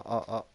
あ、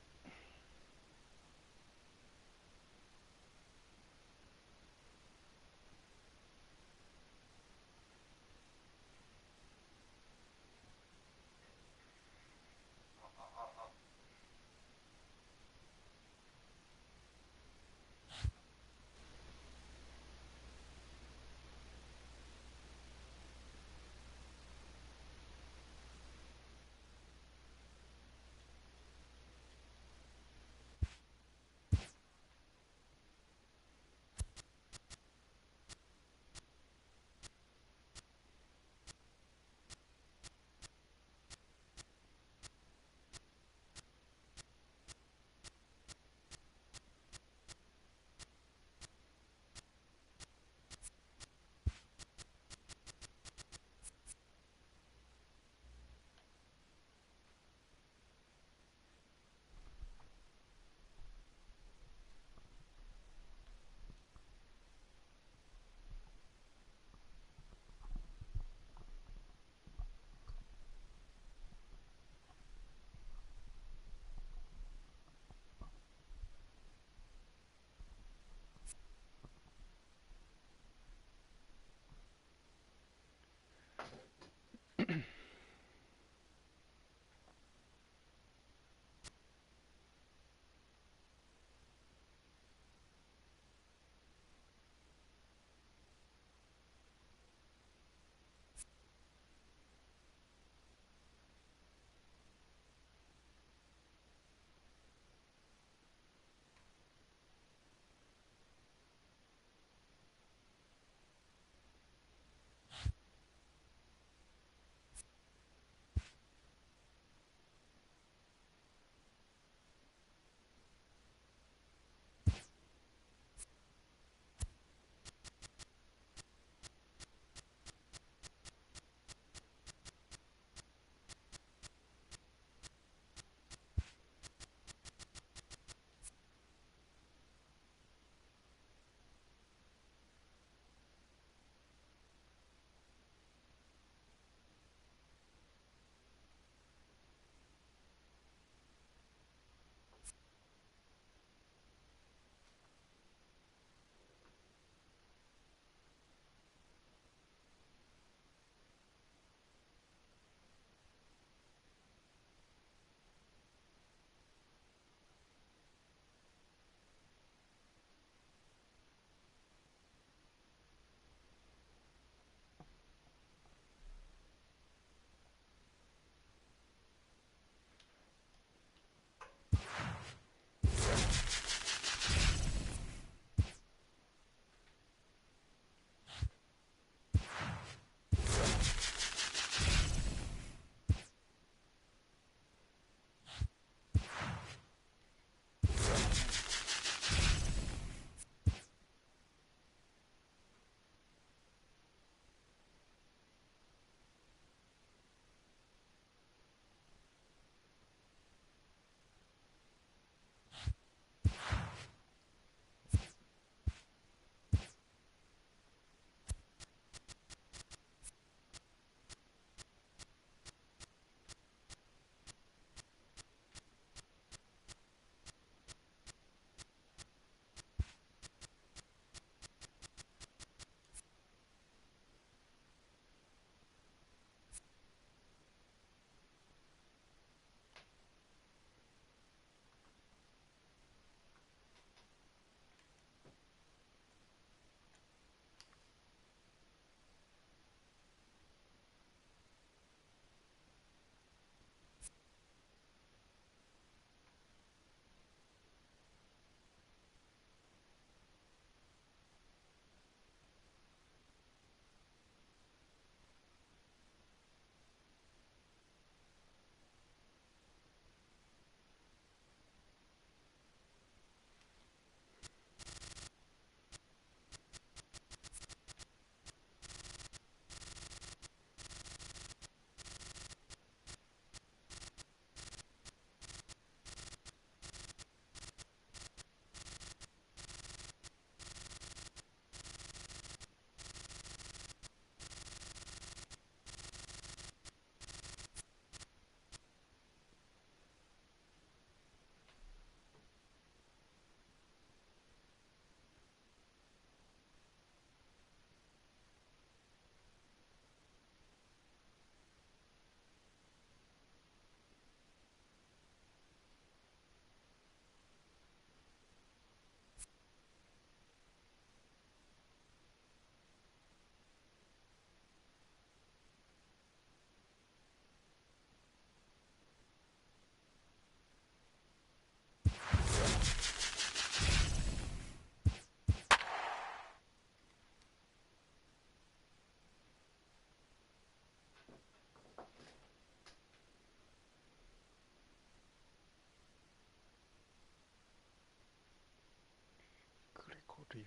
to use.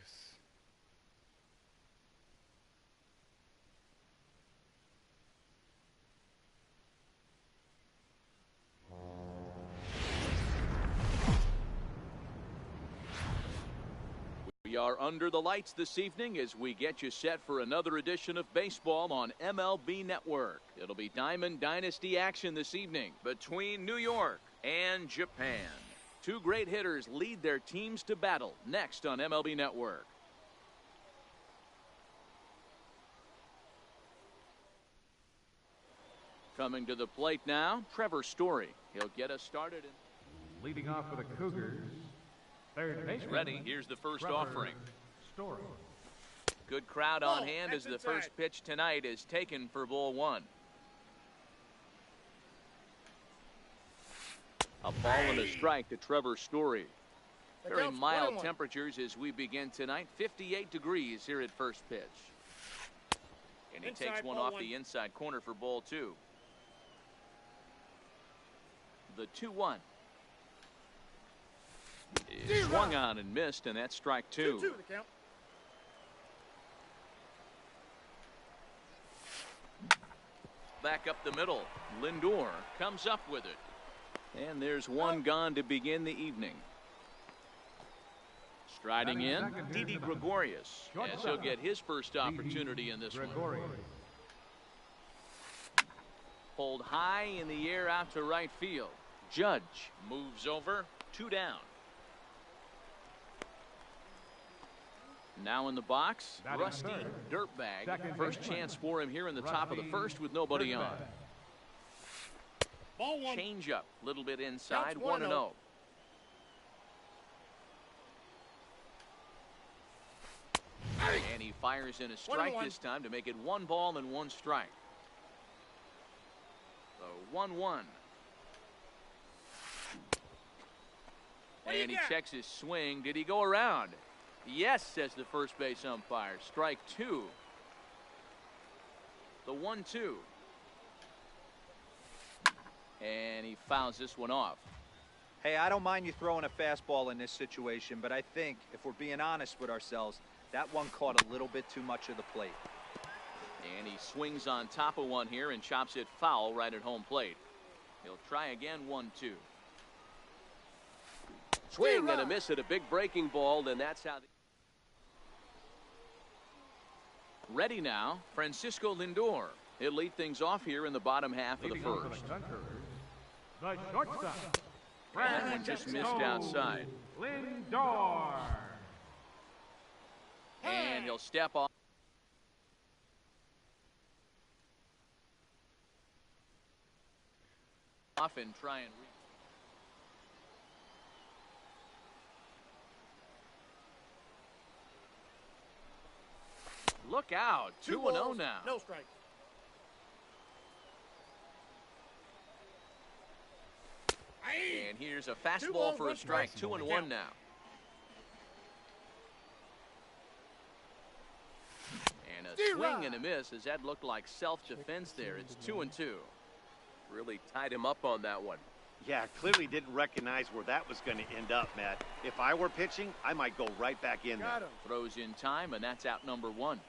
We are under the lights this evening as we get you set for another edition of baseball on MLB Network. It'll be Diamond Dynasty action this evening between New York and Japan. Two great hitters lead their teams to battle next on MLB Network. Coming to the plate now, Trevor Story. He'll get us started. Leading off for the Cougars, third baseman. Ready, here's the first Trevor offering. Story. Good crowd on hand as the first pitch tonight is taken for ball one. A ball and a strike to Trevor Story. Very mild temperatures as we begin tonight. 58 degrees here at first pitch. And he takes one off the inside corner for ball two. The 2-1. Swung on and missed, and that's strike two. 2-2 the count. Back up the middle. Lindor comes up with it. And there's one gone to begin the evening. Striding in, Didi Gregorius, as he'll get his first opportunity in this one. Pulled high in the air out to right field. Judge moves over, 2 down. Now in the box, Rusty Dirtbag. First chance for him here in the top of the first with nobody on. Change up, little bit inside, 1-0. And he fires in a strike this time to make it 1 ball and 1 strike. So 1-1. And he checks his swing. Did he go around? Yes, says the first base umpire. Strike 2. The 1-2. And he fouls this one off. Hey, I don't mind you throwing a fastball in this situation, but I think if we're being honest with ourselves, that one caught a little bit too much of the plate. And he swings on top of one here and chops it foul right at home plate. He'll try again, 1-2. Swing and a miss at a big breaking ball, and that's how. Ready now, Francisco Lindor. He'll lead things off here in the bottom half of the first. The shortstop, That one just missed outside. Lindor. And he'll step off. And try and look out. 2-0 now. No strike. And here's a fastball for a strike. 2-1 now. And a swing and a miss as that looked like self-defense there. It's 2-2. Really tied him up on that one. Yeah, clearly didn't recognize where that was going to end up, Matt. If I were pitching, I might go right back in there. Throws in time, and that's out number 1.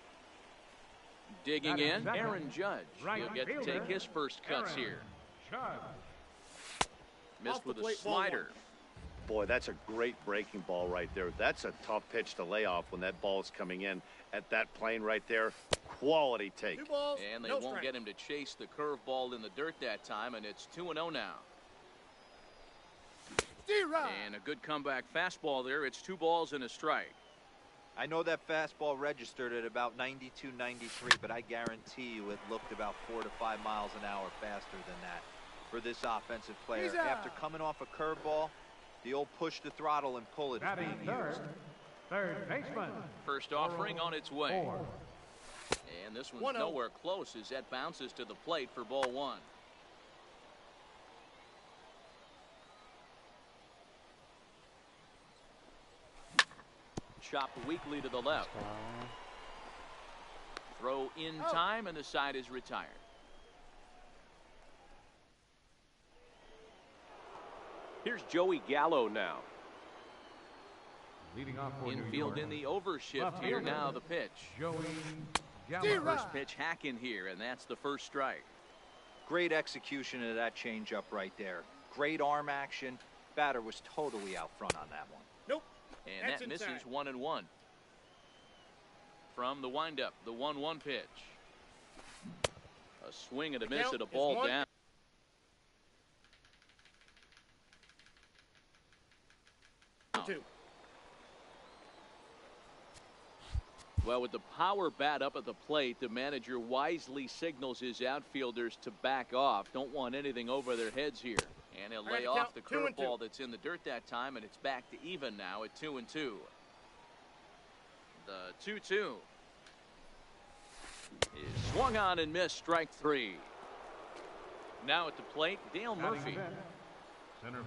Digging in, Aaron Judge. He'll get to take his first cuts here. Missed with a slider. Boy, that's a great breaking ball right there. That's a tough pitch to lay off when that ball is coming in at that plane right there. Quality take. And they won't get him to chase the curveball in the dirt that time, and it's 2-0 now. And a good comeback fastball there. It's 2 balls and a strike. I know that fastball registered at about 92, 93, but I guarantee you it looked about 4 to 5 miles an hour faster than that for this offensive player. After coming off a curveball, the old push the throttle and pull it is being used. Third baseman. First offering on its way. And this one's nowhere close as that bounces to the plate for ball 1. Chopped weakly to the left. Throw in time, and the side is retired. Here's Joey Gallo now. Leading off for New Infield York. in the overshift here. Now the pitch. Joey Gallo. First pitch hacking here, and that's the first strike. Great execution of that changeup right there. Great arm action. Batter was totally out front on that one. Nope. And That's that misses inside. 1-1. From the windup, the 1-1 pitch. A swing and a miss Count at a is ball 1. down. Two. Well, with the power bat up at the plate, the manager wisely signals his outfielders to back off. Don't want anything over their heads here. And he'll lay All right, off the count 2-2. curveball that's in the dirt that time, and it's back to even now at 2-2. The 2-2 is swung on and missed, strike 3. Now at the plate, Dale Murphy.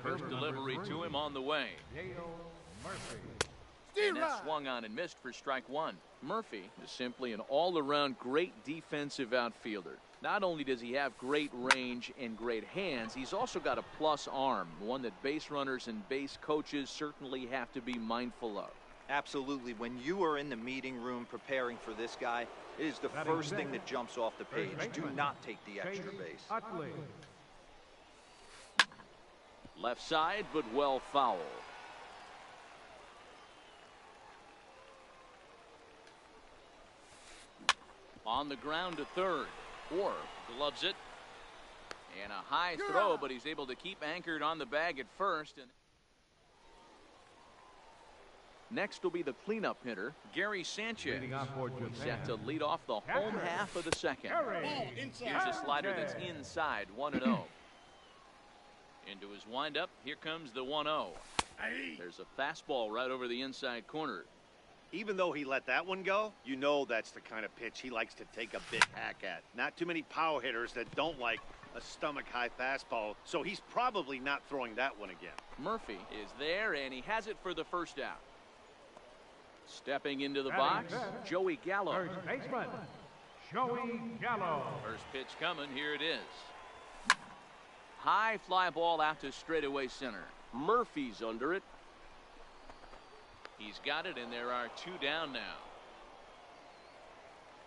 First delivery to him on the way. Dale Murphy. And that swung on and missed for strike 1. Murphy is simply an all-around great defensive outfielder. Not only does he have great range and great hands, he's also got a plus arm, one that base runners and base coaches certainly have to be mindful of. Absolutely. When you are in the meeting room preparing for this guy, it is the first thing that jumps off the page. Do not take the extra base. Utley. Left side, but well foul. On the ground to third. Orr gloves it. And a high throw, but he's able to keep anchored on the bag at first. And next will be the cleanup hitter, Gary Sanchez. Leading off for Japan. Set to lead off the home half of the second. Ball inside. Here's a slider that's inside, 1-0. Into his windup, here comes the 1-0. There's a fastball right over the inside corner. Even though he let that one go, you know that's the kind of pitch he likes to take a big hack at. Not too many power hitters that don't like a stomach-high fastball, so he's probably not throwing that one again. Murphy is there, and he has it for the first out. Stepping into the box, Joey Gallo. First baseman, Joey Gallo. First pitch coming, here it is. High fly ball out to straightaway center. Murphy's under it. He's got it, and there are 2 down now.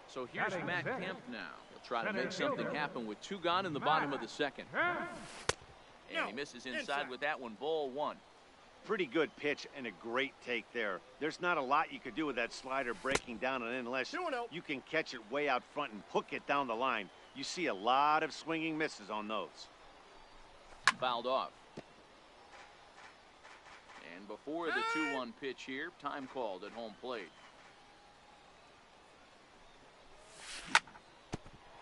So here's Matt Kemp now. He'll try to make something happen with 2 gone in the bottom of the second. And he misses inside with that one, ball 1. Pretty good pitch and a great take there. There's not a lot you could do with that slider breaking down and in unless 2-0. you can catch it way out front and hook it down the line. You see a lot of swinging misses on those. Fouled off. And before the 2-1 pitch here, time called at home plate.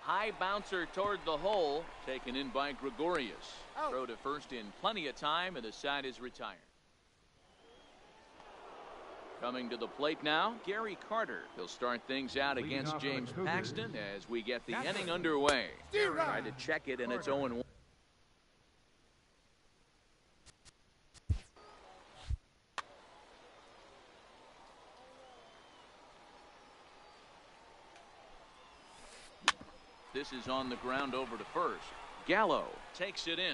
High bouncer toward the hole, taken in by Gregorius. Throw to first in plenty of time, and the side is retired. Coming to the plate now, Gary Carter. He'll start things out against James Paxton as we get the inning underway. Try to check it, and it's 0-1. This is on the ground over to first. Gallo takes it in,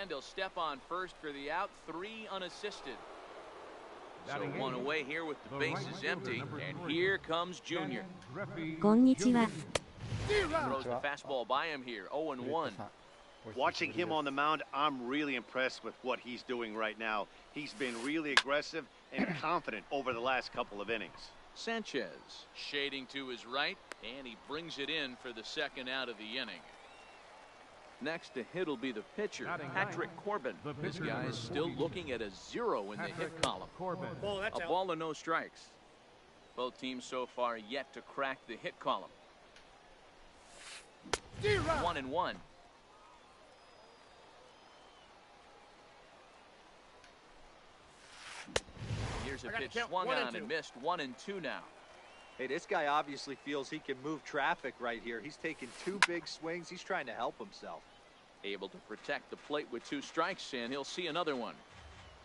and he'll step on first for the out, 3 unassisted. So 1 away here with the bases empty, and here comes Junior. こんにちは。 Throws the fastball by him here, 0-1. Watching him on the mound, I'm really impressed with what he's doing right now. He's been really aggressive and confident over the last couple of innings. Sanchez shading to his right, and he brings it in for the second out of the inning. Next to hit will be the pitcher, Patrick Corbin. This guy is still looking at a 0 in the hit column. A ball and no strikes. Both teams so far yet to crack the hit column. 1-1. Here's a pitch swung on and missed, 1-2 now. Hey, this guy obviously feels he can move traffic right here. He's taking 2 big swings. He's trying to help himself. Able to protect the plate with 2 strikes, and he'll see another one.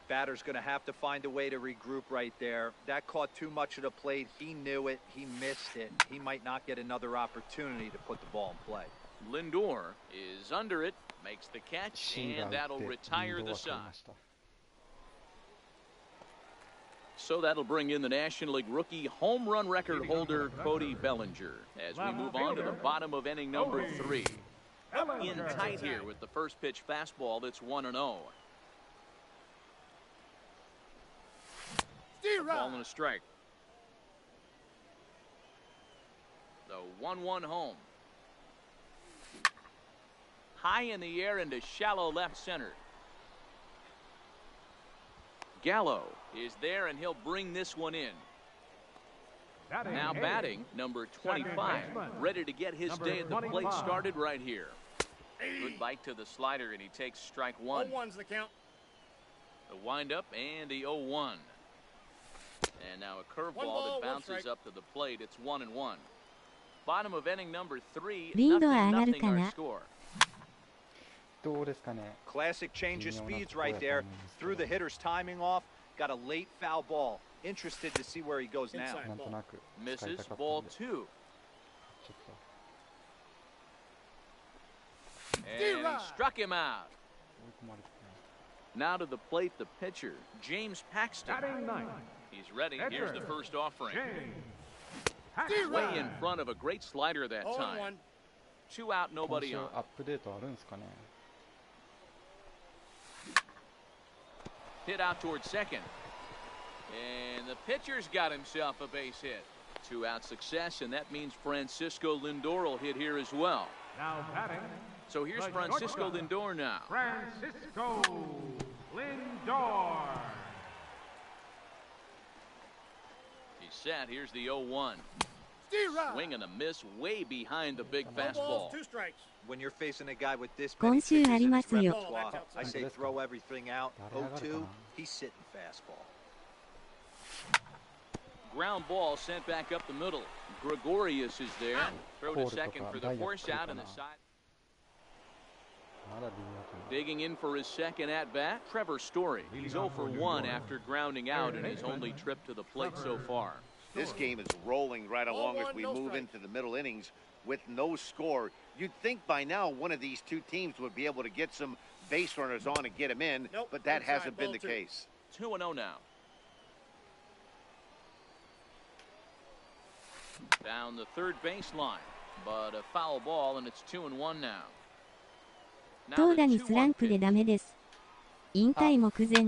Batter's going to have to find a way to regroup right there. That caught too much of the plate. He knew it. He missed it. He might not get another opportunity to put the ball in play. Lindor is under it, makes the catch, and that'll retire the side. So that'll bring in the National League rookie home run record holder Cody Bellinger as we move on to the bottom of inning number 3. In tight here with the first pitch fastball that's 1-0. Ball and a strike. The 1-1 home. High in the air into shallow left center. Gallo is there, and he'll bring this one in. Now batting, number 25, ready to get his day at the plate started right here. Good bite to the slider, and he takes strike 1. 0-1's the count. The windup and the 0-1. And now a curveball that bounces up to the plate. It's 1-1. Bottom of inning number 3. Nothing our score. Classic change of speeds right there. Threw the hitter's timing off. Got a late foul ball. Interested to see where he goes now. Misses, ball 2. And he struck him out. Now to the plate, the pitcher, James Paxton. He's ready. Here's the first offering. Way in front of a great slider that time. 2 out, nobody on. Hit out towards second. And the pitcher's got himself a base hit. 2 out success, and that means Francisco Lindor will hit here as well. Now batting. So here's Francisco Lindor now. Francisco Lindor. He's set. Here's the 0-1. Swing and a miss way behind the big fastball. 2 strikes. When you're facing a guy with this many pitches in his repertoire, I say throw everything out. 0-2, he's sitting fastball. Ground ball sent back up the middle. Gregorius is there. Throw to second for the force out on the side. Digging in for his second at-bat, Trevor Story. He's 0 for 1 after grounding out in his only trip to the plate so far. This game is rolling right along as we move into the middle innings with no score. You'd think by now one of these two teams would be able to get some base runners on and get them in, but that hasn't been the case. 2-0 now. Down the third baseline, but a foul ball, and it's 2-1 now. 投打にスランプでダメです。引退目前。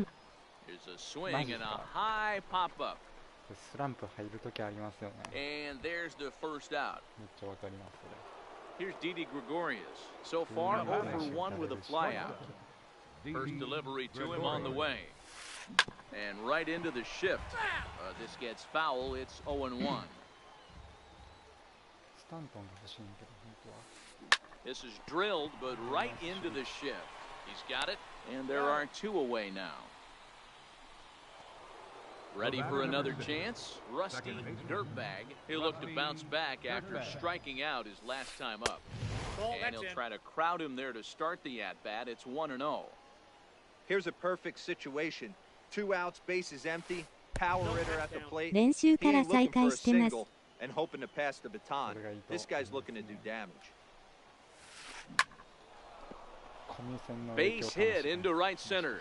Here's a swing and a high pop-up. スランプ入るときありますよね。 And there's the first out. めっちゃわかりますそれ。 Here's Didi Gregorius. So far, 0 for 1 with a flyout. First delivery to him on the way. And right into the shift. This gets foul. It's 0-1. スタントンが欲しいんけど、本当は。 This is drilled, but right into the shift. He's got it, and there are 2 away now. Ready for another chance? Rusty Dirtbag. He'll look to bounce back after striking out his last time up. And he'll try to crowd him there to start the at-bat. It's 1-0. Here's a perfect situation. 2 outs, base is empty. Power hitter at the plate. 練習から再開してます。 And hoping to pass the baton. This guy's looking to do damage. Base hit into right center.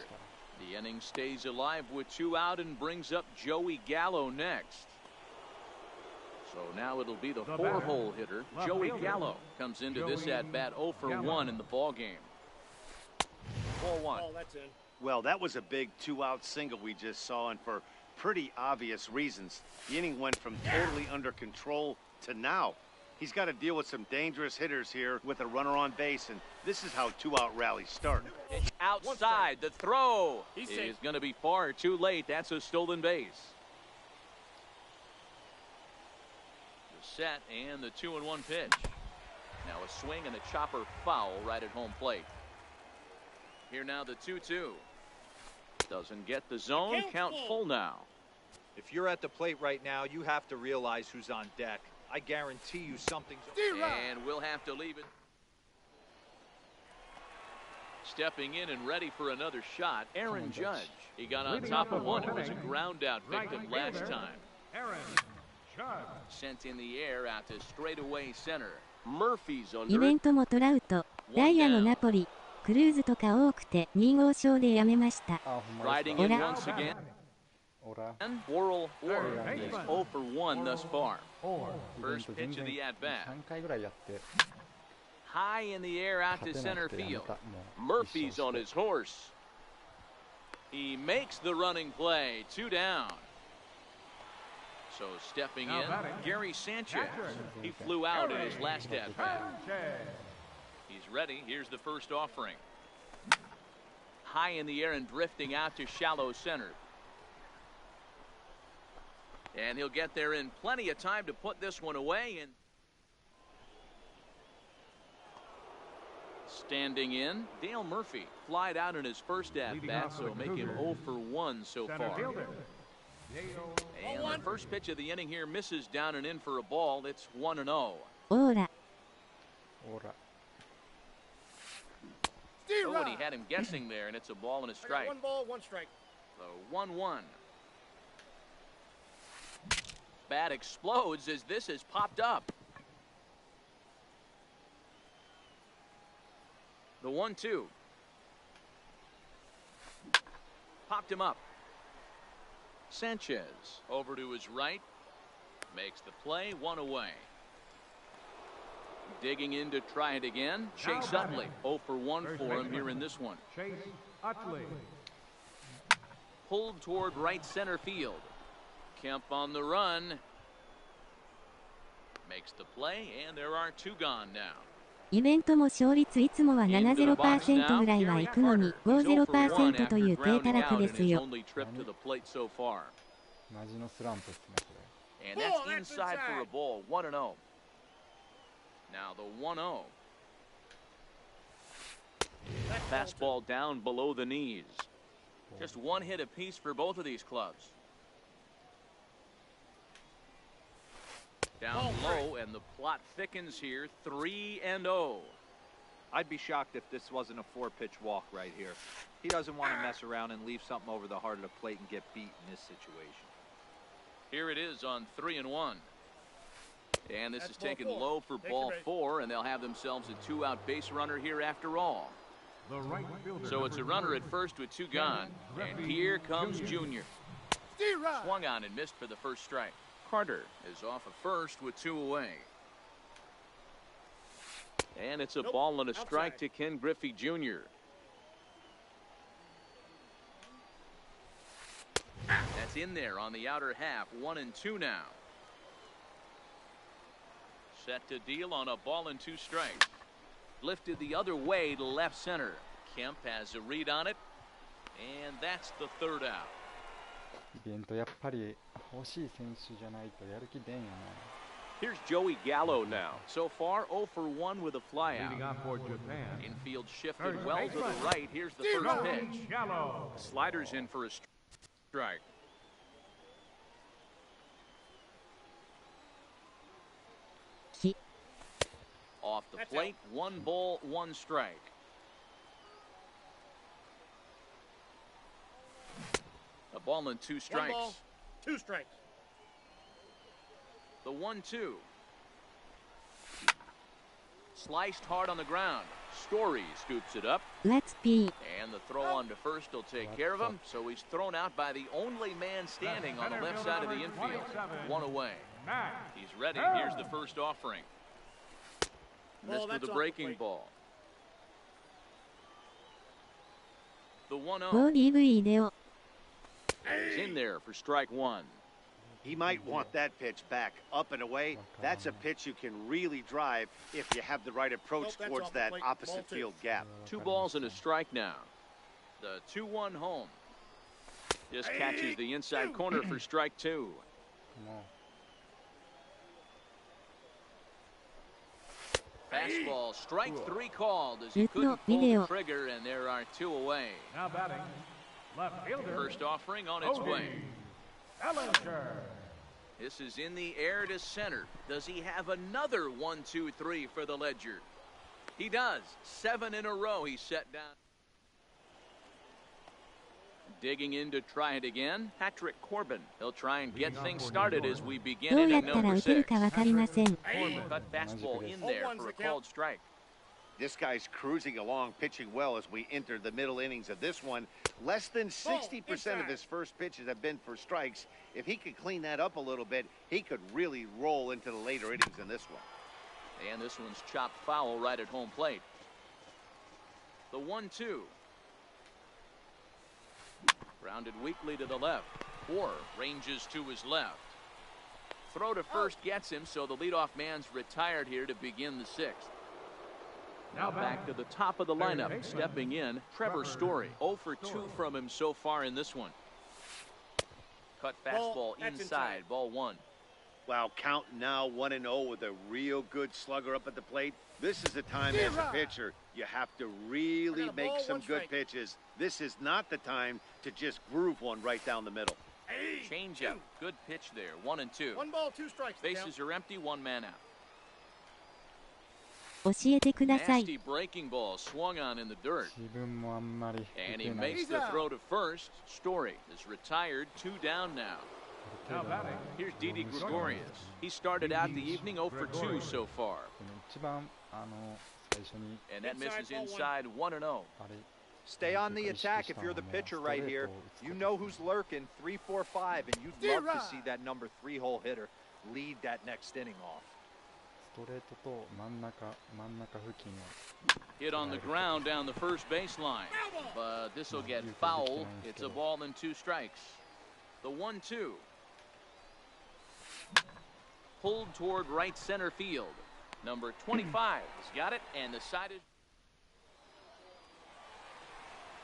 The inning stays alive with 2 out and brings up Joey Gallo next. So now it'll be the 4-hole hitter. Joey Gallo comes into this at-bat 0 for 1 in the ballgame. 4-1. Well, that was a big 2-out single we just saw, and for pretty obvious reasons. The inning went from totally under control to now. He's got to deal with some dangerous hitters here with a runner on base, and this is how 2-out rallies start. It's outside. The throw is going to be far too late. That's a stolen base. The set and the 2-1 pitch. Now a swing and a chopper foul right at home plate. Here now the 2-2. Doesn't get the zone. Count full now. If you're at the plate right now, you have to realize who's on deck. I guarantee you something's... And we'll have to leave it. Stepping in and ready for another shot, Aaron Judge. He got on top of one. It was a ground out victim last time. Aaron Judge. Sent in the air out to straightaway center. Murphy's イ under ベ it. ントもトラウト、ダイヤのナポリ、クルーズとか多くて2号賞でやめました。 Riding in once again. Worrell is 0 for 1 thus far. First pitch of the at-bat. 3回ぐらいやって High in the air out to center field. Murphy's on his horse. He makes the running play. 2 down. So stepping in, Gary Sanchez. He flew out in his last at-bat. He's ready. Here's the first offering. High in the air and drifting out to shallow center. And he'll get there in plenty of time to put this one away. And standing in, Dale Murphy flied out in his first at-bat, so make him 0 for 1 so far. And the first pitch of the inning here misses down and in for a ball. It's 1-0. Ora. Oh, and he had him guessing there, and it's a ball and a strike. 1 ball, 1 strike. So 1-1. Bat explodes as this has popped up. The 1-2. Popped him up. Sanchez over to his right. Makes the play, 1 away. Digging in to try it again. Chase Utley, 0 for 1 for him here in this one. Chase Utley. Pulled toward right center field. Kemp on the run. Makes the play, and there are 2 gone now. イベントも勝率いつもは 70% ぐらいは行くのに 50% という低たらくですよ。マジのスランプですねこれ。 And that's inside for a ball. 1-0. Now the 1-0. Fastball down below the knees. Just 1 hit apiece for both of these clubs. Down low, and the plot thickens here. 3-0. I'd be shocked if this wasn't a 4-pitch walk right here. He doesn't want to mess around and leave something over the heart of the plate and get beat in this situation. Here it is on 3-1. And this is taken low for ball 4, and they'll have themselves a 2-out base runner here after all. So it's a runner at first with 2 gone, and here comes Junior. Swung on and missed for the first strike. Carter is off at first with 2 away. And it's a ball and a strike to Ken Griffey Jr. That's in there on the outer half. 1-2 now. Set to deal on a ball and 2 strikes. Lifted the other way to left center. Kemp has a read on it. And that's the 3rd out. イベントやっぱり欲しい選手じゃないとやる気出んよね。 Here's Joey Gallo now. So far 0 for 1 with a flyout. Infield shifted well to the right. Here's the first pitch. Sliders in for a strike. Off the plate, 1 ball, 1 strike. A ball and 2 strikes. 1 ball, 2 strikes. The 1-2. Sliced hard on the ground. Story scoops it up. Let's be. And the throw on to first will take care of him. So he's thrown out by the only man standing on the left side of the infield. 1 away. He's ready. Here's the first offering. Missed with the breaking ball. The 1-0. He's in there for strike 1. He might want that pitch back, up and away. That's a pitch you can really drive if you have the right approach towards that opposite field gap. 2 balls and a strike now. The 2-1 home. Just catches the inside corner for strike 2. Fastball, strike 3 called as he couldn't pull the trigger, and there are 2 away. Now batting, left fielder. First offering on its way. This is in the air to center. Does he have another 1-2-3 for the Ledger? He does. 7 in a row he's set down. Digging in to try it again, Patrick Corbin. He'll try and get things started as we begin inning number 6. Corbin cut fastball in there for a called strike. This guy's cruising along, pitching well as we enter the middle innings of this one. Less than 60% of his first pitches have been for strikes. If he could clean that up a little bit, he could really roll into the later innings in this one. And this one's chopped foul right at home plate. The 1-2. Grounded weakly to the left. Orr ranges to his left. Throw to first gets him, so the leadoff man's retired here to begin the sixth. Now back to the top of the lineup, stepping in, Trevor Story. 0 for 2 from him so far in this one. Cut fastball inside, ball 1. Wow, count now 1-0 with a real good slugger up at the plate. This is the time as a pitcher you have to really make some good pitches. This is not the time to just groove one right down the middle. Change up, good pitch there, 1-2. 1 ball, 2 strikes. Bases are empty, 1 man out. 教えてください。 Nasty breaking ball swung on in the dirt. 自分もあんまり And 打 he てない makes the throw to first. Story is retired, 2 down now. Now batting. Here's Didi Gregorius. He started out the evening 0 for 2 so far. 一番最初に And that misses inside 1-0. あれ Stay on the attack if you're the pitcher right here. You know who's lurking, 3-4-5, and you'd love to see that number 3 hole hitter lead that next inning off. ストレートと真ん中付近を Hit on the ground down the first baseline. But this will get foul. It's a ball and 2 strikes. The 1-2. Pulled toward right center field. Number 25 has got it, and the side is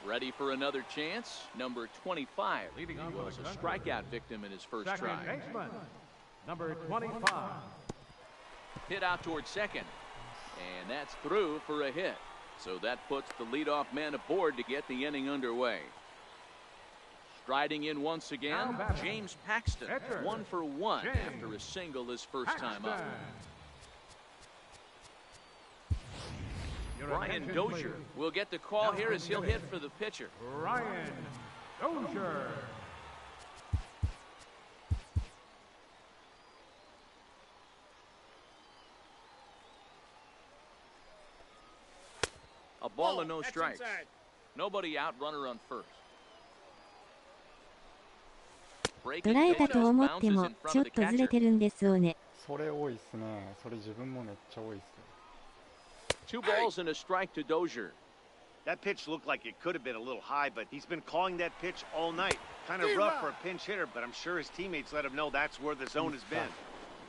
ready for another chance. Number 25 Leading off was with a a strikeout victim in his first Second try. baseman, number 25. Hit out toward second, and that's through for a hit. So that puts the leadoff man aboard to get the inning underway. Striding in once again, James Paxton, Pitcher, 1 for 1 James after a single his first time up. Your Brian attention, Dozier please. will get the call here as he'll hit for the pitcher. Brian Dozier. A ball and no That's strikes. inside. Nobody out, runner on first. 捉えたと思ってもちょっとずれてるんですよね。それ多いっすね。それ自分もめっちゃ多いっすよ。 2 balls and a strike to Dozier. That pitch looked like it could have been a little high, but he's been calling that pitch all night. Kind of rough for a pinch hitter, but I'm sure his teammates let him know that's where the zone has been.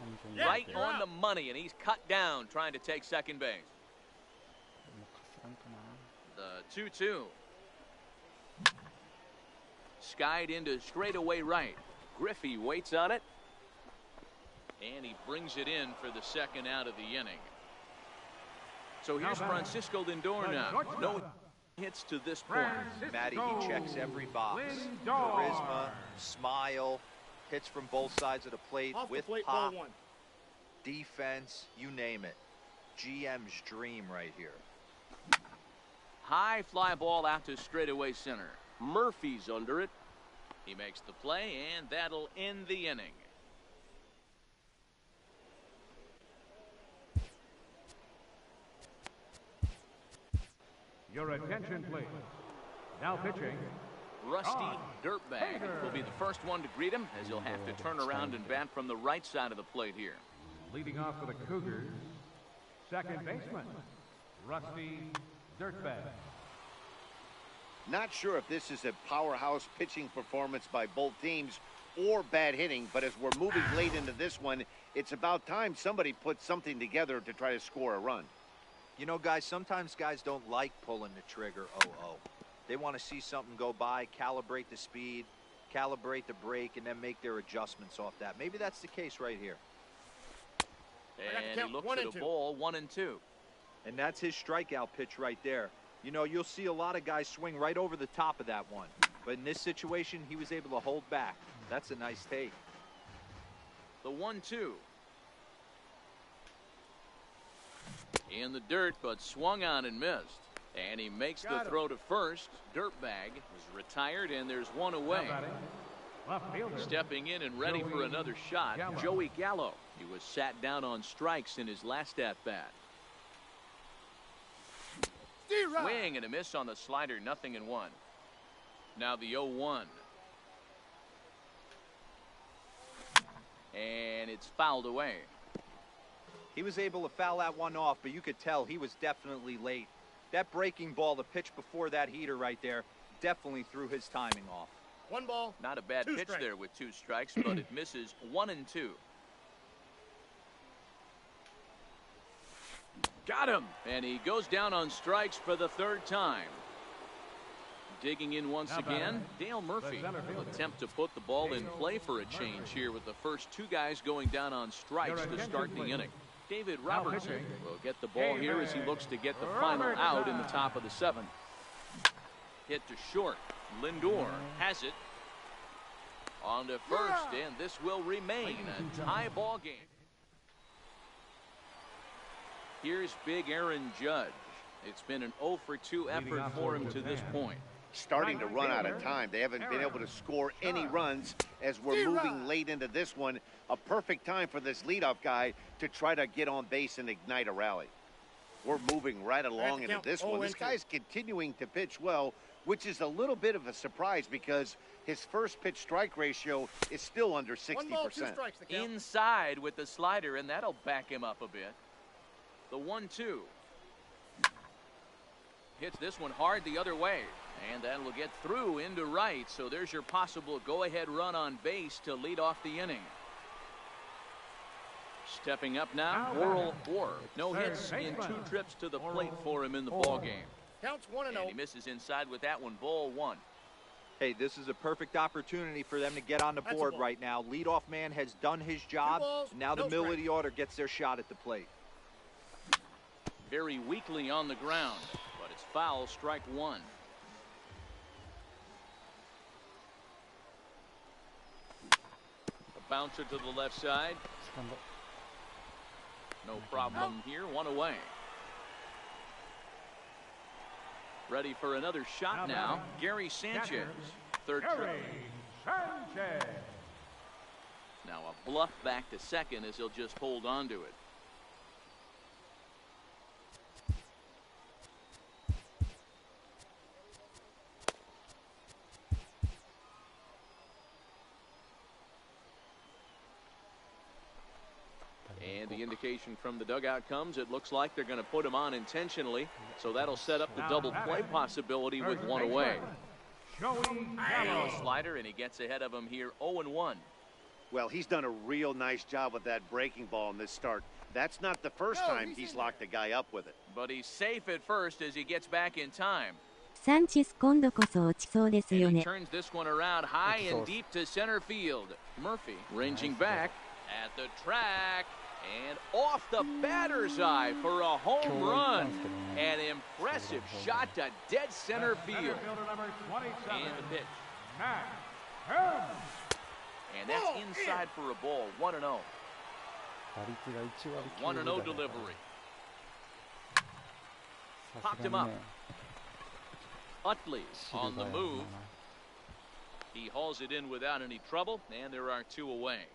本当に Right on the money, and he's cut down trying to take second base. もうかすらんかな。 The 2-2. Skied into straightaway right. Griffey waits on it. And he brings it in for the second out of the inning. So here's Francisco Lindor now. No hits to this point. Matty, he checks every box. Charisma, smile, hits from both sides of the plate Off the with plate, pop, ball 1. defense, you name it. GM's dream right here. High fly ball out to straightaway center. Murphy's under it. He makes the play, and that'll end the inning. Your attention, please. Now pitching. Rusty Dirtbag will be the first one to greet him, as he'll have to turn around and bat from the right side of the plate here. Leading off for the Cougars, second baseman, Rusty Dirtbag. Not sure if this is a powerhouse pitching performance by both teams or bad hitting, but as we're moving late into this one, it's about time somebody puts something together to try to score a run. You know, guys, sometimes guys don't like pulling the trigger 0-0. They want to see something go by, calibrate the speed, calibrate the brake, and then make their adjustments off that. Maybe that's the case right here. And he looks at a ball, 1-2. And that's his strikeout pitch right there. You know, you'll see a lot of guys swing right over the top of that one. But in this situation, he was able to hold back. That's a nice take. The 1-2. In the dirt, but swung on and missed. And he makes the throw to first. Dirtbag is retired, and there's one away. Left fielder. Stepping in and ready for another shot, Joey Gallo. He was sat down on strikes in his last at-bat. Swing and a miss on the slider, 0-1. Now the 0-1. And it's fouled away. He was able to foul that one off, but you could tell he was definitely late. That breaking ball, the pitch before that heater right there, definitely threw his timing off. 1 ball. Not a bad pitch strikes. there with 2 strikes, but it misses 1-2. Got him! And he goes down on strikes for the 3rd time. Digging in once again, Dale Murphy will attempt to put the ball in play for a change here with the first 2 guys going down on strikes to start the inning. David Robertson will get the ball here as he looks to get the final out in the top of the 7th. Hit to short. Lindor has it. On to first, and this will remain a tie ball game. Here's big Aaron Judge. It's been an 0-for-2 effort for him to this point. Starting to run out of time. They haven't been able to score any runs as we're moving late into this one. A perfect time for this leadoff guy to try to get on base and ignite a rally. We're moving right along into this one. This guy's continuing to pitch well, which is a little bit of a surprise because his first pitch strike ratio is still under 60%. 1 ball, 2 strikes, the count. Inside with the slider, and that'll back him up a bit. The 1-2. Hits this one hard the other way, and that will get through into right. So there's your possible go-ahead run on base to lead off the inning. Stepping up now, Oral Orr. No hits in 2 trips to the plate for him in the ball game. Counts 1-0. And he misses inside with that one, ball 1. Hey, this is a perfect opportunity for them to get on the board right now. Leadoff man has done his job. Now the middle of the order gets their shot at the plate. Very weakly on the ground, but it's foul, strike 1. A bouncer to the left side. No problem here, 1 away. Ready for another shot now, Gary Sanchez. 3rd trip. Now a bluff back to second as he'll just hold on to it. And the indication from the dugout comes, it looks like they're going to put him on intentionally. So that'll set up the double play possibility with 1 away. Slider, and he gets ahead of him here, 0-1. Well, he's done a real nice job with that breaking ball in this start. That's not the first time he's locked a guy up with it. But he's safe at first as he gets back in time. サンチェス今度こそ落ちそうですよ And he ね。 turns this one around high and deep to center field. Murphy ranging back at the track. And off the batter's eye for a home run. An impressive shot to dead center field. And the pitch. And that's inside for a ball. 1-0. 1-0 delivery. Popped him up. Utley on the move. He hauls it in without any trouble, and there are 2 away.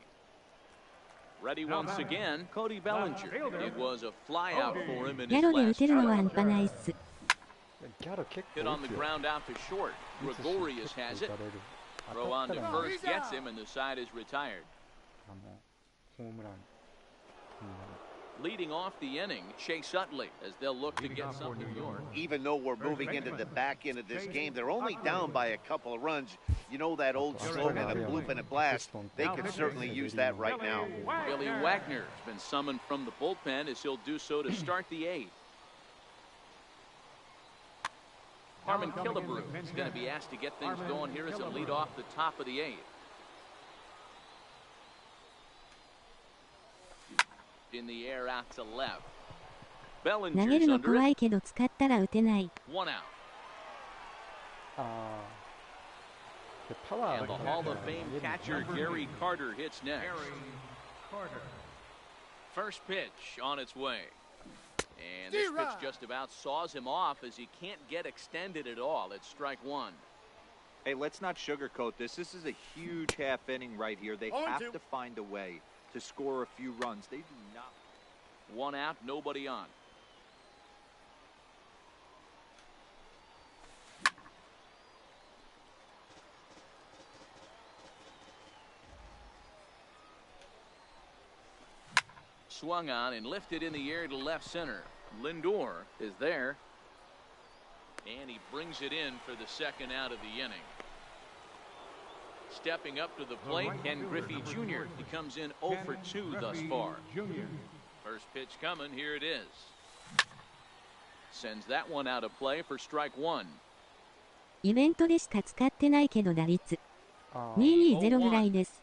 Ready once again, Cody Bellinger. It was a fly out for him in ギャ his ロで打 last てるのは turn. 半端ないっす。 Hit on the ground out to short. Gregorius has it. Throw on to first gets him, and the side is retired. Leading off the inning, Chase Utley, as they'll look to get something going. Even though we're moving into the back end of this game, they're only down by a couple of runs. You know that old slogan, a bloop and a blast. They could certainly use that right now. Billy Wagner has been summoned from the bullpen as he'll do so to start the 8th. Harmon Killebrew is going to be asked to get things going here as a lead off the top of the 8th. In the air out to left. 投げる Bellinger's の under 怖 it. いけど使ったら打てない。 1 out. And the Hall of Fame catcher Gary Carter hits next. First pitch on its way. And this pitch just about saws him off as he can't get extended at all. It's strike 1. Hey, let's not sugarcoat this. This is a huge half inning right here. They have to find a way to score a few runs. They do not. 1 out, nobody on. swung on and lifted in the air to left center. Lindor is there. And he brings it in for the second out of the inning. Stepping up to the plate, Ken Griffey Jr. He comes in 0 for 2 thus far. First pitch coming, here it is. Sends that one out of play for strike one. イベントでしか使ってないけど打率220ぐらいです。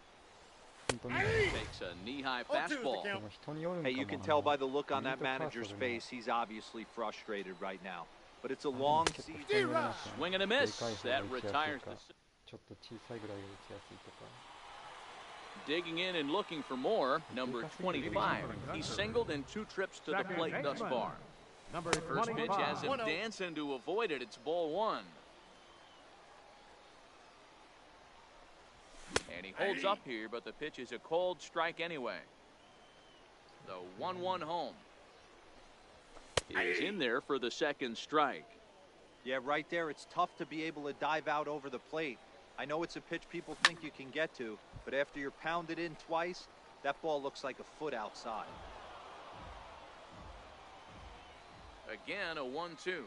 Takes a knee-high fastball. Hey, you can tell by the look on that manager's face, he's obviously frustrated right now. But it's a long season. Swing and a miss. That retires the... Digging in and looking for more, number 25. He's singled in 2 trips to the plate thus far. First pitch has him dancing to avoid it. It's ball 1. And he holds up here, but the pitch is a cold strike anyway. The 1-1 home. Is in there for the second strike. Yeah, right there, it's tough to be able to dive out over the plate. I know it's a pitch people think you can get to, but after you're pounded in twice, that ball looks like a foot outside. Again, a 1-2.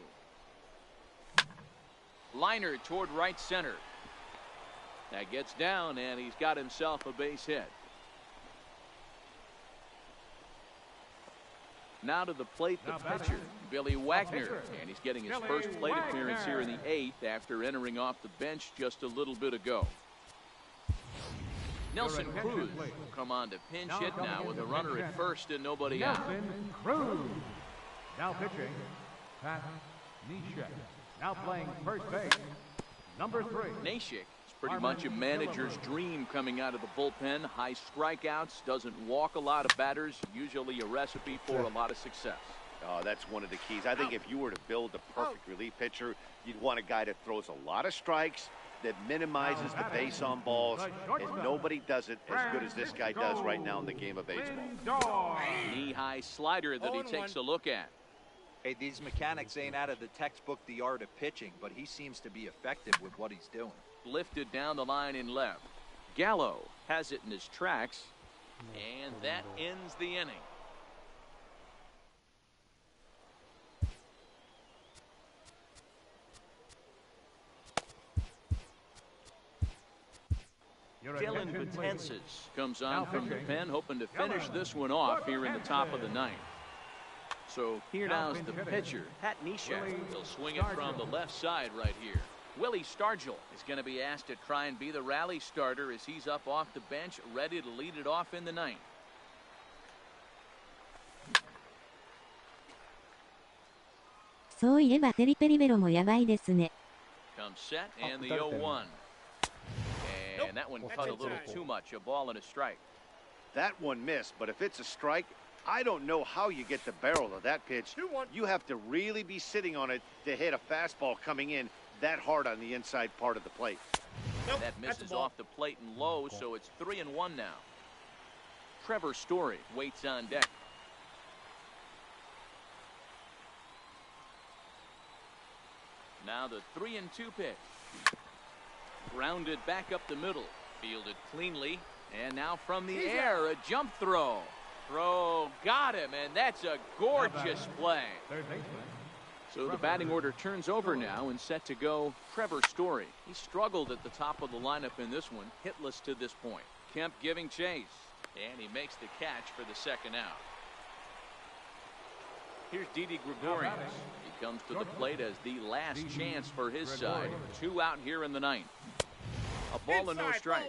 Liner toward right center. That gets down, and he's got himself a base hit. Now to the plate, the pitcher, Billy Wagner, and he's getting his first plate appearance here in the 8th after entering off the bench just a little bit ago. Nelson Cruz will come on to pinch hit now with a runner at first and nobody out. Nelson Cruz. Now pitching, Pat Neshek. Now playing first base, number 3. Neshek. Pretty much a manager's dream coming out of the bullpen. High strikeouts, doesn't walk a lot of batters, usually a recipe for a lot of success. Oh, that's one of the keys. I think if you were to build a perfect relief pitcher, you'd want a guy that throws a lot of strikes, that minimizes the base on balls, and nobody does it as good as this guy does right now in the game of baseball. Knee-high slider that he takes a look at. Hey, these mechanics ain't out of the textbook, The Art of Pitching, but he seems to be effective with what he's doing. Lifted down the line in left. Gallo has it in his tracks, and that ends the inning. Dylan Betances comes on from the pen, hoping to finish this one off here in the top of the 9th. So here now's the pitcher, Pat Neshek. He'll swing it from the left side right here. Willie Stargell is going to be asked to try and be the rally starter as he's up off the bench, ready to lead it off in the 9th.そういえばテリペリベロもやばいですね。 Comes set and the 0-1. And that one cut a little too much, a ball and a strike. That one missed, but if it's a strike, I don't know how you get the barrel of that pitch. You have to really be sitting on it to hit a fastball coming in that hard on the inside part of the plate. That misses off the plate and low, so it's 3-1 now. Trevor Story waits on deck. Now the 3-2 pitch. Grounded back up the middle. Fielded cleanly. And now from the air, a jump throw. Throw got him, and that's a gorgeous play. So the batting order turns over now and set to go Trevor Story. He struggled at the top of the lineup in this one, hitless to this point. Kemp giving chase, and he makes the catch for the second out. Here's Didi Gregorius. He comes to the plate as the last chance for his side. 2 out here in the 9th. A ball and no strikes.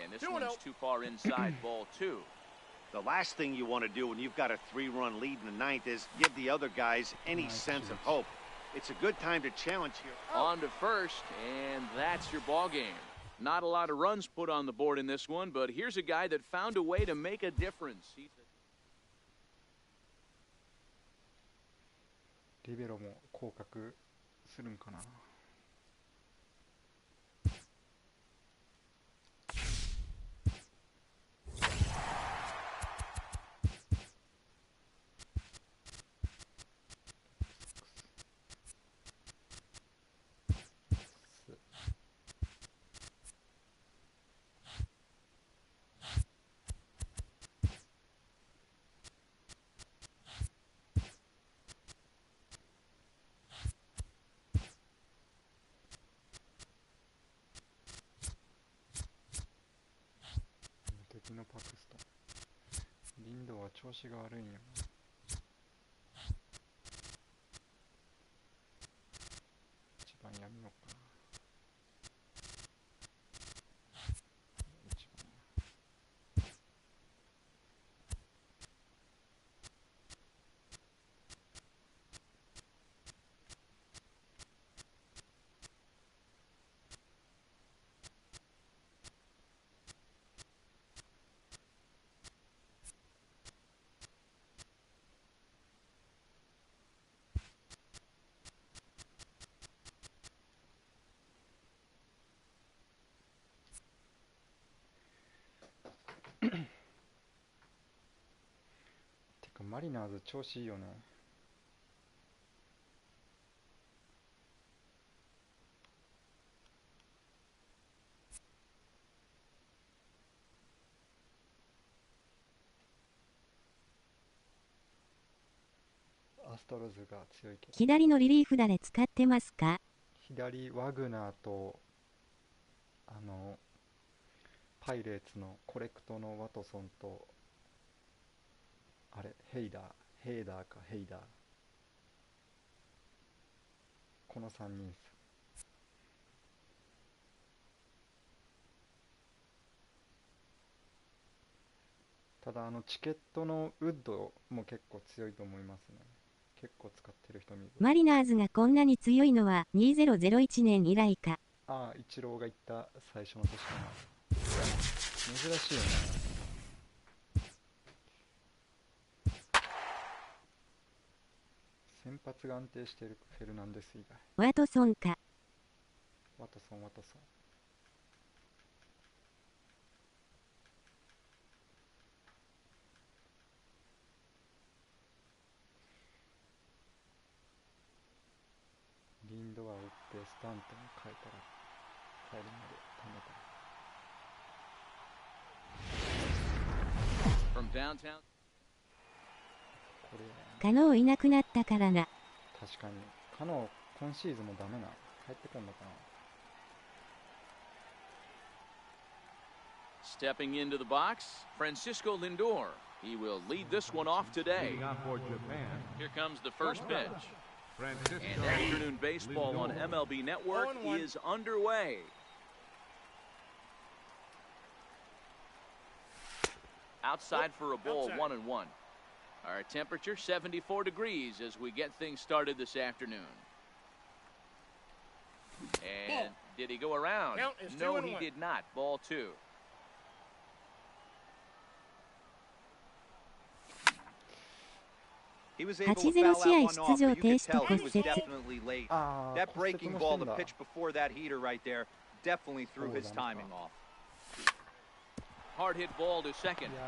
And this one's too far inside, ball 2. The last thing you want to do when you've got a 3-run lead in the 9th is give the other guys any sense of hope. It's a good time to challenge here. On to first, and that's your ball game. Not a lot of runs put on the board in this one, but here's a guy that found a way to make a difference. リベロも降格するんかな。パクストン。リンドは調子が悪いんよな。一番やめようかな。てかマリナーズ調子いいよね。アストロズが強いけど。左のリリーフ誰使ってますか？左ワグナーとパイレーツのコレクトのワトソンとあれヘイダーかヘイダー、この3人さ。ただチケットのウッドも結構強いと思いますね。結構使ってる人見る。マリナーズがこんなに強いのは2001年以来か。ああ、イチローが行った最初の年かな。珍しいよね。先発が安定しているフェルナンデス以外。ワトソンか。ワトソン。リンドは打ってスタントに変えたら帰るまで止めた。From downtown. これカノーいなくなったからな。確かにカノ今シーズンもダメな。帰ってこんのかな。Stepping into the box, Francisco Lindor. He will lead this one off today. Leading off for Japan, Here comes the first pitch. Francisco And afternoon baseball on MLB Network is underway. Outside for a ball, 1-1. Our temperature 74 degrees as we get things started this afternoon. And did he go around? No, he did not. Ball 2. He was able to foul out one off, but you could tell he was 8-0 definitely late. That breaking ball, the pitch before that heater right there, definitely threw his timing off. Hard hit ball to second. いや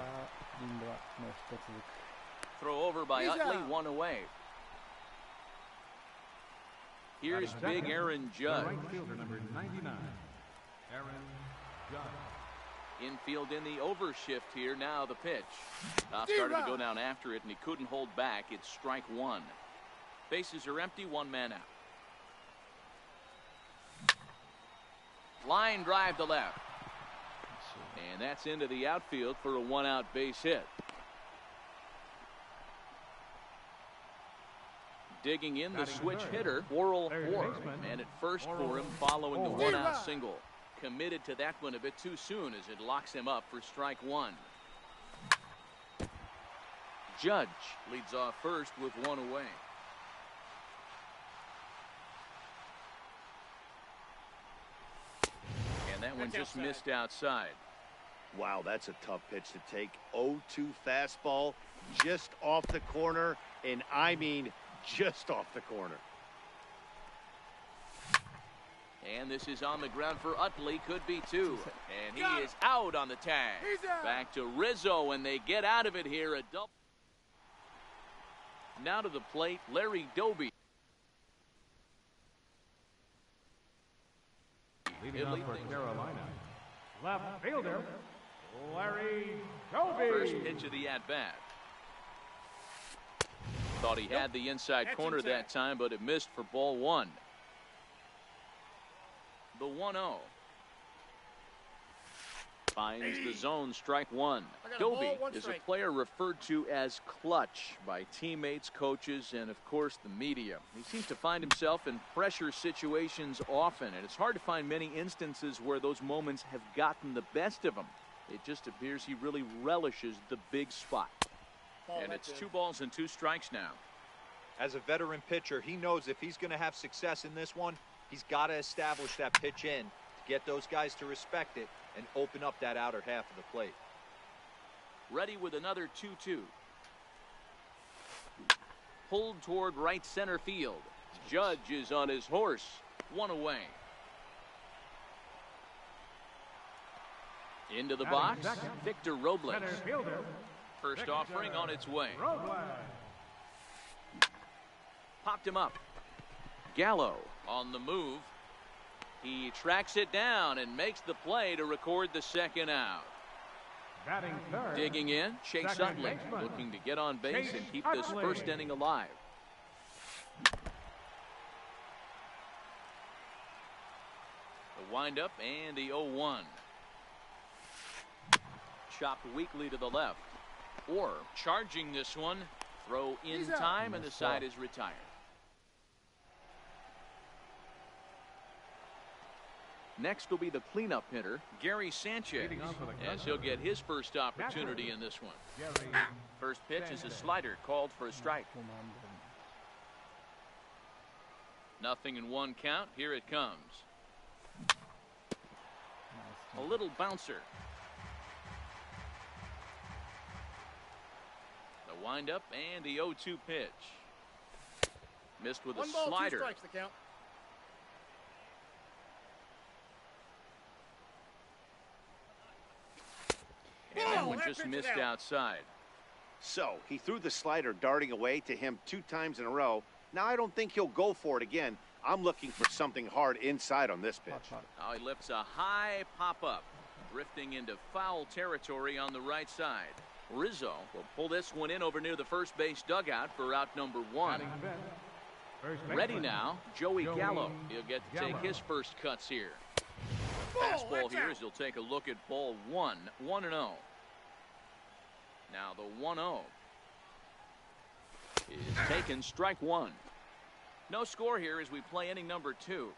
ー、リンドはもう一つずつ。 Throw over by Utley, one away. Here's big Aaron Judge. right fielder number 99, Aaron Judge. Infield in the overshift here. Now the pitch. Started to go down after it, and he couldn't hold back. It's strike one. Bases are empty, one man out. Line drive to left. And that's into the outfield for a one-out base hit. Digging in the switch hitter, Worrell Orr. And at first for him following the one-out single. Committed to that one a bit too soon as it locks him up for strike one. Judge leads off first with one away. And that one just missed outside. Wow, that's a tough pitch to take. 0-2 fastball just off the corner, and I mean just off the corner. And this is on the ground for Utley. Could be two. And he is out on the tag. Back to Rizzo, and they get out of it here. A double. Now to the plate, Larry Doby. Leading off for Carolina, left fielder, Larry Doby. First pitch of the at-bat. Thought he had the inside corner that time, but it missed for ball one. The 1-0. Finds the zone, strike one. I got a ball, Doby one is a strike. player referred to as clutch by teammates, coaches, and of course the media. He seems to find himself in pressure situations often, and it's hard to find many instances where those moments have gotten the best of him. It just appears he really relishes the big spot. And it's 2 balls and 2 strikes now. As a veteran pitcher, he knows if he's going to have success in this one, he's got to establish that pitch in to get those guys to respect it and open up that outer half of the plate. Ready with another 2-2. Pulled toward right center field. Judge is on his horse. 1 away. Into the box, Victor Robles. First offering on its way. Popped him up. Gallo on the move. He tracks it down and makes the play to record the second out. Digging in, Chase Utley looking to get on base and keep this first inning alive. The windup and the 0-1. Chopped weakly to the left. Or charging this one. Throw in time and the side is retired. Next will be the cleanup hitter, Gary Sanchez, as he'll get his first opportunity in this one. First pitch is a slider called for a strike. Nothing in 1 count. Here it comes. A little bouncer. The windup and the 0-2 pitch. Missed with a 1 ball, slider. 2 strikes, the count. And that one just missed outside. So he threw the slider darting away to him 2 times in a row. Now I don't think he'll go for it again. I'm looking for something hard inside on this pitch. Now he lifts a high pop-up, drifting into foul territory on the right side. Rizzo will pull this one in over near the first base dugout for out number 1. Ready now, Joey Gallo. He'll get to take his first cuts here. Fastball here as he'll take a look at ball 1, 1-0. Now the 1-0 is taken, strike 1. No score here as we play inning number 2.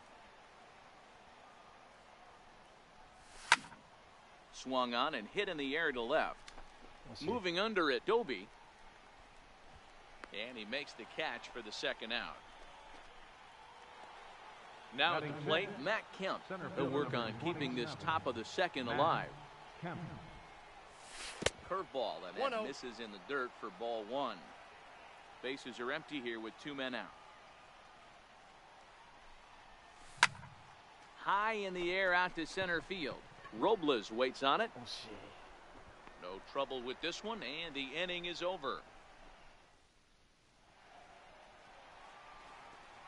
Swung on and hit in the air to left. Moving under it, Doby. And he makes the catch for the second out. Now at the plate, Matt Kemp. He'll work on keeping this top of the second alive. Curveball, and that misses in the dirt for ball 1. Bases are empty here with 2 men out. High in the air out to center field. Robles waits on it. No trouble with this one, and the inning is over.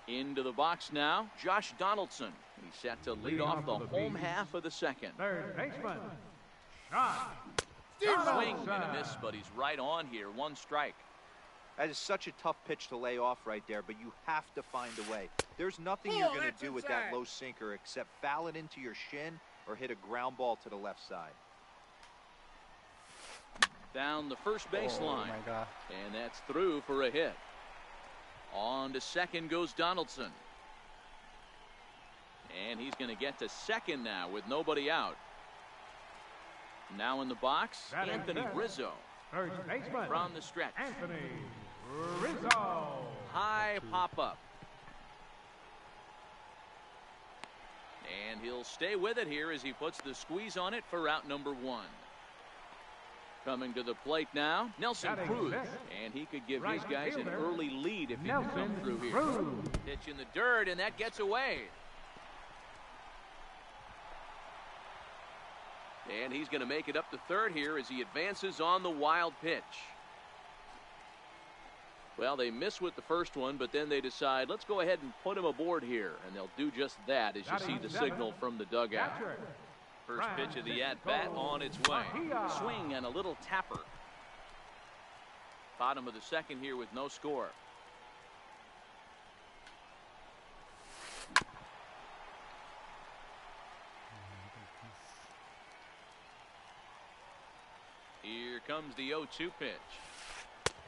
Into the box now, Josh Donaldson. He's set to lead off the home half of the second. Third baseman, Swing and a miss, but he's right on here. 1 strike. That is such a tough pitch to lay off right there, but you have to find a way. There's nothing you're going to do with that low sinker except foul it into your shin or hit a ground ball to the left side. Down the first baseline. Oh my God. And that's through for a hit. On to second goes Donaldson. And he's going to get to second now with nobody out. Now in the box, Anthony Rizzo. first baseman, From the stretch. Anthony Rizzo. High pop-up. And he'll stay with it here as he puts the squeeze on it for out number 1. Coming to the plate now, Nelson Cruz. And he could give his guys an early lead if he can come through here. Pitch in the dirt, and that gets away. And he's going to make it up to third here as he advances on the wild pitch. Well, they miss with the first one, but then they decide, let's go ahead and put him aboard here. And they'll do just that as you see the signal from the dugout. First pitch of the at-bat on its way. Swing and a little tapper. Bottom of the second here with no score. comes the 0-2 pitch.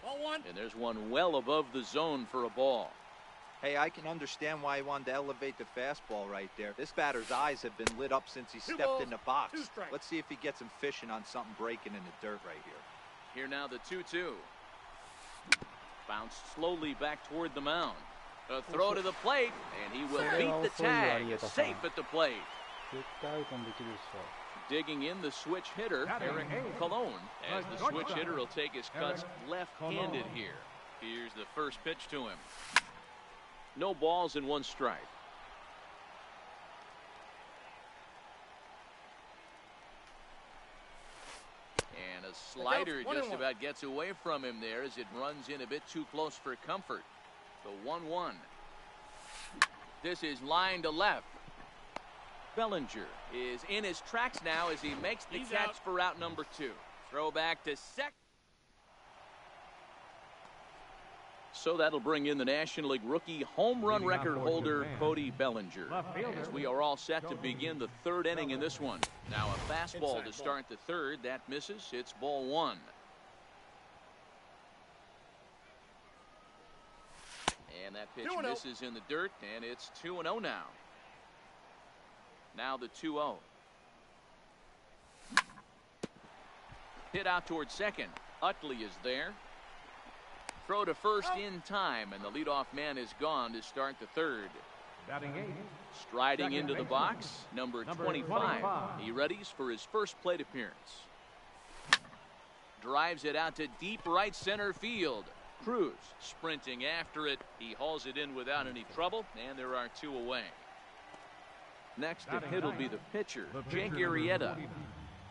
Ball one. And there's one well above the zone for a ball. Hey, I can understand why he wanted to elevate the fastball right there. This batter's eyes have been lit up since he stepped in the box. Let's see if he gets him fishing on something breaking in the dirt right here. Here now the 2-2. Bounced slowly back toward the mound. A throw to the plate, and he will beat the tag. Safe at the plate. 絶対アウトにできるでしょ。 Digging in the switch hitter, Eric Cologne, as the switch hitter will take his cuts left-handed here. Here's the first pitch to him. No balls and one strike. And a slider just about gets away from him there as it runs in a bit too close for comfort. The 1-1. This is line to left. Bellinger is in his tracks now as he makes the catch for out number 2. Throw back to second. So that'll bring in the National League rookie home run record holder Cody Bellinger. As we are all set to begin the third inning in this one. Now a fastball to start the third. That misses. It's ball 1. And that pitch misses in the dirt, and it's 2-0 now. Now the 2-0. Hit out towards second. Utley is there. Throw to first in time, and the leadoff man is gone to start the third. Striding into the box, number 25. He readies for his first plate appearance. Drives it out to deep right center field. Cruz sprinting after it. He hauls it in without any trouble, and there are 2 away. Next to hit will be the pitcher, Jake Arrieta.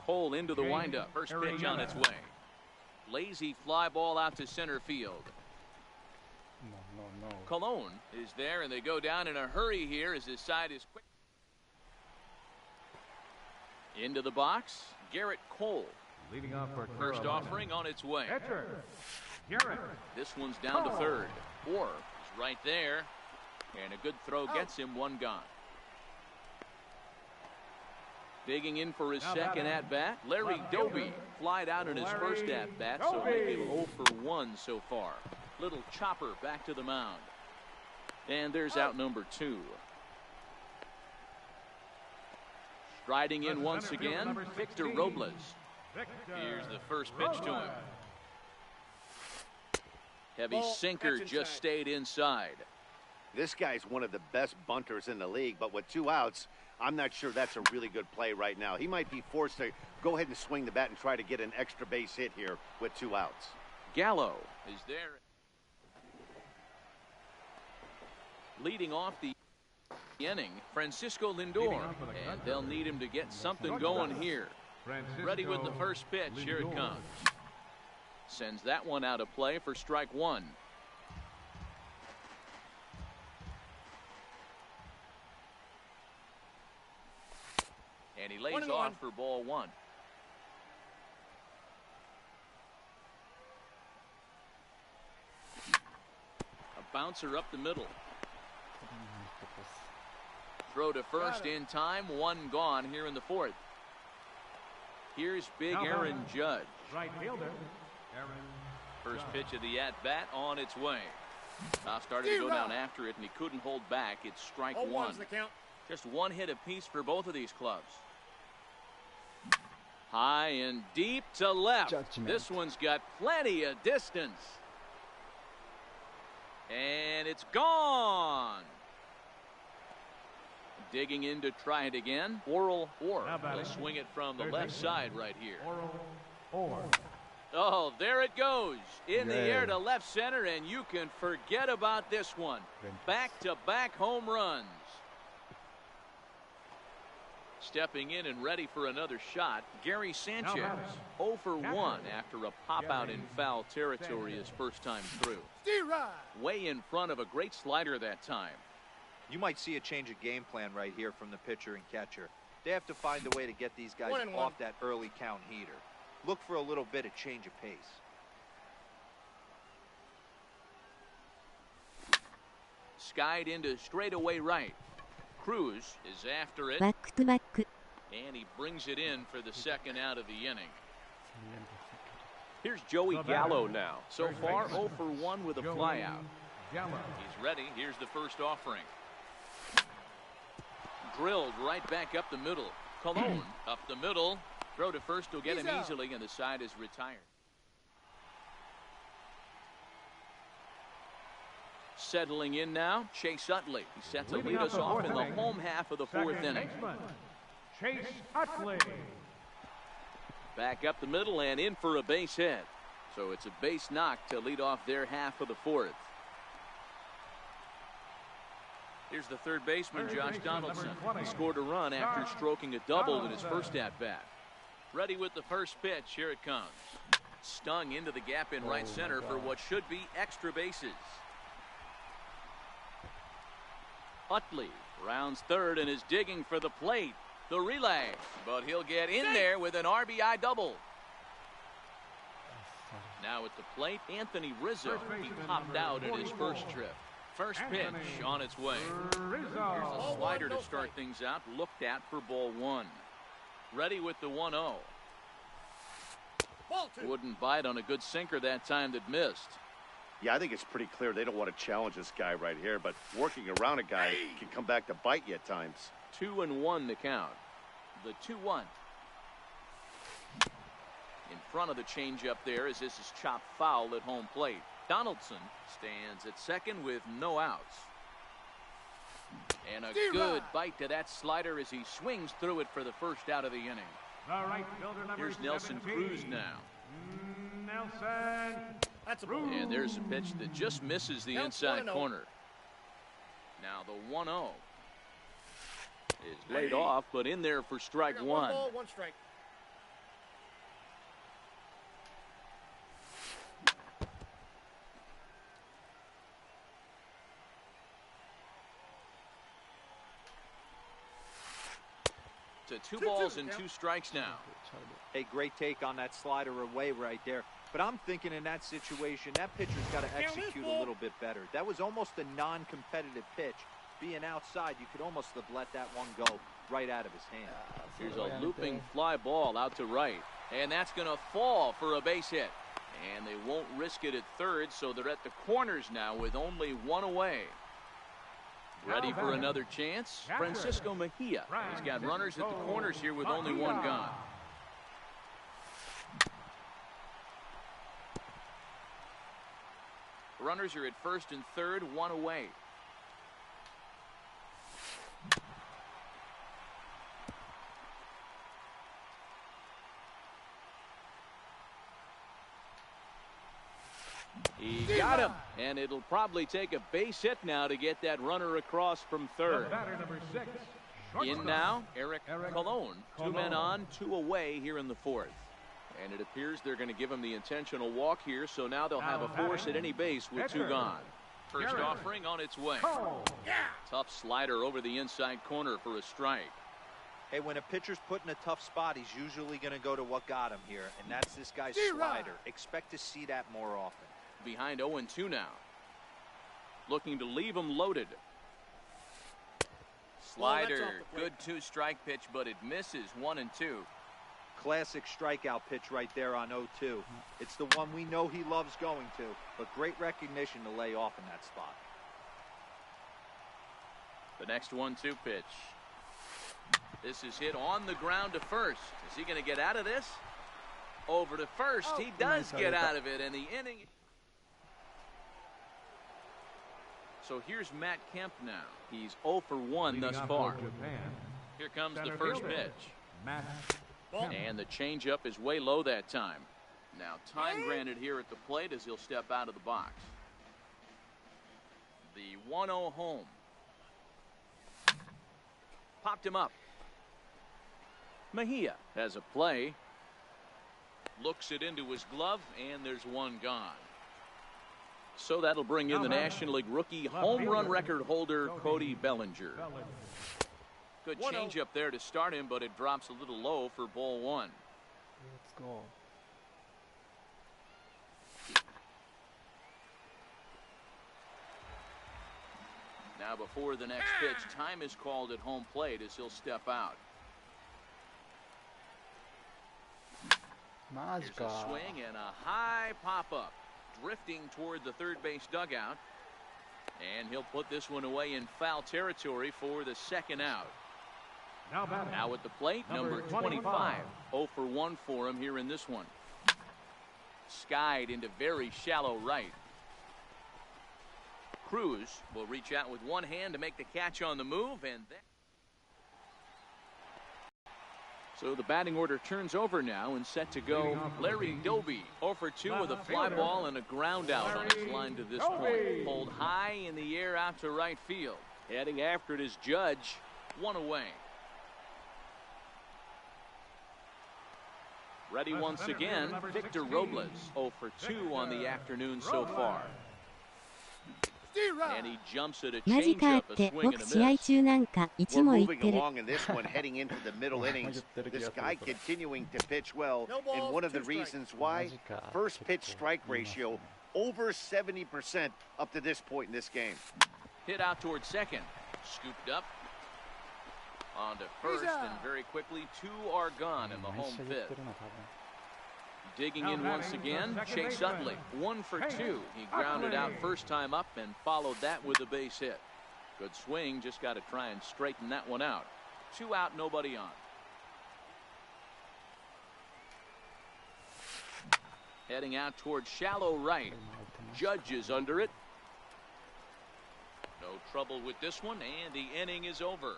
Cole into the windup. First pitch on its way. Lazy fly ball out to center field. No. Cologne is there, and they go down in a hurry here as his side is quick. Into the box, Garrett Cole. Leading off for First offering on its way. Pitcher, Garrett. This one's down to third. Orr is right there, and a good throw gets him one gone. Digging in for his second at-bat, Larry Doby flied out in his first at-bat, so making 0 for 1 so far. Little chopper back to the mound. And there's out number 2. Striding in once again, Victor Robles. Here's the first pitch to him. Heavy sinker just stayed inside. This guy's one of the best bunters in the league, but with 2 outs, I'm not sure that's a really good play right now. He might be forced to go ahead and swing the bat and try to get an extra base hit here with 2 outs. Gallo is there. Leading off the inning, Francisco Lindor. And they'll need him to get something going here. Ready with the first pitch. Here it comes. Sends that one out of play for strike 1. And he lays off for ball 1. A bouncer up the middle. Throw to first in time. 1 gone here in the 4th. Here's big Aaron Judge. Right fielder, First pitch of the at-bat on its way. Now starting to go down after it, and he couldn't hold back. It's strike 1. Just 1 hit apiece for both of these clubs. High and deep to left. Judgment. This one's got plenty of distance. And it's gone. Digging in to try it again. Orr. He'll swing it from the left side right here. Orr. Oh, there it goes. In the air to left center, and you can forget about this one. Back-to-back home runs. Stepping in and ready for another shot, Gary Sanchez. 0 for 1 after a pop-out in foul territory his first time through. Way in front of a great slider that time. You might see a change of game plan right here from the pitcher and catcher. They have to find a way to get these guys off that early count heater. Look for a little bit of change of pace. Skied into straightaway right. Cruz is after it. バックトゥバック。 And he brings it in for the second out of the inning. Here's Joey Gallo now. So far, 0 for 1 with a flyout. He's ready. Here's the first offering. Drilled right back up the middle. Cologne up the middle. Throw to first will get him easily, and the side is retired. Settling in now, Chase Utley. He sets to lead us off in the home half of the fourth inning. Chase Utley. Back up the middle and in for a base hit. So it's a base knock to lead off their half of the fourth. Here's the third baseman, Josh Donaldson. He scored a run after stroking a double in his first at-bat. Ready with the first pitch. Here it comes. Stung into the gap in right center for what should be extra bases. Utley rounds third and is digging for the plate. The relay, but he'll get in there with an RBI double. Now at the plate, Anthony Rizzo. He popped out in his first trip. First pitch on its way. Here's a slider to start things out, looked at for ball one. Ready with the 1-0. Wouldn't bite on a good sinker that time that missed. Yeah, I think it's pretty clear they don't want to challenge this guy right here, but working around a guy can come back to bite you at times. 2-1 the count. The 2-1. In front of the changeup there as this is chopped foul at home plate. Donaldson stands at second with no outs. And a good bite to that slider as he swings through it for the first out of the inning. Here's Nelson Cruz now. Nelson. And there's a pitch that just misses the inside corner. Now the 1-0 is laid off, but in there for strike one. 1 ball, 1 strike. To 2 balls and 2 strikes now. Hey, great take on that slider away right there. But I'm thinking in that situation, that pitcher's got to execute a little bit better. That was almost a non-competitive pitch. Being outside, you could almost have let that one go right out of his hand. Here's a looping fly ball out to right. And that's going to fall for a base hit. And they won't risk it at third, so they're at the corners now with only 1 away. Ready for another chance? Francisco Mejia. He's got runners at the corners here with only 1 gone. Runners are at first and third, 1 away. He got him, and it'll probably take a base hit now to get that runner across from third. In now, Eric Cologne. 2 men on, 2 away here in the fourth. And it appears they're going to give him the intentional walk here, so now they'll have a force at any base with 2 gone. First offering on its way. Tough slider over the inside corner for a strike. Hey, when a pitcher's put in a tough spot, he's usually going to go to what got him here, and that's this guy's slider. Expect to see that more often. Behind 0-2 now. Looking to leave him loaded. Slider, good 2-strike pitch, but it misses 1-2. Classic strikeout pitch right there on 0-2. It's the one we know he loves going to, but great recognition to lay off in that spot. The next 1-2 pitch. This is hit on the ground to first. Is he going to get out of this? Over to first. He does get out of it, and the inning. So here's Matt Kemp now. He's 0 for 1 thus far. Here comes the first pitch. And the changeup is way low that time. Now time granted here at the plate as he'll step out of the box. The 1-0 home. Popped him up. Mejia has a play. Looks it into his glove, and there's 1 gone. So that'll bring in the National League rookie home run record holder, Cody Bellinger. Good changeup there to start him, but it drops a little low for ball 1. Let's go. Now before the next pitch, time is called at home plate as he'll step out. マジ Here's か a swing and a high pop-up, drifting toward the third base dugout. And he'll put this one away in foul territory for the second out. Now at the plate, number 25. 0 for 1 for him here in this one. Skied into very shallow right. Cruz will reach out with one hand to make the catch on the move, and then so the batting order turns over now and set to go. Larry Doby 0 for 2 with a fly ball and a ground out on his line to this point. Pulled high in the air out to right field. Heading after it is Judge. One away. Ready once again, Victor Robles 0 for 2 on the afternoon so far. And he jumps at a マジか changeup, っ a て swing 僕 and a 試合 miss. 中なんか1 We're も言っ moving てる along in this one, heading into the middle innings. This guy continuing to pitch well, and one of the reasons why, first pitch strike ratio over 70% up to this point in this game. Hit out towards second. Scooped up. On to first, and very quickly 2 are gone in the 毎 home 週言っ fifth. てるな多分 Digging in once again, Chase Utley, 1 for 2. He grounded out first time up and followed that with a base hit. Good swing, just got to try and straighten that one out. 2 out, nobody on. Heading out towards shallow right. Judge is under it. No trouble with this one, and the inning is over.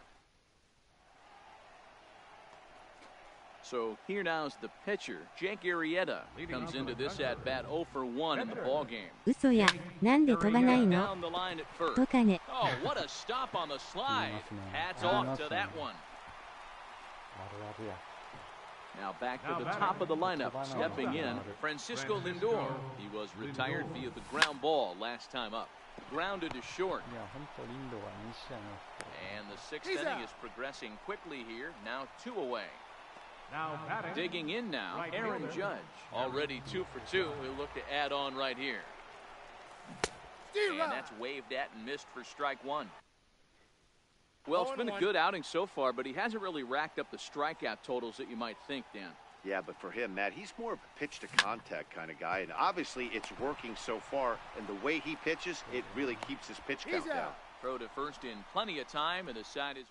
So here now is the pitcher, Jake Arrieta, comes into this at bat 0 for 1 in the ball game. 嘘やなんで飛ばないの Down the line at first. とかね Oh, what a stop on the slide. Hats off to that one. あるあるや Now back to the top of the lineup, stepping in, Francisco Lindor. He was retired via the ground ball last time up. Grounded to short. いや本当リンドは2試合の And the 6th inning is progressing quickly here. Now 2 away. Now batting. Digging in now, Aaron Judge. Already 2 for 2. He'll look to add on right here. And that's waved at and missed for strike 1. Well, it's been a good outing so far, but he hasn't really racked up the strikeout totals that you might think, Dan. Yeah, but for him, Matt, he's more of a pitch-to-contact kind of guy, and obviously it's working so far, and the way he pitches, it really keeps his pitch count down. Throw to first in plenty of time, and the side is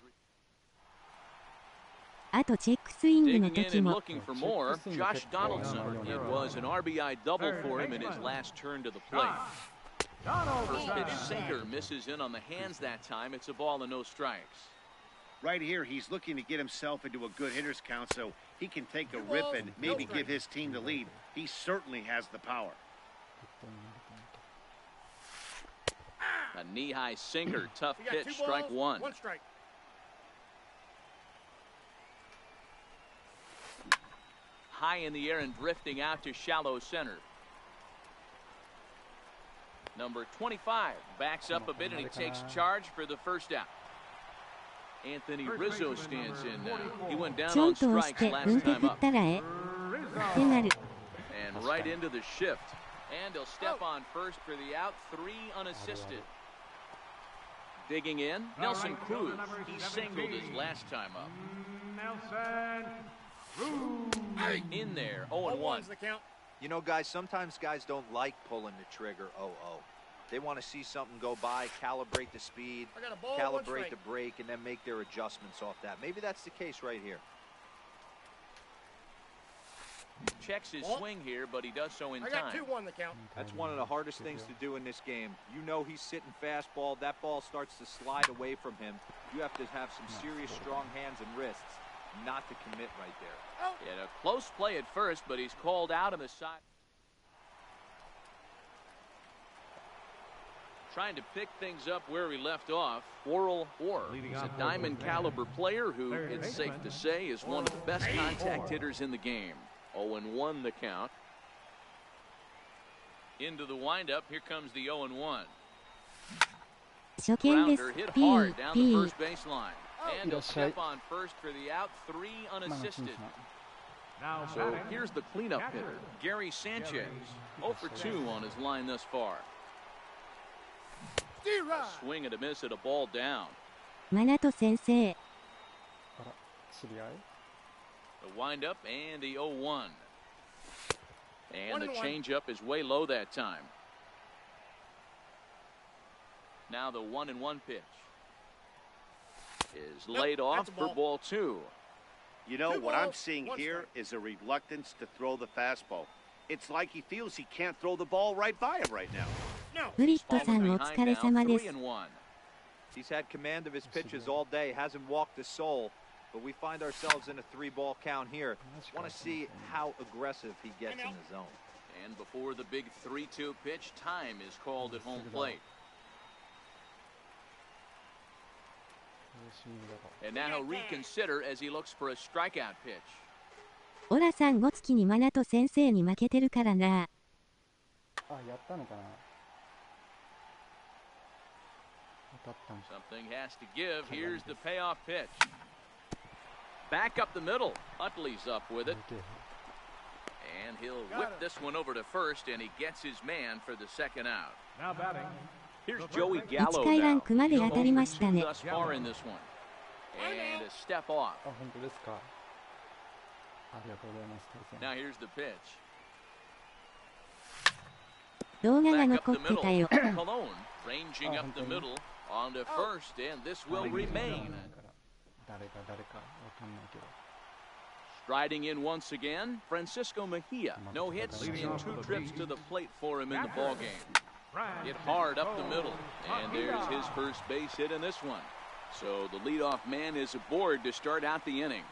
あとチェックスイングの digging in 時 and も looking for more. Josh Donaldson. It was an RBI double for him in his last turn to the plate. First pitch sinker misses in on the hands that time. It's a ball and no strikes. Right here, he's looking to get himself into a good hitter's count so he can take a rip and maybe give his team the lead. He certainly has the power. A knee-high sinker, tough pitch, strike 1. 1 strike. High in the air and drifting out to shallow center. Number 25 backs up a bit and he takes charge for the first out. Anthony Rizzo stands in now. He went down ちょ on んと押し strikes て last 運手 time 振っ up. たらえってなる And right into the shift. And he'll step on first for the out, 3 unassisted. Digging in, Nelson Cruz. He singled his last time up. Nelson In there, 0-1. 1's the count. You know, guys, sometimes guys don't like pulling the trigger 0-0. They want to see something go by, calibrate the speed, I got a ball, 1 calibrate strike. the break, and then make their adjustments off that. Maybe that's the case right here. Checks his swing here, but he does so in I got time. 2-1 the count. That's one of the hardest things to do in this game. You know he's sitting fastball. That ball starts to slide away from him. You have to have some serious strong hands and wrists not to commit right there. Yeah, a close play at first, but he's called out on the side. Trying to pick things up where he left off. Worrell Orr. He's a diamond caliber player who, it's safe to say, is one of the best contact hitters in the game. 0-1 the count. Into the windup. Here comes the 0-1. 初見です Grounder hit ピ hard ー down ピ the ー first baseline. And he'll step on first for the out, 3 unassisted. Now So batting. here's the cleanup hitter, Gary Sanchez. 0 for 2 on his line thus far. A swing and a miss at a ball down. マナト先生あら知り合い The windup and the 0-1. And the changeup is way low that time. Now the 1-1 pitch is laid off for ball 2. You know, what I'm seeing here is a reluctance to throw the fastball. It's like he feels he can't throw the ball right by him right now. ブリットさんお疲れ様です。 He's had command of his pitches all day, hasn't walked a soul, but we find ourselves in a 3-ball count here. Want to see how aggressive he gets in the zone. And before the big 3-2 pitch, time is called at home plate. And now he'll reconsider as he looks for a strikeout pitch. オラさん5月にマナと先生に負けてるからな。あ、やったのかな。当たったんか。 Something has to give. Here's the payoff pitch. Back up the middle. Utley's up with it. And he'll whip this one over to first, and he gets his man for the second out. Now batting. Here's Joey 1 Gallo 回ラン now. クまで当たりましたね。 Thus far in this one. And a step off. あ、本当ですか。ありがとうございます。 Now here's the pitch. 動画が Back 残 up っ the て middle. たよ。 Cologne ranging up the middle onto first, and this will remain. 誰かわかんないけど。 Striding in once again, Francisco Mejia. No hits in 2 trips to the plate for him in the ballgame. Hit hard up the middle, and there's his first base hit in this one. So the leadoff man is aboard to start out the inning.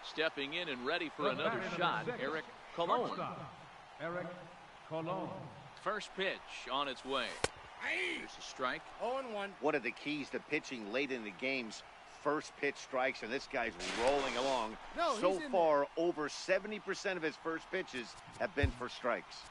Stepping in and ready for another shot, Eric Cologne. Eric Cologne. First pitch on its way. Here's a strike. 0-1. One of the keys to pitching late in the game's first pitch strikes, and this guy's rolling along. No, so he's in far, over 70% of his first pitches have been for strikes.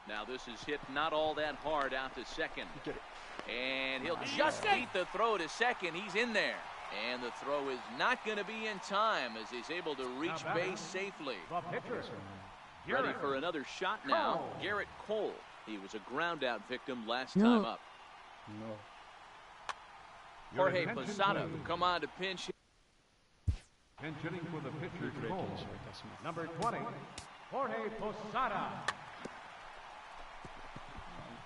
Now this is hit not all that hard out to second. And he'll just beat the throw to second. He's in there. And the throw is not going to be in time as he's able to reach base safely. The pitcher. Ready for another shot now, Garrett Cole. He was a ground out victim last No. time up. No. Jorge Posada will come on to pinch. Pinch hitting for the pitcher Cole. Number 20, Jorge Posada.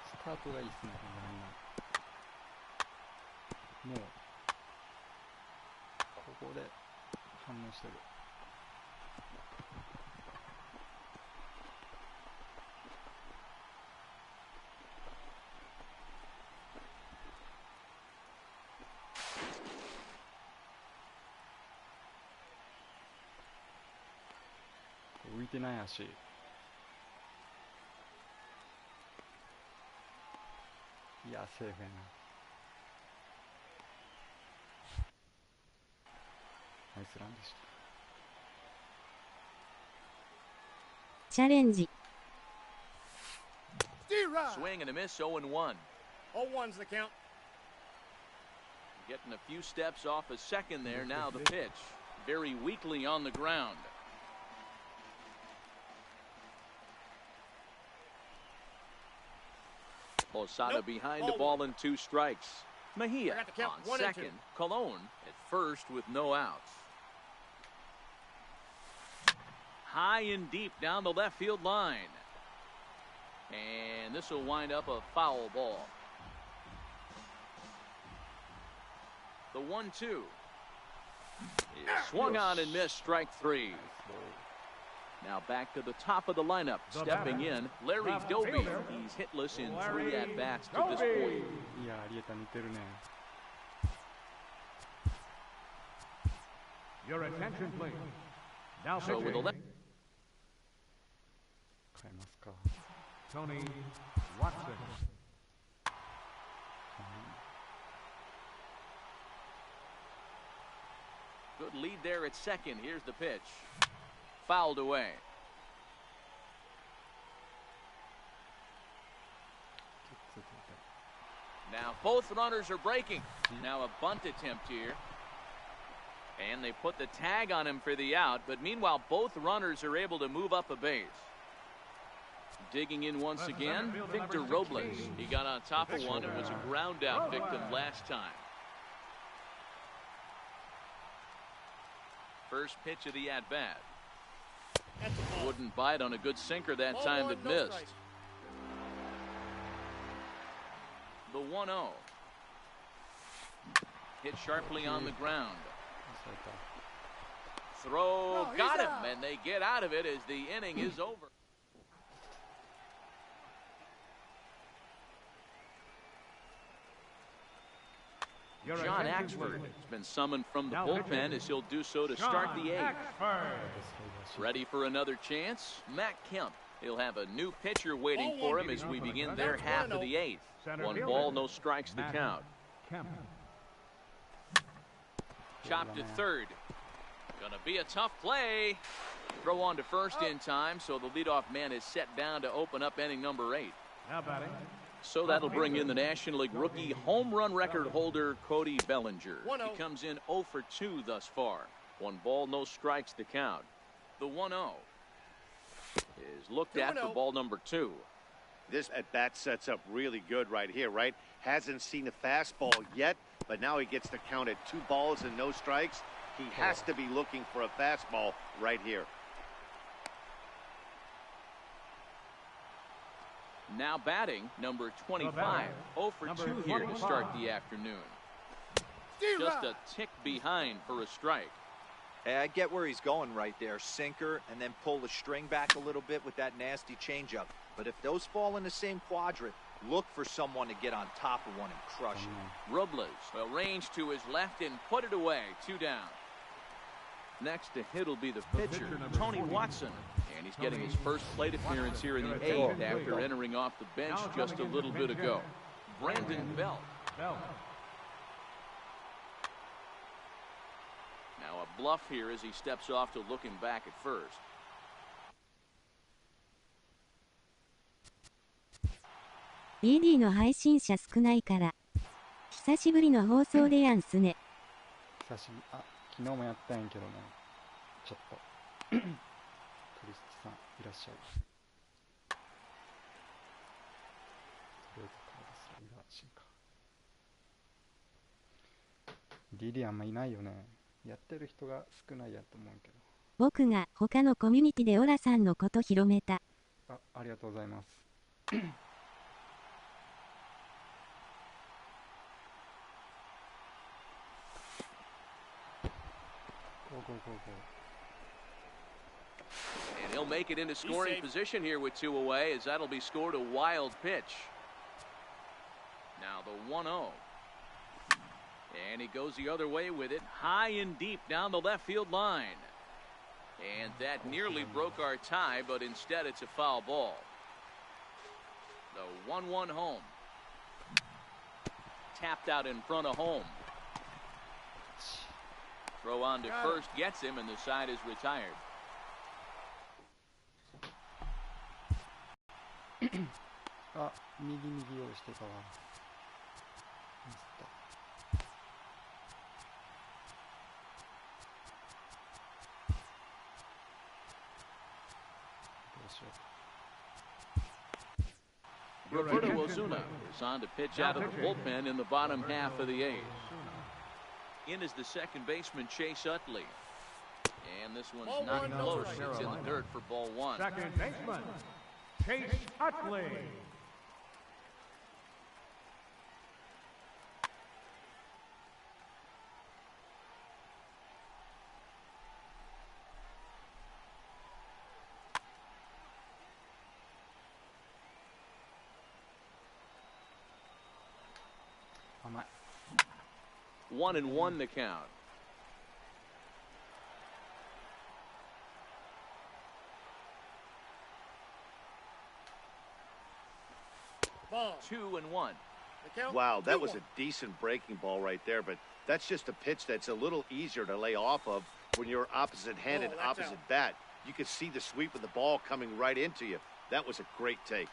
スタートがいいっすね、みんな。もう、ここで反応してる。浮いてない足。いや、セーフやな。ナイスランでした。チャレンジ。 D-Rod. Swing and a miss, 0-1. 0-1's the count. Getting a few steps off a second there. Now the pitch. Very weakly on the ground. Posada behind the ball and 2 strikes. Mejia I got the count, on 1 and 2. second. Cologne at first with no outs. High and deep down the left field line. And this will wind up a foul ball. The 1-2 is swung on and missed, strike 3. Now back to the top of the lineup. Stepping in, Larry Doby. He's hitless in 3 at-bats to this point. いや、アリエタ似てるね。Your attention, please. Now So with a pitching, left. 変えますか。 Tony Watson. Good lead there at second. Here's the pitch. Fouled away. Now both runners are breaking. Now a bunt attempt here. And they put the tag on him for the out, but meanwhile both runners are able to move up a base. digging in once again, Victor Robles. He got on top of one and was a ground out victim last time. First pitch of the at-bat. Wouldn't bite on a good sinker that time that missed. The 1-0. Hit sharply on the ground. Throw, got him, and they get out of it as the inning is over. John Axford has been summoned from the bullpen as he'll do so to start the eighth. Ready for another chance? Matt Kemp. He'll have a new pitcher waiting for him as we begin their half of the eighth. 1 ball, no strikes the count. Chopped to third. Gonna be a tough play. Throw on to first in time, so the leadoff man is set down to open up inning number 8. Now batting. So that'll bring in the National League rookie home run record holder Cody Bellinger. He comes in 0 for 2 thus far. 1 ball, no strikes the count. The 1-0 is looked at for ball number 2. This at-bat sets up really good right here, right? Hasn't seen a fastball yet, but now he gets to count at 2 balls and no strikes. He has to be looking for a fastball right here. Now batting, number 25. 0 for 2 here to start the afternoon. Just a tick behind for a strike. Hey, I get where he's going right there. Sinker, and then pull the string back a little bit with that nasty changeup. But if those fall in the same quadrant, look for someone to get on top of one and crush it. Robles will range to his left and put it away. 2 down. Next to hit will be the pitcher, Tony Watson. And he's getting his first plate appearance here in the 8th after entering off the bench just a little bit ago. Brandon Belt. Now a bluff here as he steps off to looking back at first. BD の配信者少ないから。久しぶりの放送でやんすね。久しぶり。あ、昨日もやったんやけどね。ちょっと。クリスチさん、いらっしゃい。とりあえずカードすらいらしいか。DD あんまいないよね。やってる人が少ないやと思うけど。僕が他のコミュニティでオラさんのこと広めた。ありがとうございます。And he'll make it into scoring position here with 2 away, as that'll be scored a wild pitch. Now the 1-0. And he goes the other way with it, high and deep down the left field line. And that nearly broke our tie, but instead it's a foul ball. The 1-1 home. Tapped out in front of home. Throw on to first gets him, and the side is retired. あ、右用意してたわ。ミスった。どうしよう。Roberto Ozuna is on to pitch out of the bullpen in the bottom half of the 8th. In is the second baseman, Chase Utley. And this one's not close. It's in the dirt for ball 1. Second baseman, Chase Utley. Am I? 1-1 the count. Ball. 2-1. Wow, that was a decent breaking ball right there, but that's just a pitch that's a little easier to lay off of when you're opposite-handed, opposite bat. You could see the sweep of the ball coming right into you. That was a great take.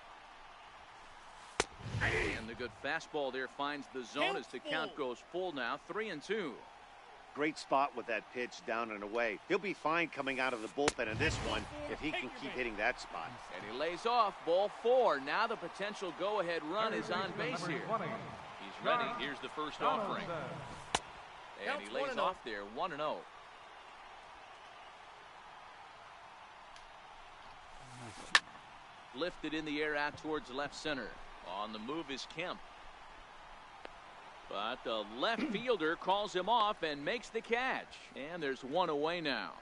And the good fastball there finds the zone as the count goes full now. 3-2. Great spot with that pitch down and away. He'll be fine coming out of the bullpen in this one if he can keep hitting that spot. And he lays off, ball 4. Now the potential go-ahead run is on base here. He's ready. Here's the first offering. And he lays off there, 1-0. Lifted in the air out towards left center. On the move is Kemp. But the left fielder calls him off and makes the catch. And there's one away now.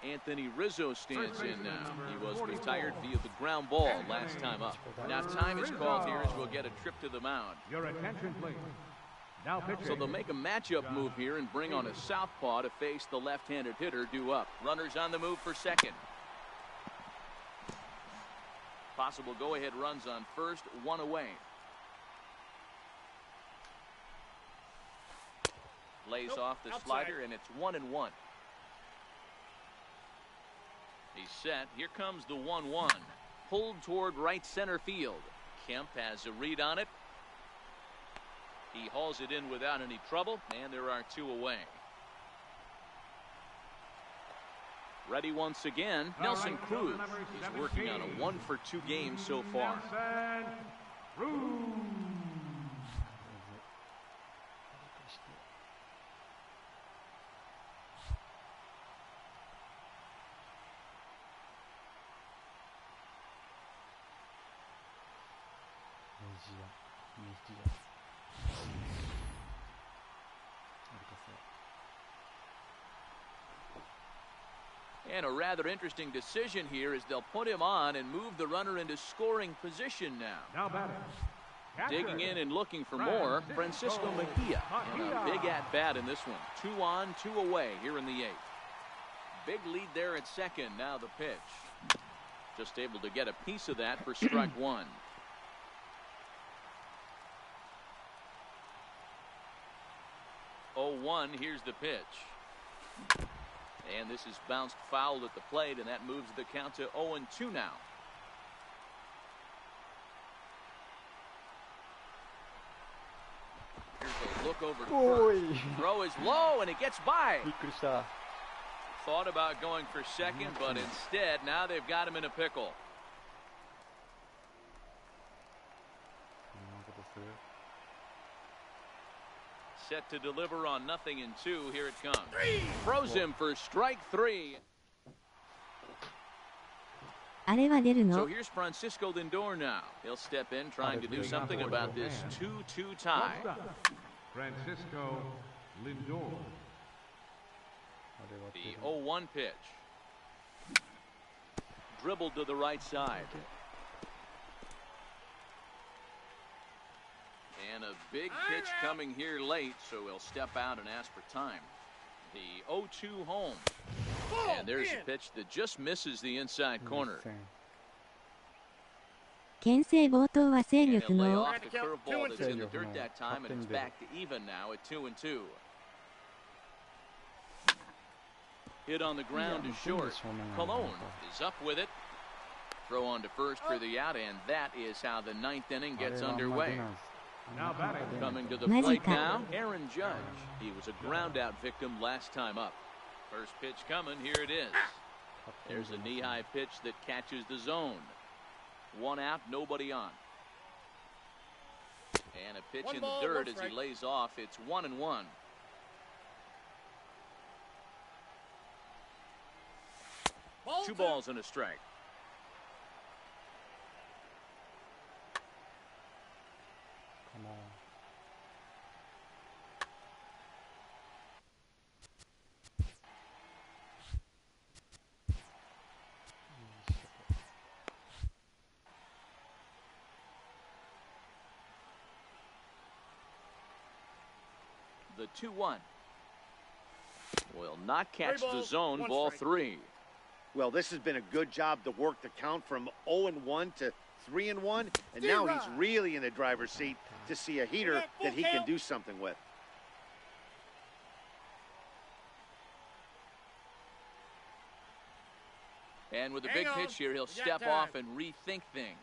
Anthony Rizzo stands in now. He was retired via the ground ball last time up. Now time is called here as we'll get a trip to the mound. Your attention, please. Now pitching. So they'll make a matchup move here and bring on a southpaw to face the left-handed hitter due up. Runners on the move for second. Possible go-ahead runs on first, one away. Lays off the slider, and it's 1-1. He's set. Here comes the 1-1. Pulled toward right center field. Kemp has a read on it. He hauls it in without any trouble, and there are two away. Ready once again, Nelson Cruz. He's working on a 1-for-2 game so far. And a rather interesting decision here is they'll put him on and move the runner into scoring position now. Digging in and looking for more, Francisco Mejia. And a big at-bat in this one. 2 on, 2 away here in the 8th. Big lead there at second. Now the pitch. Just able to get a piece of that for strike 1. Oh, 1, here's the pitch. And this is bounced foul at the plate, and that moves the count to 0-2 now. Here's a look over to first. Throw is low, and it gets by. Thought about going for second, but instead, now they've got him in a pickle. Set to deliver on 0-2. Here it comes. Throws him for strike 3. So here's Francisco Lindor now. He'll step in trying to do something about this 2-2 tie. Francisco Lindor. The 0-1 pitch. Dribbled to the right side. And a big pitch coming here late, so he'll step out and ask for time. The 0-2 home. And there's a pitch that just misses the inside corner.牽制冒頭は制御不 Lay 能。 off the curveball that's in the dirt that time, and it's back to even now at 2-2. Hit on the ground to short. Colon is up with it. Throw on to first for the out, and that is how the 9th inning gets underway. Coming to the plate now, Aaron Judge. He was a ground out victim last time up. First pitch coming, here it is. There's a knee-high pitch that catches the zone. 1 out, nobody on. And a pitch in the dirt as he lays off. It's 1-1. Two balls and a strike. The 2-1 will not catch the zone. Ball 3. Well, this has been a good job to work the count from 0-1 to 3-1, and now he's really in the driver's seat to see a heater that he can do something with. And with a big pitch here, he'll step off and rethink things.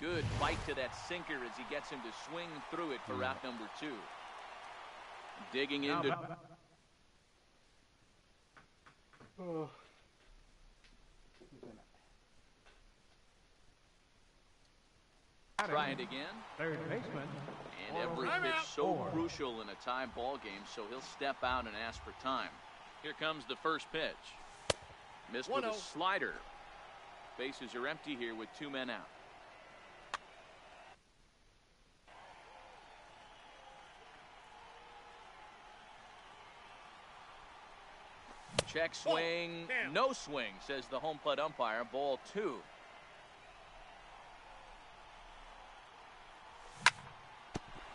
Good bite to that sinker as he gets him to swing through it for out number 2. Digging into... Try it again. Third baseman. And every pitch so crucial in a tie ball game, so he'll step out and ask for time. Here comes the first pitch. Missed with a slider. Bases are empty here with 2 men out. Check swing. No swing, says the home plate umpire. Ball 2.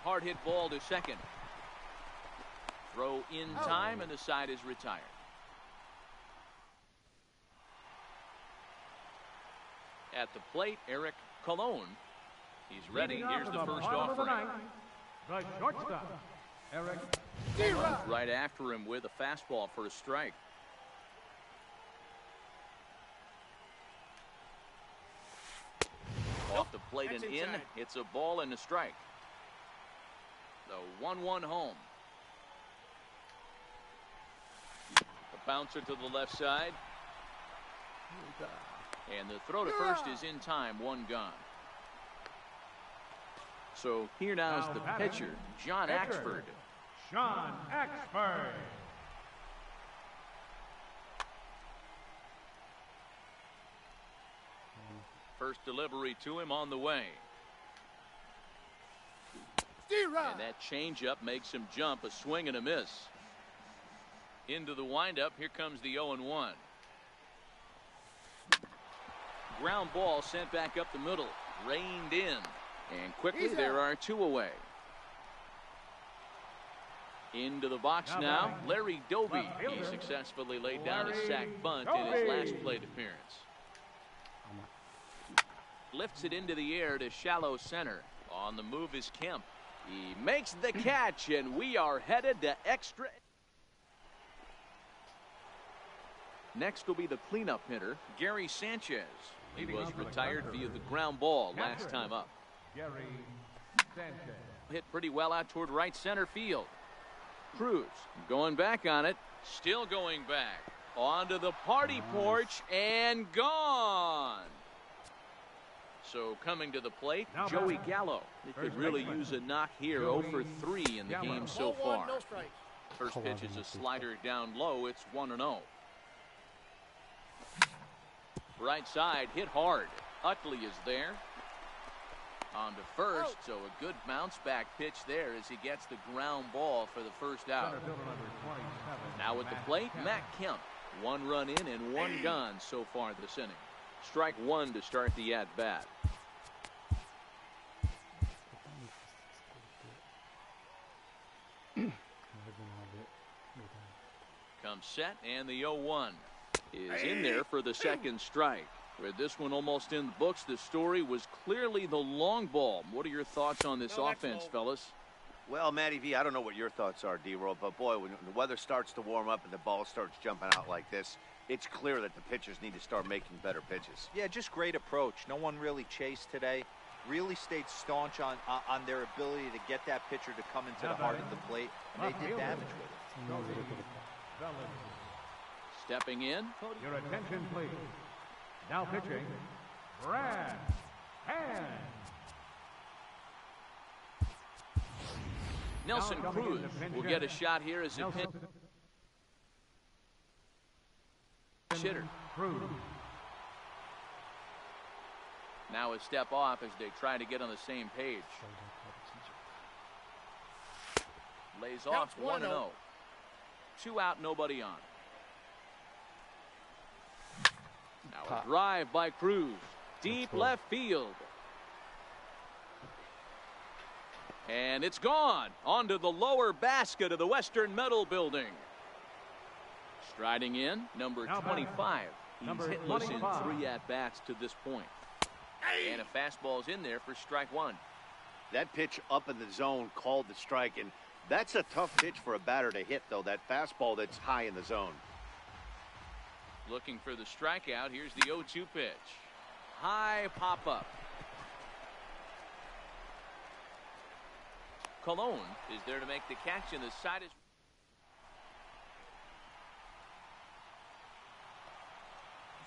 Hard hit ball to second. Throw in time, and the side is retired. At the plate, Eric Colon. He's ready. Here's the first offering. The shortstop, Eric. Runs right after him with a fastball for a strike. Off the plate and in. It's a ball and a strike. The 1-1 home. The bouncer to the left side. And the throw to first is in time. 1 gone. So here now is the pitcher, John Axford. Sean Axford. First delivery to him on the way. And that changeup makes him jump. A swing and a miss. Into the windup. Here comes the 0-1. Ground ball sent back up the middle. Reined in. And quickly there are 2 away. Into the box now. Larry Doby. He successfully laid down a sac bunt in his last plate appearance. Lifts it into the air to shallow center. On the move is Kemp. He makes the catch, and we are headed to extra. Next will be the cleanup hitter, Gary Sanchez. He was retired via the ground ball last time up. Gary Sanchez. Hit pretty well out toward right center field. Cruz going back on it. Still going back. Onto the party porch and gone. So coming to the plate, Joey Gallo. He could really use a knock here. 0 for 3 in the game so far. First pitch is a slider down low. It's 1-0. Right side hit hard. Utley is there. On to first, so a good bounce back pitch there as he gets the ground ball for the first out. Now at the plate, Matt Kemp. 1 run in and 1 gone so far this inning. Strike 1 to start the at-bat. Comes set, and the 0-1 is in there for the second strike. With this one almost in the books, the story was clearly the long ball. What are your thoughts on this offense, fellas? Well, Matty V, I don't know what your thoughts are, D-Roll, but boy, when the weather starts to warm up and the ball starts jumping out like this, it's clear that the pitchers need to start making better pitches. Yeah, just great approach. No one really chased today. Really stayed staunch on their ability to get that pitcher to come into the heart of the plate, and they did damage with it. Stepping in. Your attention, please. Now pitching, Brad Hand. Nelson Cruz will get a shot here as a pinch hitter. Now a step off as they try to get on the same page. Lays off 1-0. 2 out, nobody on. Now a drive by Cruz. Deep left field. And it's gone onto the lower basket of the Western Metal Building. Striding in, number 25. He's hitless in 3 at-bats to this point. And a fastball's in there for strike 1. That pitch up in the zone called the strike, and that's a tough pitch for a batter to hit, though, that fastball that's high in the zone. Looking for the strikeout. Here's the 0-2 pitch. High pop-up. Cologne is there to make the catch, and the side is...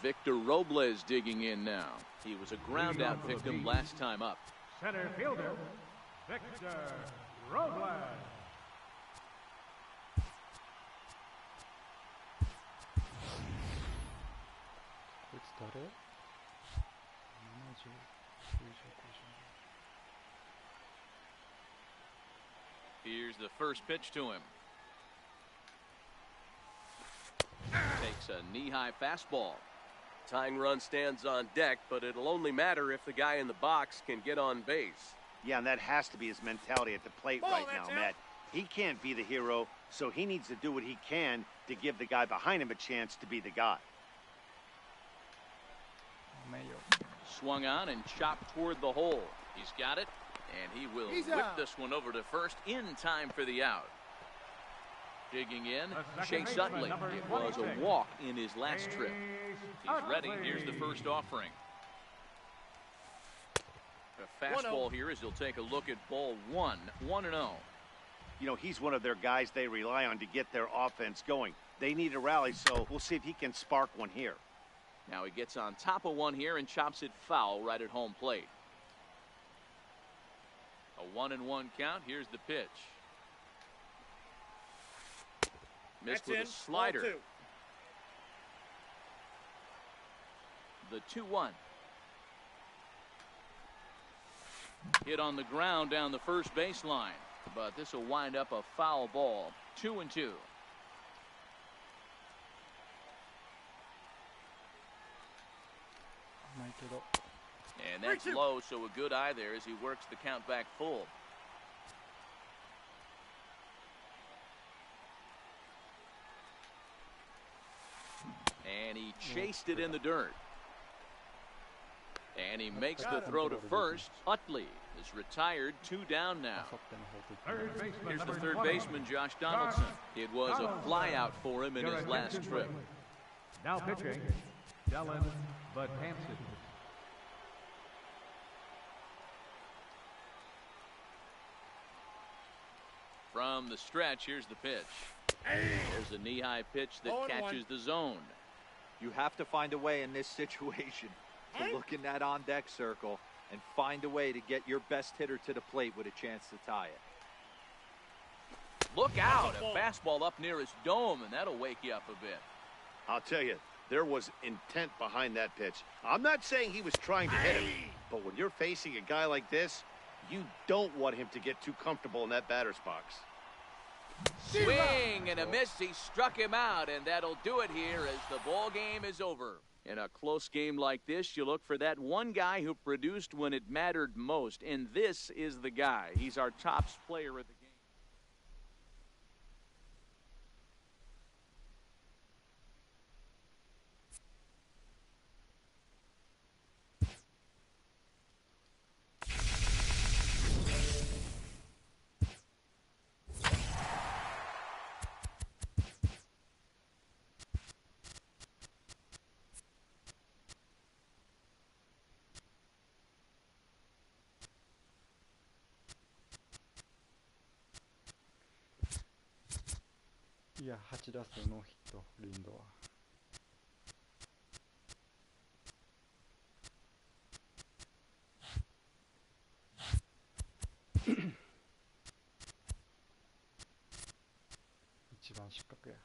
Victor Robles digging in now. He was a ground-out victim last time up. Center fielder, Victor Robles. Here's the first pitch to him. Takes a knee-high fastball. Tying run stands on deck, but it'll only matter if the guy in the box can get on base. Yeah, and that has to be his mentality at the plate right now, Matt. He can't be the hero, so he needs to do what he can to give the guy behind him a chance to be the guy. Swung on and chopped toward the hole. He's got it, and he will whip this one over to first in time for the out. Digging in, Chase Utley. It was a walk in his last trip. He's ready. Here's the first offering. A fastball here as he'll take a look at ball one. 1-0. You know, he's one of their guys they rely on to get their offense going. They need a rally, so we'll see if he can spark one here. Now he gets on top of one here and chops it foul right at home plate. A 1-1 count. Here's the pitch. Missed with a slider. The 2-1. Hit on the ground down the first baseline, but this will wind up a foul ball. 2-2. And that's low, so a good eye there as he works the count back full. And he chased it in the dirt. And he makes the throw to first. Utley is retired. 2 down now. Here's the third baseman, Josh Donaldson. It was a flyout for him in his last trip. Now pitching, Dylan Betances. From the stretch, here's the pitch. There's a knee-high pitch that catches the zone. You have to find a way in this situation to look in that on-deck circle and find a way to get your best hitter to the plate with a chance to tie it. Look out, a fastball up near his dome, and that'll wake you up a bit. I'll tell you, there was intent behind that pitch. I'm not saying he was trying to hit him, but when you're facing a guy like this, you don't want him to get too comfortable in that batter's box. Swing and a miss. He struck him out, and that'll do it here as the ball game is over. In a close game like this, you look for that one guy who produced when it mattered most, and this is the guy. He's our top player of the game.いや、8打数ノーヒット、リンドは。一番失格や。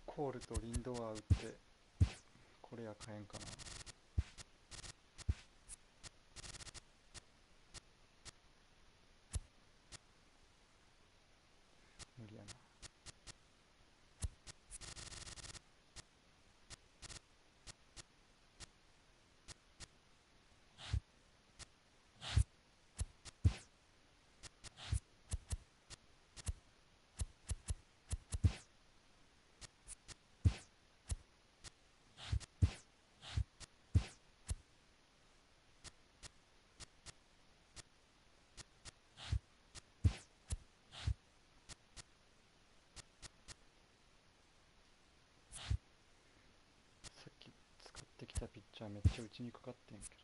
コールとリンドア打ってこれや買えんかな。無理やな。チャーめっちゃ打ちにかかってんけど。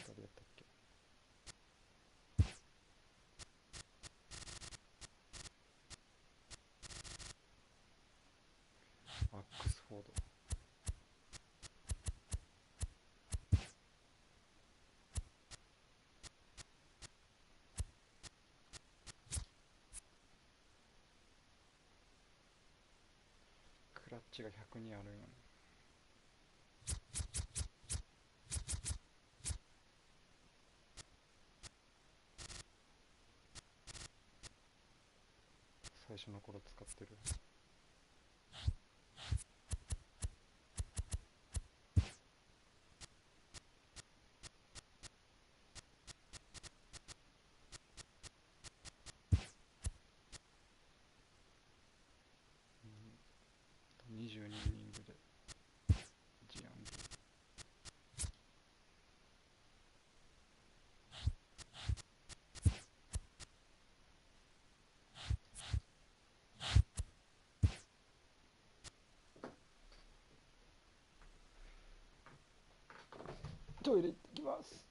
誰やったっけ。アックスフォード。クラッチが102あるんやね。最初の頃使ってる。22イニングでジアンビ。トイレ行ってきます。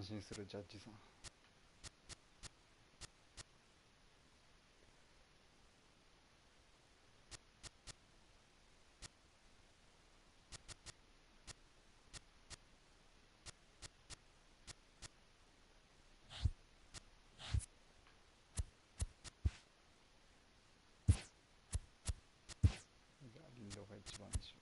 心するジャッジさん。リンドが一番でしょう。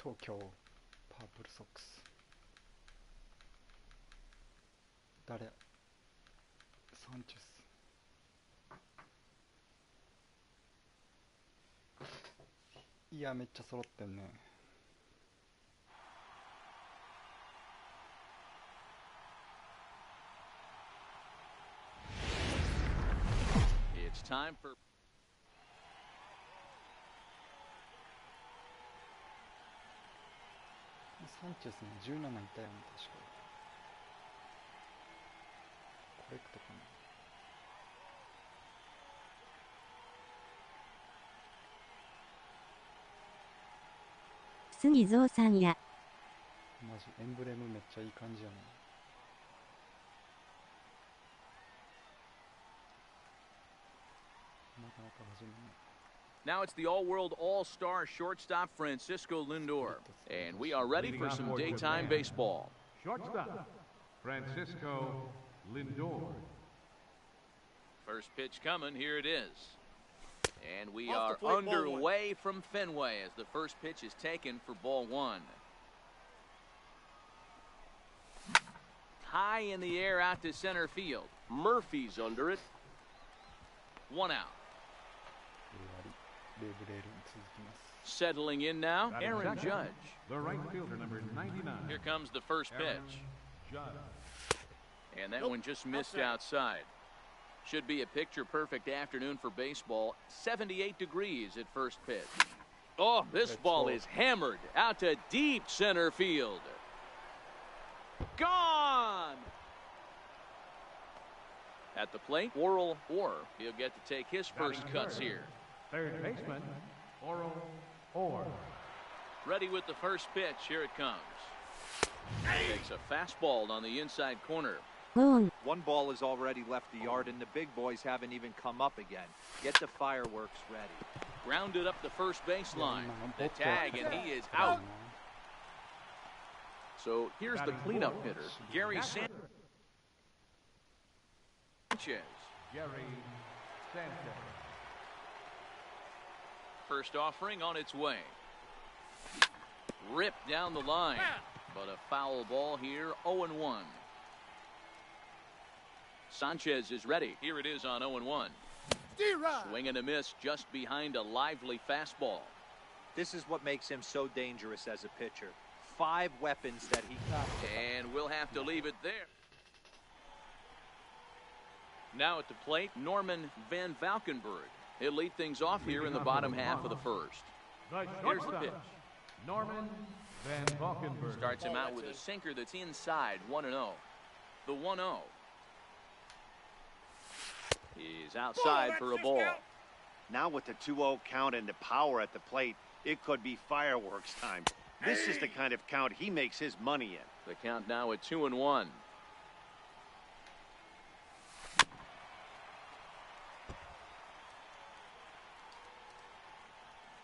東京パープルソックス。誰？サンチェス。いや、めっちゃ揃ってんね。It's time forサンチェスに17いたよね、確か。コレクトかな。杉蔵さんや。マジエンブレムめっちゃいい感じやね。なかなか初めね。Now it's the all-world all-star shortstop Francisco Lindor, and we are ready for some daytime baseball. Shortstop, Francisco Lindor. First pitch coming, here it is. And we are underway from Fenway as the first pitch is taken for ball one. High in the air out to center field. Murphy's under it. One out. Settling in now, Aaron Judge. The right fielder, number 99. Here comes the first pitch. And that one just missed outside. Should be a picture-perfect afternoon for baseball. 78 degrees at first pitch. Oh, this ball is hammered out to deep center field. Gone! At the plate, Worrell Orr. He'll get to take his first cuts here. Third baseman, Worrell Orr. Ready with the first pitch. Here it comes. Takes a fastball on the inside corner. One ball has already left the yard, and the big boys haven't even come up again. Get the fireworks ready. Grounded up the first baseline. The tag, and he is out. So here's the cleanup hitter, Gary Sanchez. Gary Sanchez. First offering on its way. Ripped down the line, but a foul ball here, 0-1. Sanchez is ready. Here it is on 0-1. Swing and a miss just behind a lively fastball. This is what makes him so dangerous as a pitcher. 5 weapons that he got. And we'll have to leave it there. Now at the plate, Norman Van Valkenburg. He'll lead things off here in the bottom half of the first. Here's the pitch. Norman Van Valkenburg. Starts him out with a sinker that's inside, 1-0. The 1-0. He's outside for a ball. Now with the 2-0 count and the power at the plate, it could be fireworks time. This is the kind of count he makes his money in. The count now at 2-1.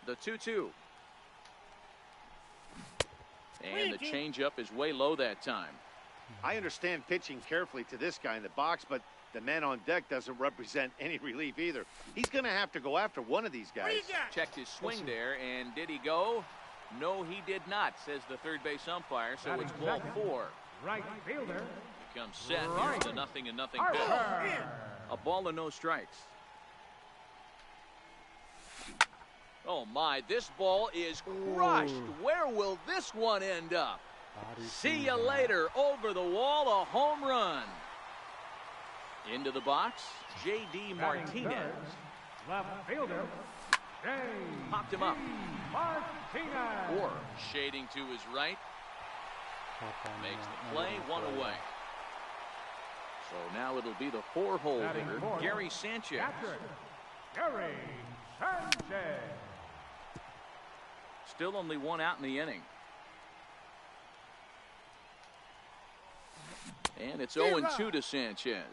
The 2-2. And the changeup is way low that time. I understand pitching carefully to this guy in the box, but the man on deck doesn't represent any relief either. He's going to have to go after one of these guys. Checked his swing there, and did he go? No, he did not, says the third base umpire, so it's ball 4. Right fielder. Becomes set. Here's the 0-0 pitch. A ball and no strikes. Oh my, this ball is crushed. Where will this one end up? See you later. Over the wall, a home run. Into the box, J.D. Martinez. Left fielder. Popped him up. Martinez. Or shading to his right. Makes the play, 1 away. So now it'll be the 4-hole hitter, Gary Sanchez. Gary Sanchez. Still only 1 out in the inning. And it's 0-2 to Sanchez.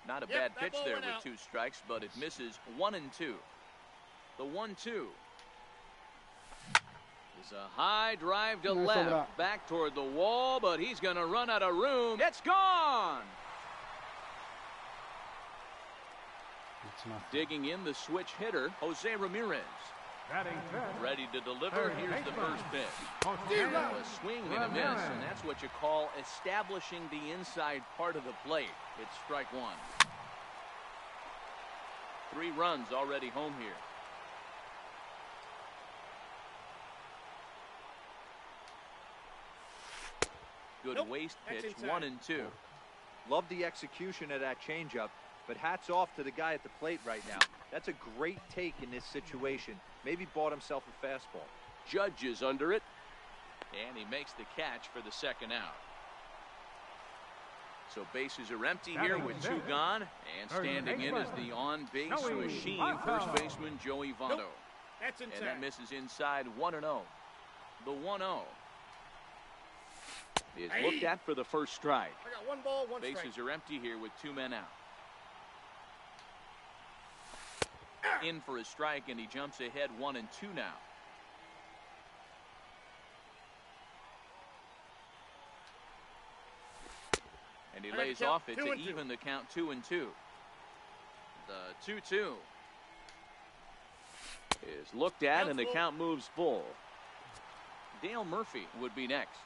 Not a bad pitch there with 2 strikes, but it misses 1-2. The 1-2 is a high drive to left, back toward the wall, but he's going to run out of room. It's gone! Digging in the switch hitter, Jose Ramirez. Ready to deliver. Here's the first pitch. A swing and a miss, and that's what you call establishing the inside part of the plate. It's strike 1. 3 runs already home here. Good waist pitch, 1-2. Love the execution of that changeup, but hats off to the guy at the plate right now. That's a great take in this situation. Maybe bought himself a fastball. Judge is under it, and he makes the catch for the 2nd out. So bases are empty here with 2 gone, and standing in is the on-base machine, first baseman Joey Votto. And that misses inside, 1-0. The 1-0 is looked at for the first strike. I got 1 ball, 1 strike. Bases are empty here with 2 men out. In for a strike, and he jumps ahead 1-2 now. And he lays off it to even the count 2-2. The 2-2 is looked at, and the count moves full. Dale Murphy would be next.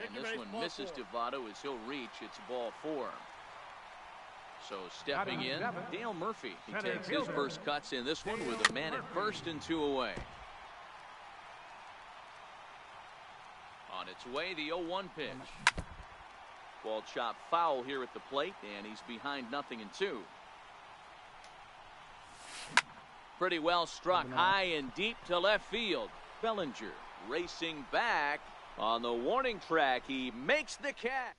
And this one misses to Votto as he'll reach. It's ball 4. So stepping in, Dale Murphy. He takes his first cuts in this one with a man at first and 2 away. On its way, the 0-1 pitch. Ball chopped foul here at the plate, and he's behind 0-2. Pretty well struck high and deep to left field. Bellinger racing back on the warning track. He makes the catch.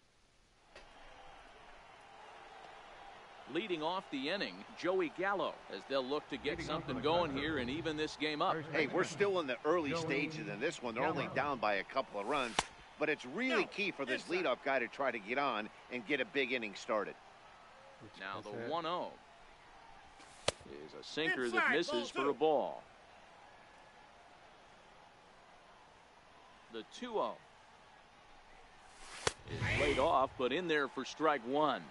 Leading off the inning, Joey Gallo, as they'll look to get something going here and even this game up. Hey, we're still in the early stages in this one. They're only down by a couple of runs, but it's really key for this leadoff guy to try to get on and get a big inning started. Now the 1-0 is a sinker that misses for a ball. The 2-0 is laid off, but in there for strike 1.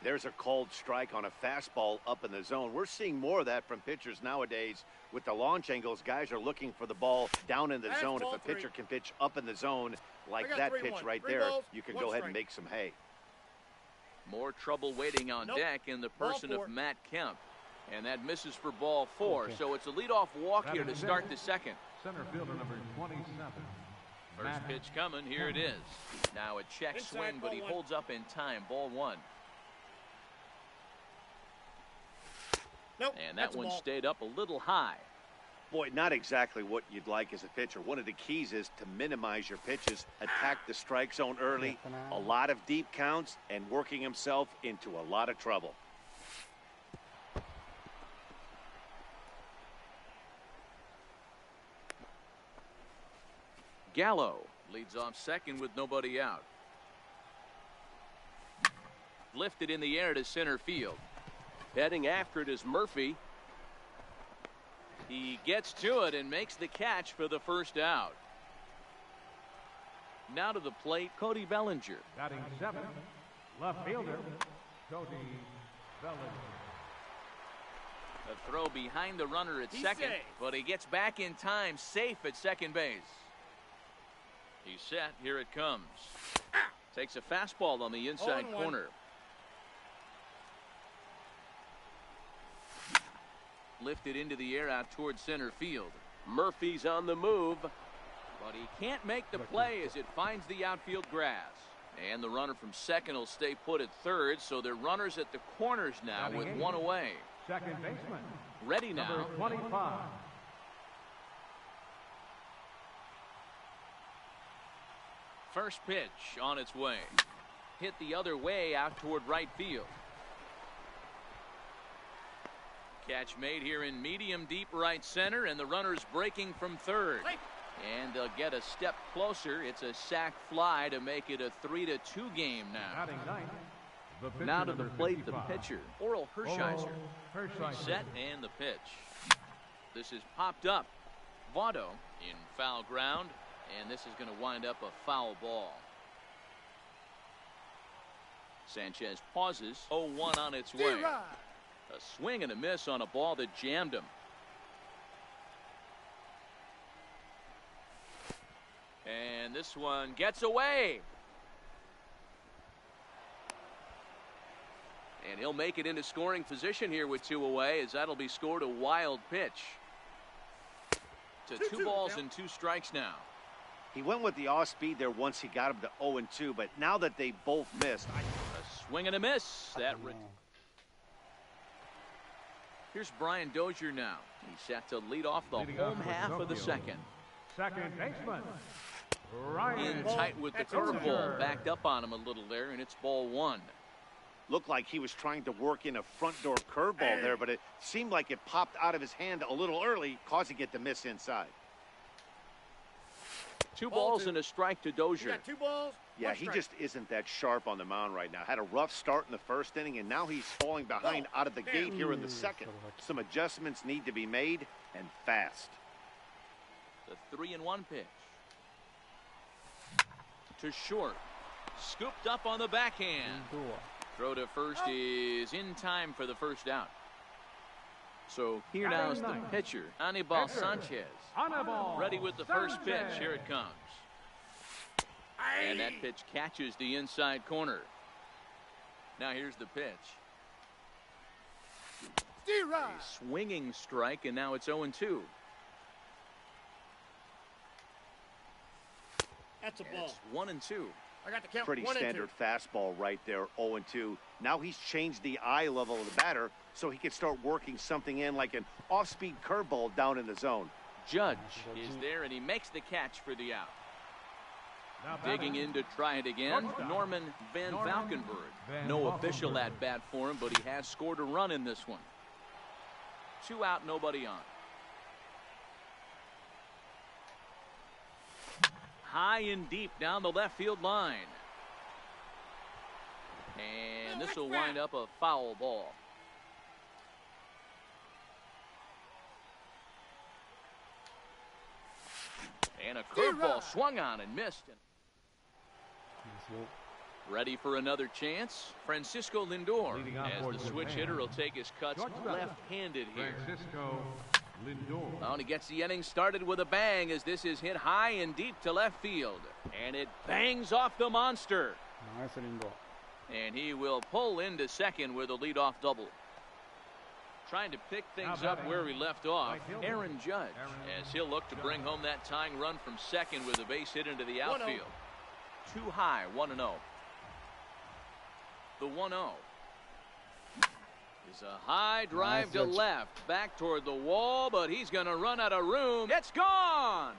There's a called strike on a fastball up in the zone. We're seeing more of that from pitchers nowadays. With the launch angles, guys are looking for the ball down in the zone. If a pitcher can pitch up in the zone like that pitch right there, you can go ahead and make some hay. More trouble waiting on deck in the person of Matt Kemp. And that misses for ball 4. So it's a leadoff walk here to start the 2nd. Center fielder number 27. First pitch coming. Here it is. Now a check swing, but he holds up in time. Ball 1. Nope, and that one stayed up a little high. Boy, not exactly what you'd like as a pitcher. One of the keys is to minimize your pitches, attack the strike zone early, a lot of deep counts, and working himself into a lot of trouble. Gallo leads off second with nobody out. Lifted in the air to center field. Heading after it is Murphy. He gets to it and makes the catch for the first out. Now to the plate, Cody Bellinger. Batting 7, left fielder, Cody Bellinger. A throw behind the runner at second, safe. but he gets back in time, safe at second base. He's set. Here it comes. Takes a fastball on the inside corner. Lifted into the air out towards center field. Murphy's on the move. But he can't make the play as it finds the outfield grass. And the runner from second will stay put at third, so they're runners at the corners now with one away. Second baseman. Ready now. Number 25. First pitch on its way. Hit the other way out toward right field. Catch made here in medium deep right center, and the runner's breaking from third. And they'll get a step closer. It's a sac fly to make it a 3-2 game now. Batting 9. Now to the plate, the pitcher, Oral Hershiser. Hershiser. Set and the pitch. This is popped up. Votto in foul ground, and this is going to wind up a foul ball. Sanchez pauses. 0-1 on its way. A swing and a miss on a ball that jammed him. And this one gets away. And he'll make it into scoring position here with 2 away, as that'll be scored a wild pitch. To 2 balls and 2 strikes now. He went with the off speed there once he got him to 0-2, but now that they both missed. A swing and a miss. Here's Brian Dozier now. He's set to lead off the home half of the second. Second baseman. In tight with the curveball. Backed up on him a little there, and it's ball 1. Looked like he was trying to work in a front door curveball there, but it seemed like it popped out of his hand a little early, causing it to miss inside. 2 balls and a strike to Dozier. You got 2 balls. Yeah, he just isn't that sharp on the mound right now. Had a rough start in the first inning, and now he's falling behind out of the gate here in the second. Some adjustments need to be made, and fast. The 3-1 pitch. To short. Scooped up on the backhand. Throw to first is in time for the first out. So here now is the pitcher, Anibal Sanchez. Ready with the first pitch. Here it comes. And that pitch catches the inside corner. Now here's the pitch. A swinging strike, and now it's 0-2. That's a ball. It's 1-2. I got the count. Pretty standard fastball right there, 0-2. Now he's changed the eye level of the batter so he can start working something in like an off-speed curveball down in the zone. Judge is there, and he makes the catch for the out. Digging in to try it again, Norman Van Valkenburg. No official at bat for him, but he has scored a run in this one. 2 out, nobody on. High and deep down the left field line. And this will wind up a foul ball. And a curveball swung on and missed. Ready for another chance. Francisco Lindor, as the switch hitter, will take his cuts left-handed here. Francisco Lindor. Oh, and he gets the inning started with a bang as this is hit high and deep to left field. And it bangs off the monster. Nice Lindor. And he will pull into second with a leadoff double. Trying to pick things up where he left off, Aaron Judge, as he'll look to bring home that tying run from second with a base hit into the outfield. Too high, 1-0. The 1-0. Is a high drive to left, back toward the wall, but he's going to run out of room. It's gone.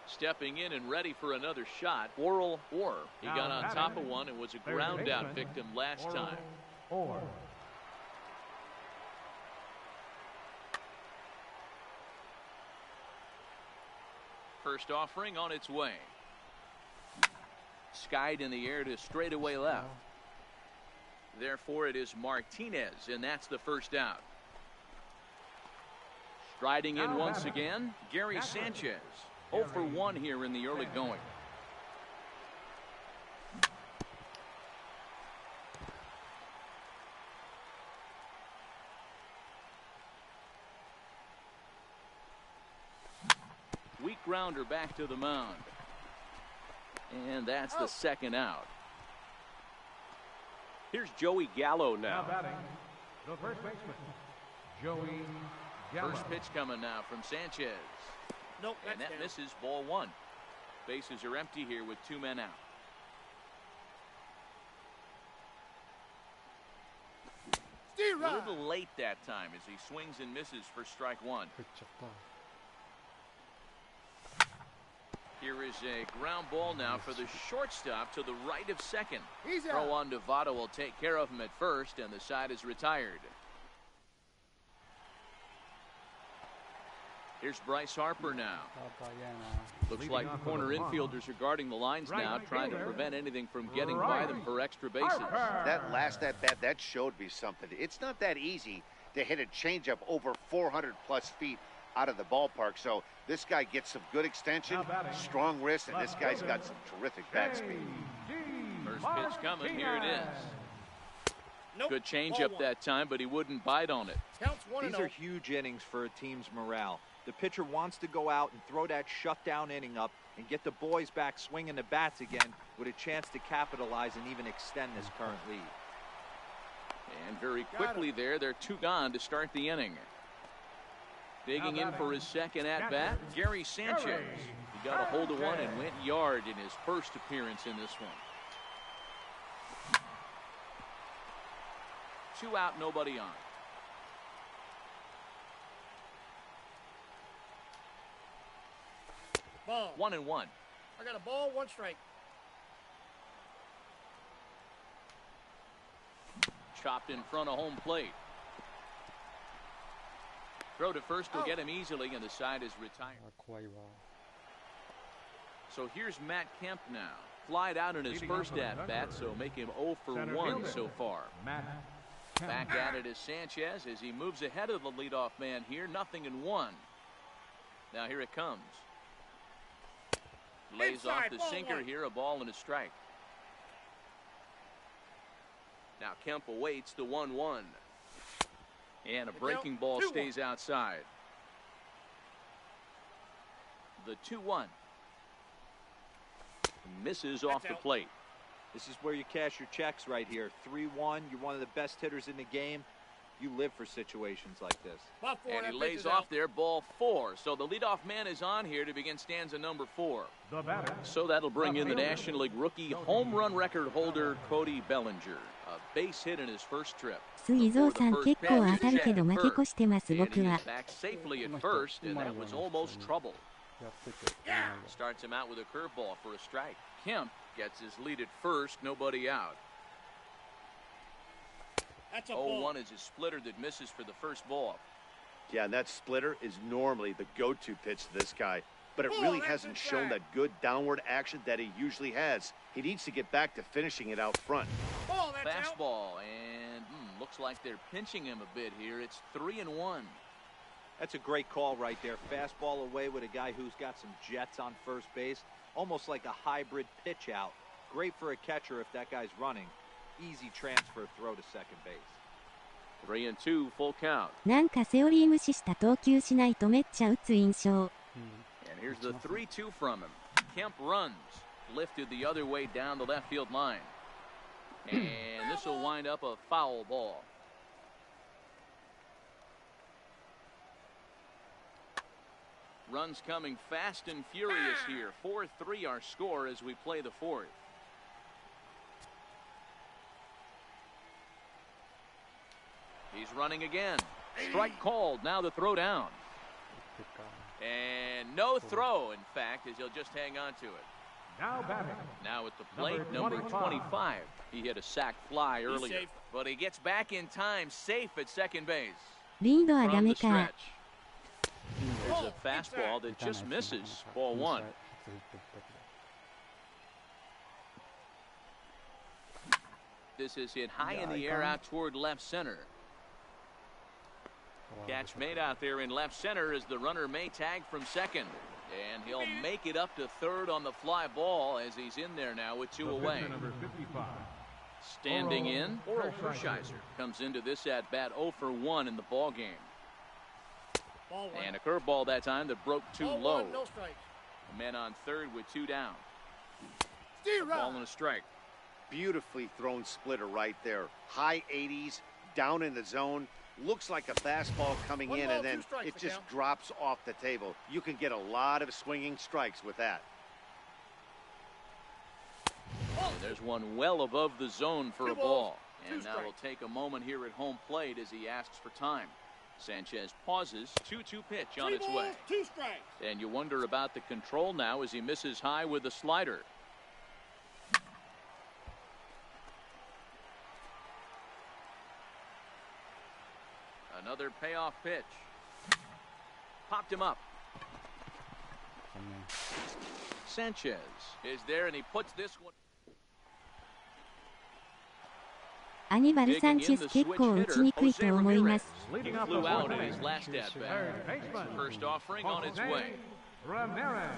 Stepping in and ready for another shot, Oral Orr. He got on top of one and was a ground out victim last time. First offering on its way. Skied in the air to straightaway left. Therefore, it is Martinez, and that's the first out. Striding in once again, Gary Sanchez. 0 for 1 here in the early going. Weak grounder back to the mound. And that's the second out. Here's Joey Gallo now. Batting, the first baseman, Joey Gallo. First pitch coming now from Sanchez. Nope, and that misses, ball 1. Bases are empty here with 2 men out. A little late that time as he swings and misses for strike 1. Here is a ground ball now for the shortstop to the right of second. Throw on to Votto will take care of him at first, and the side is retired. Here's Bryce Harper now. Looks like the corner infielders are guarding the lines now, trying to prevent anything from getting by them for extra bases. That last at-bat, that showed me something. It's not that easy to hit a changeup over 400-plus feet out of the ballpark. So this guy gets some good extension, strong wrist, and this guy's got some terrific bat speed. First pitch coming. Here it is. Good changeup that time, but he wouldn't bite on it. These are huge innings for a team's morale. The pitcher wants to go out and throw that shutdown inning up and get the boys back swinging the bats again with a chance to capitalize and even extend this current lead. And very quickly there, they're 2 gone to start the inning. Digging in for his second at-bat, Gary Sanchez. He got a hold of one and went yard in his first appearance in this one. 2 out, nobody on. Ball. 1-1. I got a ball, 1 strike. Chopped in front of home plate. Throw to first will get him easily, and the side is retired. So here's Matt Kemp now. Flied out in his first at-bat, so make him 0 for 1 so far. Back at it is Sanchez as he moves ahead of the leadoff man here. 0-1. Now here it comes. Lays off the sinker here, a ball and a strike. Now Kemp awaits the 1-1. And a breaking ball stays outside. The 2-1. Misses off the plate. This is where you cash your checks right here. 3-1. You're one of the best hitters in the game. You live for situations like this. And he lays off there, ball 4. So the leadoff man is on here to begin stanza number 4. So that'll bring in the National League rookie home run record holder Cody Bellinger. A base hit in his first trip. 水蔵さん結構当たるけど負け越してます僕は。 Back safely at first, and that was almost trouble. Starts him out with a curveball for a strike. Kemp gets his lead at first, nobody out. 0-1 is a splitter that misses for the first ball. Yeah, and that splitter is normally the go-to pitch to this guy, but it really hasn't shown that good downward action that he usually has. He needs to get back to finishing it out front. Fastball, and looks like they're pinching him a bit here. It's 3-1. That's a great call right there. Fastball away with a guy who's got some jets on first base. Almost like a hybrid pitch out. Great for a catcher if that guy's running. Easy transfer throw to second base. 3-2, full count. なんかセオリー無視した投球しないとめっちゃ打つ印象。 And here's the 3-2 from him. Kemp runs. Lifted the other way down the left field line. And this will wind up a foul ball. Runs coming fast and furious here. 4-3 our score as we play the 4th. running again. Strike called. Now the throw down. And no throw, in fact, as he'll just hang on to it. Now batting. Now at the plate, number 25. He hit a sac fly earlier, but he gets back in time, safe at second base. リードはダ From メ the か。 stretch. There's a fastball that just misses. Ball one. This is hit high in the air out toward left center. Catch made out there in left center as the runner may tag from second. And he'll make it up to third on the fly ball as he's in there now with two away. Number 55. Standing in, Oral Hershiser comes into this at bat 0 for 1 in the ball game. Ball one. And a curveball that time that broke too Ball low. one, no strikes. Men on third with two down. Steer Ball and a strike. Beautifully thrown splitter right there. High 80s, down in the zone. Looks like a fastball coming One in, ball, and then two strikes, it just McCown. drops off the table. You can get a lot of swinging strikes with that. And there's one well above the zone for Two a balls, ball. two And now we'll strikes. take a moment here at home plate as he asks for time. Sanchez pauses. 2-2 pitch on Three its balls, way. two strikes. And you wonder about the control now as he misses high with a slider. Another payoff pitch. Popped him up. Sanchez is there and he puts this one. アニバル・サンチェス結構打ちにくいと思います。 He flew out in his last at bat. First offering on its way. Ramirez.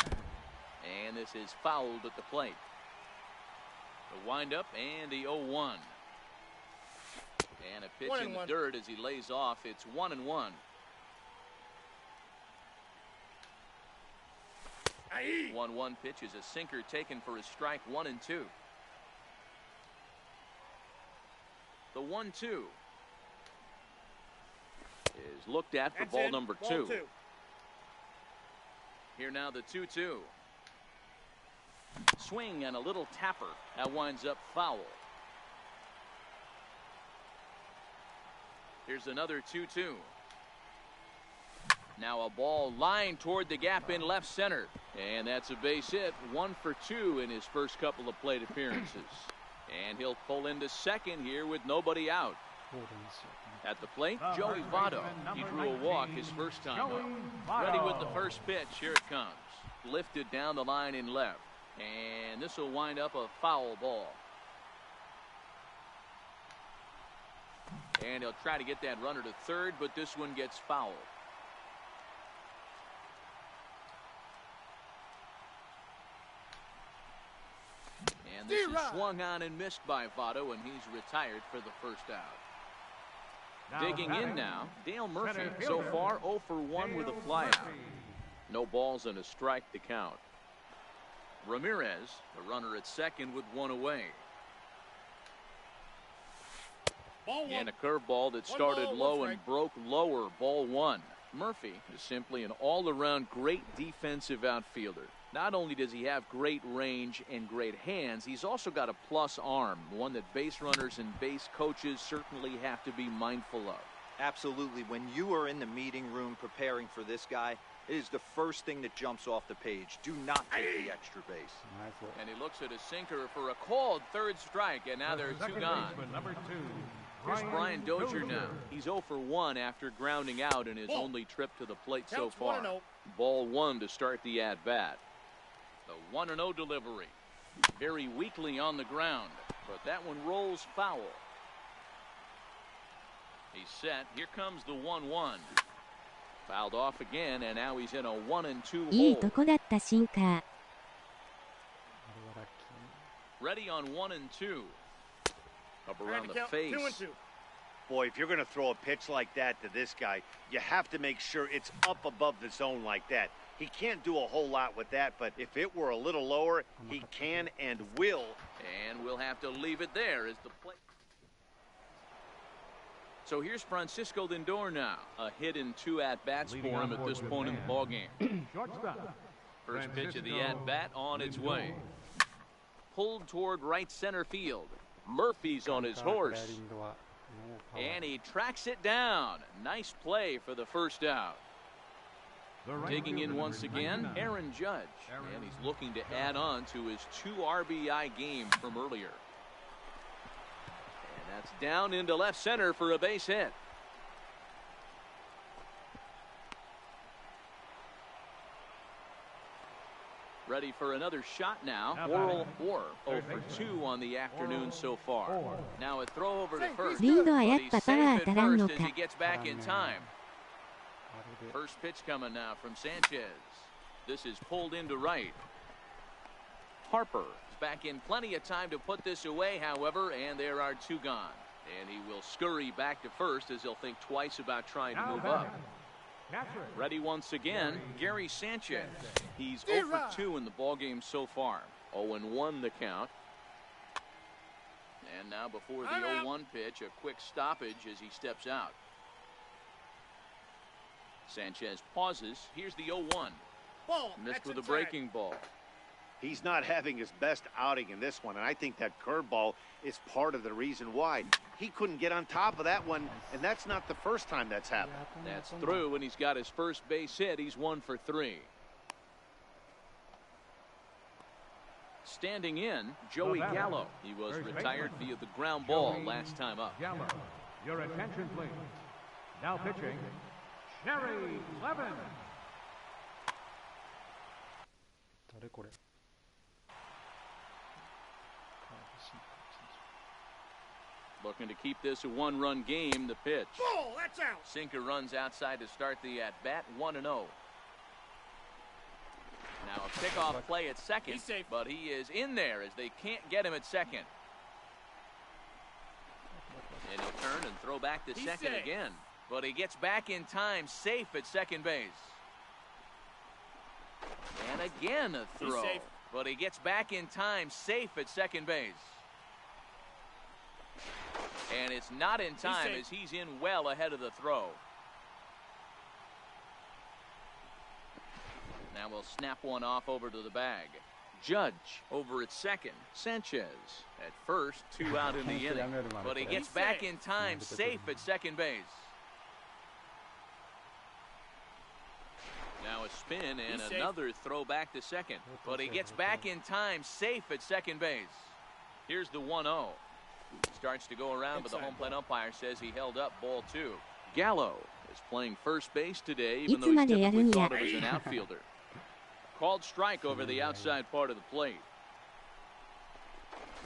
And this is fouled at the plate. The windup and the 0-1. And a pitch in the 1-1. dirt as he lays off. It's 1-1. Aye. 1-1 pitch is a sinker taken for a strike. 1-2. The 1-2 is looked at for That's ball in. number Ball 2. two. Here now the 2-2. Swing and a little tapper. That winds up foul. Here's another 2-2. Now a ball lined toward the gap in left center. And that's a base hit. 1 for 2 in his first couple of plate appearances. And he'll pull into second here with nobody out. At the plate, Joey Votto. He drew a walk his first time up. Ready with the first pitch. Here it comes. Lifted down the line in left. And this will wind up a foul ball. And he'll try to get that runner to third, but this one gets fouled. And this is swung on and missed by Votto, and he's retired for the first out. Digging in now, Dale Murphy. So far, 0 for 1 with a flyout. No balls and a strike to count. Ramirez, the runner at second with one away. Ball one. And a curveball that started One ball, low one and strike. broke lower. Ball one. Murphy is simply an all-around great defensive outfielder. Not only does he have great range and great hands, he's also got a plus arm, one that base runners and base coaches certainly have to be mindful of. Absolutely. When you are in the meeting room preparing for this guy, it is the first thing that jumps off the page. Do not take the extra base. And he looks at a sinker for a called third strike, and now there's two gone. Number 2. Here's Brian Dozier now. He's 0 for 1 after grounding out in his only trip to the plate so Counts far. 1-0. Ball one to start the at-bat. The 1-0 delivery. Very weakly on the ground, but that one rolls foul. He's set. Here comes the 1-1. Fouled off again, and now he's in a 1-2 いい hole. とこだったシンカー。 Ready on 1-2. Up Trying around to the count face. 2-2. Boy, if you're going to throw a pitch like that to this guy, you have to make sure it's up above the zone like that. He can't do a whole lot with that, but if it were a little lower, he can and will. And we'll have to leave it there as the play. So here's Francisco Lindor now. A hit in 2 at-bats for him at this point in the ballgame. Shortstop. First pitch of the at-bat on its way. Pulled toward right center field. Murphy's on his horse. And he tracks it down. Nice play for the first out. Digging in once again, Aaron Judge. And he's looking to add on to his 2 RBI game from earlier. And that's down into left center for a base hit. Ready for another shot now. Oral 4 0 for 2 on the afternoon so far. Now a throw over to first. But he's safe at first as he gets back in time. First pitch coming now from Sanchez. This is pulled into right. Harper is back in plenty of time to put this away, however, and there are 2 gone. And he will scurry back to first as he'll think twice about trying to move up. Ready once again, Gary Sanchez. He's 0 for 2 in the ballgame so far. 0-1 the count. And now before the 0-1 pitch, a quick stoppage as he steps out. Sanchez pauses. Here's the 0-1. Missed with a breaking ball. He's not having his best outing in this one, and I think that curveball is part of the reason why. He couldn't get on top of that one, and that's not the first time that's happened. That's through, and he's got his first base hit. He's 1 for 3. Standing in, Joey Gallo. He was retired via the ground ball last time up. Gallo, your attention, please. Now pitching, Sherry Levin. Looking to keep this a 1-run game. The pitch. Ball, that's out. Sinker runs outside to start the at-bat. 1-0. Now a pickoff play at second, but he is in there as they can't get him at second. And he'll turn and throw back to second again, but he gets back in time, safe at second base. And again a throw, but he gets back in time, safe at second base. And it's not in time as he's in well ahead of the throw. Now we'll snap one off over to the bag. Judge over at second. Sanchez at first, 2 out in the inning. But he gets back in time, safe at second base. Now a spin and another throw back to second. But he gets back in time, safe at second base. Here's the 1-0. Starts to go around, but the home plate umpire says he held up ball 2. Gallo is playing first base today, even though he's typically thought of as an outfielder. Called strike over the outside part of the plate.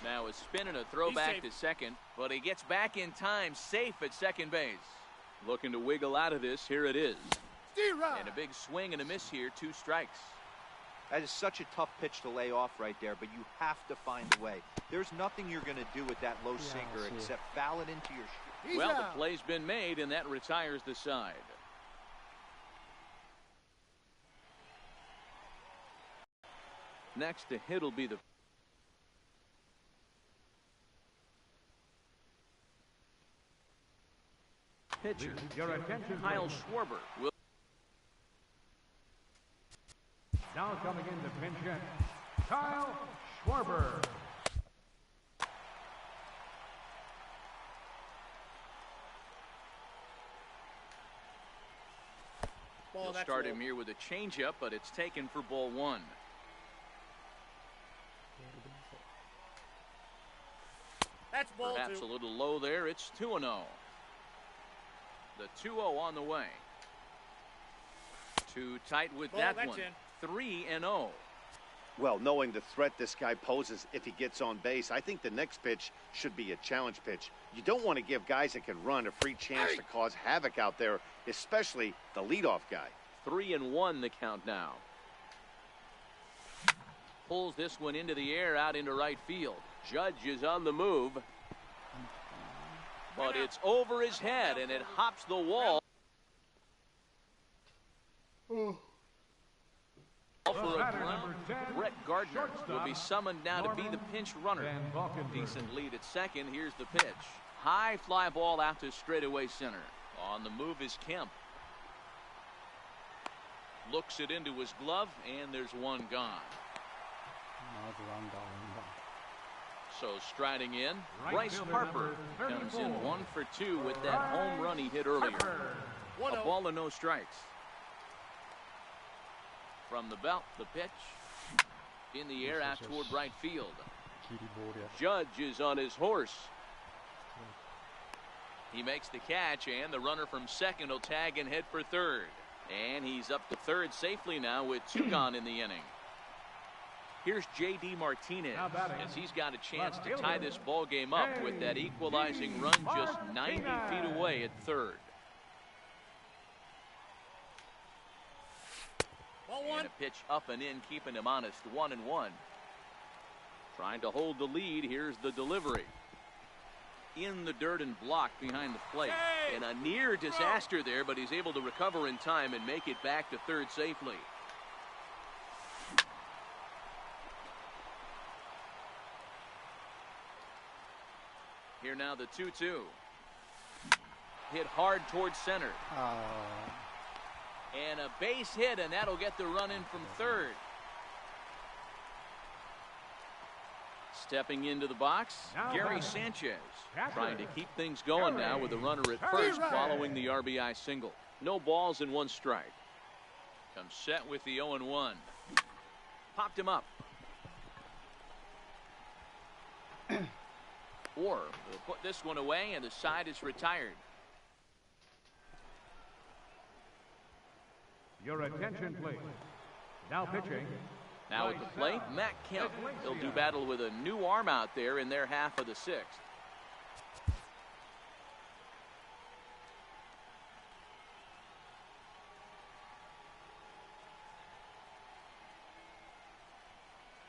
Now a spin and a throw back to second, but he gets back in time, safe at second base. Looking to wiggle out of this. Here it is. And a big swing and a miss here. 2 strikes. That is such a tough pitch to lay off right there, but you have to find a way. There's nothing you're going to do with that low sinker except foul it into your Well, the play's been made, and that retires the side. Next to hit will be the pitcher. Kyle Schwarber will. Now coming in to pinch hit, Kyle Schwarber. He'll start him here with a changeup, but it's taken for ball 1. That's ball 2. Perhaps a little low there. It's 2-0. The 2-0 on the way. Too tight with that one. 3-0. Well, knowing the threat this guy poses if he gets on base, I think the next pitch should be a challenge pitch. You don't want to give guys that can run a free chance to cause havoc out there, especially the leadoff guy. 3-1 the count now. Pulls this one into the air out into right field. Judge is on the move. But it's over his head and it hops the wall. For a ground. Brett Gardner will be summoned now to be the pinch runner. Decent lead at second. Here's the pitch. High fly ball out to straightaway center. On the move is Kemp. Looks it into his glove, and there's one gone. So striding in, Bryce Harper comes in 1 for 2 with that home run he hit earlier. A ball and no strikes. From the belt, the pitch. In the air, out toward right field. Judge is on his horse. He makes the catch, and the runner from second will tag and head for third. And he's up to third safely now with 2 gone in the inning. Here's J.D. Martinez as he's got a chance to tie this ball game up with that equalizing run just 90 feet away at third. And a pitch up and in, keeping him honest, 1-1. Trying to hold the lead. Here's the delivery. In the dirt and blocked behind the plate. And a near disaster there, but he's able to recover in time and make it back to third safely. Here now the 2-2. Hit hard towards center. And a base hit, and that'll get the run in from third. Stepping into the box, Gary Sanchez. Trying to keep things going now with a runner at first following the RBI single. No balls and 1 strike. Comes set with the 0-1. Popped him up. Or we'll put this one away, and the side is retired. Your attention, please. Now pitching. Now at the plate, Matt Kemp. He'll do battle with a new arm out there in their half of the 6th.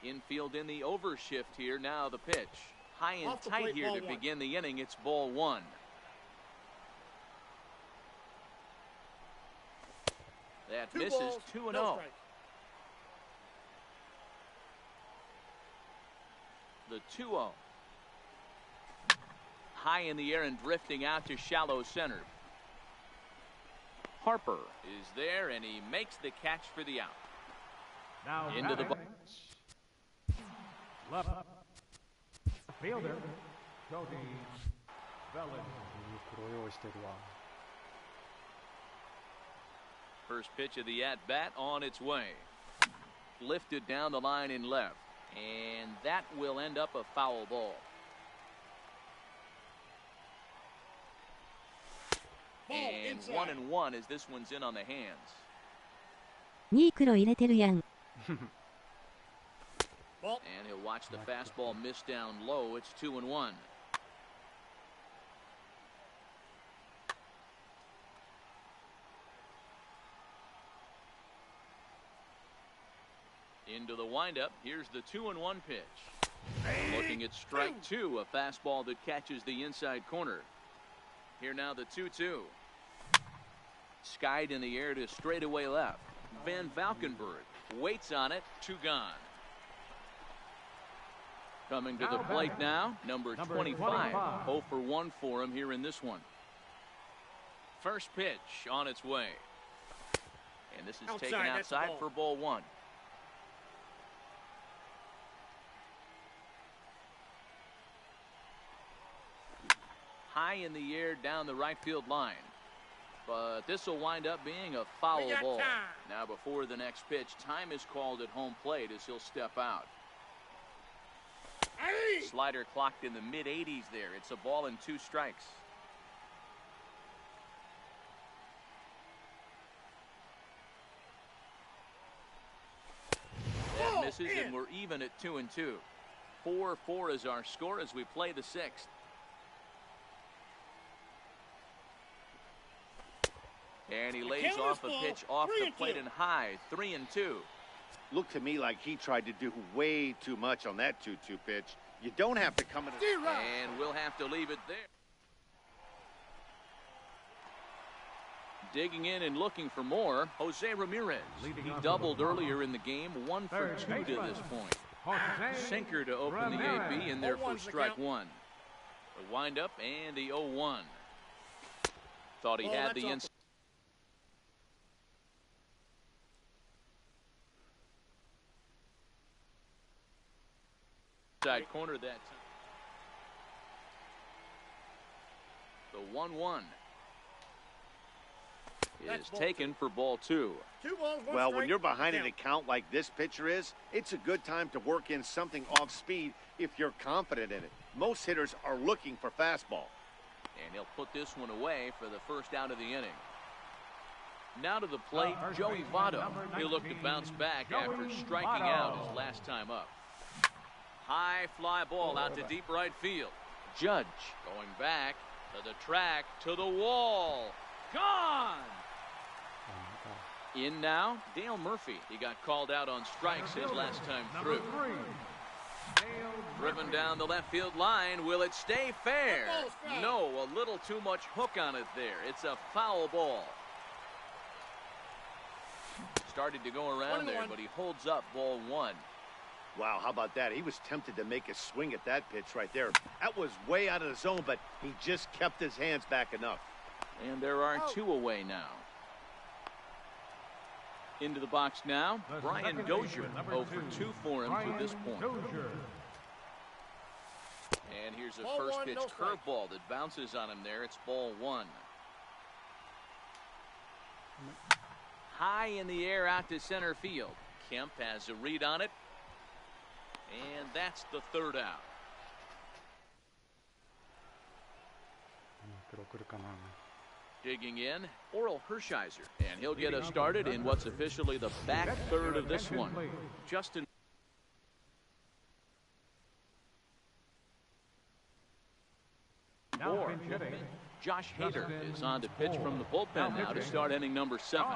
Infield in the overshift here. Now the pitch. High and tight here to begin the inning. It's ball 1. That misses 2-0. The 2-0. High in the air and drifting out to shallow center. Harper is there, and he makes the catch for the out. Now into the box. Left fielder, Cody Bellinger. First pitch of the at-bat on its way. Lifted down the line in left. And that will end up a foul ball. And 1-1 as this one's in on the hands. 2黒入れてるやん。 And he'll watch the fastball miss down low. It's 2-1. Into the windup. Here's the 2-1 pitch. Looking at strike 2, a fastball that catches the inside corner. Here now the 2-2. Skied in the air to straightaway left. Van Valkenburg waits on it. 2 gone. Coming to the plate now, number 25. 0 for 1 for him here in this one. First pitch on its way. And this is taken outside for ball 1. High in the air down the right field line. But this will wind up being a foul ball. Now before the next pitch, time is called at home plate as he'll step out. Slider clocked in the mid-80s there. It's a ball and 2 strikes. That misses, and we're even at 2-2. 4-4 is our score as we play the 6th. And he lays off a pitch off the plate and high. 3-2. Looked to me like he tried to do way too much on that 2-2 pitch. You don't have to come in. And we'll have to leave it there. Digging in and looking for more, Jose Ramirez. He doubled earlier in the game, 1 for 2 to this point. Sinker to open the AB in there for strike 1. The windup and the 0-1. Thought he had the inside corner that time. The 1-1 is taken for ball 2. 2 balls, 1 Well, strike. when you're behind an account like this pitcher is, it's a good time to work in something off speed if you're confident in it. Most hitters are looking for fastball. And he'll put this one away for the first out of the inning. Now to the plate, Joey Votto. He'll look to bounce back after striking out his last time up. High fly ball out to deep right field. Judge going back to the track, to the wall. Gone! In now, Dale Murphy. He got called out on strikes his last time through. Driven down the left field line. Will it stay fair? No, a little too much hook on it there. It's a foul ball. Started to go around there, but he holds up ball 1. Wow, how about that? He was tempted to make a swing at that pitch right there. That was way out of the zone, but he just kept his hands back enough. And there are 2 away now. Into the box now, Brian Dozier. 0 for 2 for him to this point. And here's a first pitch curveball that bounces on him there. It's ball 1. High in the air out to center field. Kemp has a read on it. And that's the 3rd out. Digging in, Oral Hershiser, and he'll get us started in what's officially the back third of this one. Justin. Josh Hader is on to pitch from the bullpen now to start inning number 7.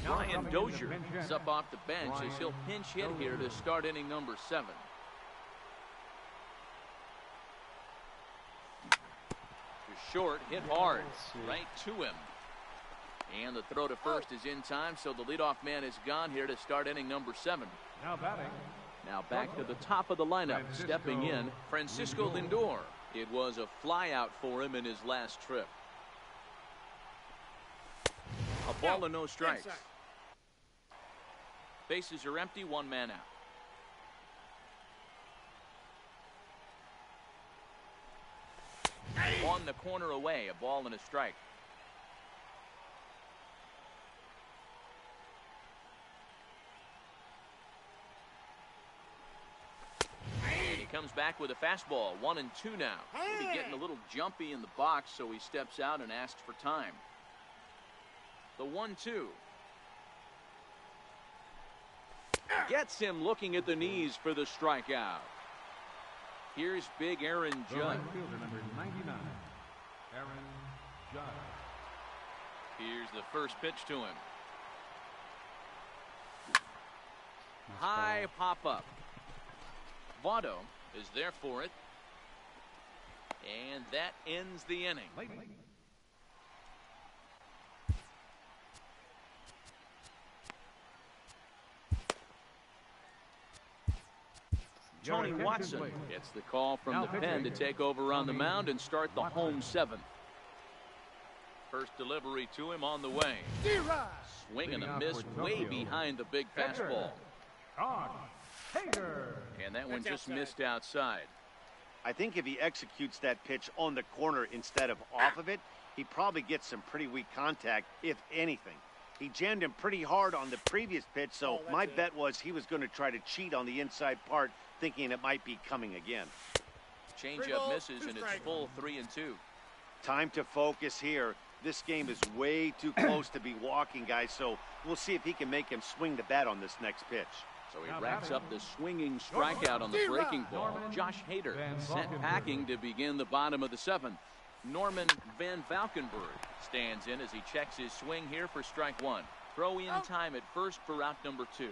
Brian Dozier is up off the bench as he'll pinch hit here to start inning number 7. To short, hit hard, right to him. And the throw to first is in time, so the leadoff man is gone here to start inning number 7. Now back to the top of the lineup, stepping in, Francisco Lindor. It was a flyout for him in his last trip. A ball and no strikes. Bases are empty, 1 man out. On the corner away, a ball and a strike. And he comes back with a fastball, 1-2 now. He'll be getting a little jumpy in the box, so he steps out and asks for time. The 1-2. Gets him looking at the knees for the strikeout. Here's big Aaron Judge. Number 99, Aaron Judge. Here's the first pitch to him. High pop up. Votto is there for it. And that ends the inning. Tony Watson gets the call from the pen to take over on the mound and start the home 7th. First delivery to him on the way. Swing and a miss way behind the big fastball. And that one just missed outside. I think if he executes that pitch on the corner instead of off of it, he probably gets some pretty weak contact, if anything. He jammed him pretty hard on the previous pitch, so my bet was he was going to try to cheat on the inside part, thinking it might be coming again. Changeup misses, and it's full 3-2. Time to focus here. This game is way too close to be walking, guys, so we'll see if he can make him swing the bat on this next pitch. So he wraps up the swinging strikeout on the breaking ball. Josh Hader sent packing to begin the bottom of the 7th. Norman Van Valkenburg stands in as he checks his swing here for strike 1. Throw in time at first for out number 2.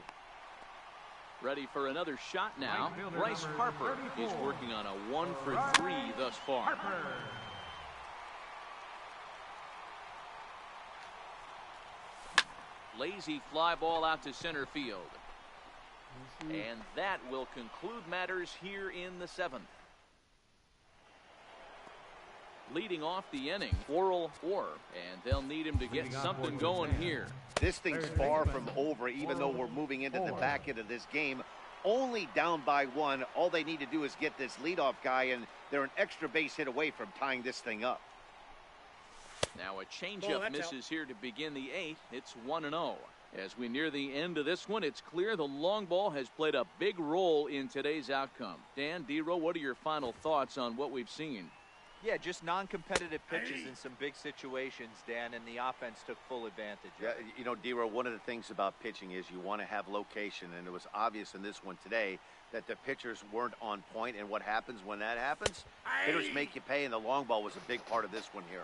Ready for another shot now. Bryce Harper is working on a 1 for 3 thus far. Lazy fly ball out to center field. And that will conclude matters here in the 7th. Leading off the inning, Oral Orr, and they'll need him to get something going here. This thing's far from over, even though we're moving into the back end of this game. only down by 1. All they need to do is get this leadoff guy, and they're an extra base hit away from tying this thing up. Now a changeup misses here to begin the 8th. It's 1-0. As we near the end of this one, it's clear the long ball has played a big role in today's outcome. Dan, D-Row, what are your final thoughts on what we've seen? Yeah, just non-competitive pitches in some big situations, Dan, and the offense took full advantage. Yeah, you know, D-Row, one of the things about pitching is you want to have location, and it was obvious in this one today that the pitchers weren't on point, and what happens when that happens? Hitters make you pay, and the long ball was a big part of this one here.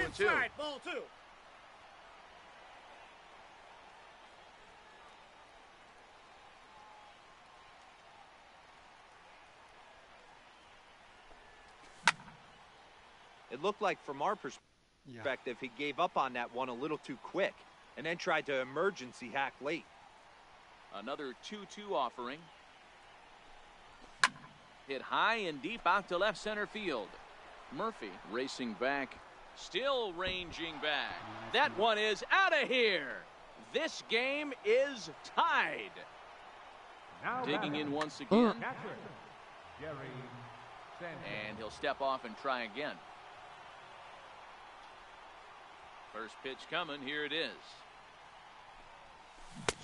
Inside, ball 2. It looked like, from our perspective, he gave up on that one a little too quick and then tried to emergency hack late. Another 2-2 offering. Hit high and deep out to left center field. Murphy racing back, still ranging back. That one is out of here. This game is tied. Now Digging in once again. catcher, Jerry Sanchez. And he'll step off and try again. First pitch coming. Here it is.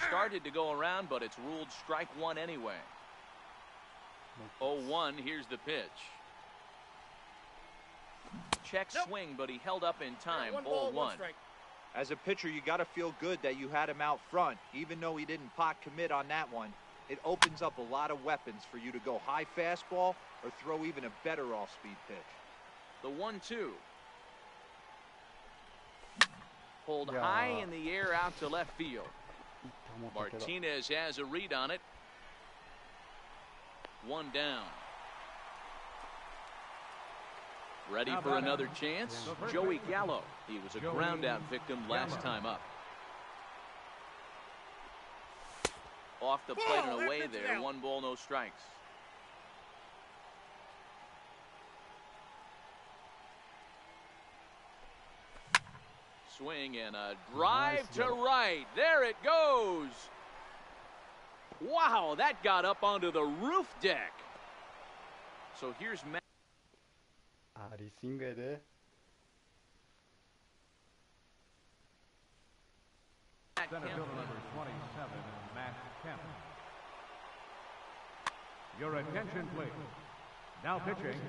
Started to go around, but it's ruled strike 1 anyway. 0-1. Here's the pitch. Check swing, but he held up in time. 0-1. As a pitcher, you got to feel good that you had him out front. Even though he didn't pot commit on that one, it opens up a lot of weapons for you to go high fastball or throw even a better off-speed pitch. The 1-2. Pulled high in the air out to left field. Martinez has a read on it. 1 down. Ready for another chance? Joey Gallo. He was a ground-out victim last time up. Off the plate and away there. 1 ball, no strikes. Swing and a drive to right. There it goes. Wow, that got up onto the roof deck. So here's Matt. リスイングやで。Center fielder number 27, Matt Kemp. Your attention, please. Now pitching.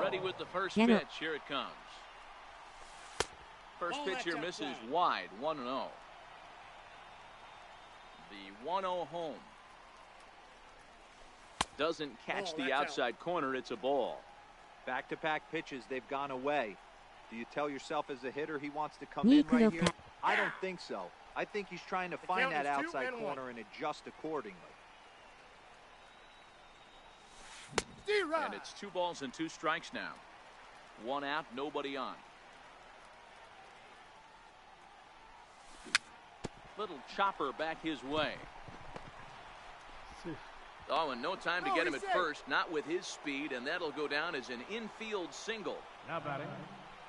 Ready with the first pitch. Here it comes. First pitch here misses wide. 1-0. The 1-0 home. Doesn't catch the outside corner. It's a ball. Back-to-back pitches, they've gone away. Do you tell yourself as a hitter he wants to come in right here? I don't think so. I think he's trying to find that outside corner and adjust accordingly. And it's 2 balls and 2 strikes now. 1 out, nobody on. Little chopper back his way. Oh, and no time to get him at first, not with his speed, and that'll go down as an infield single. Now batting.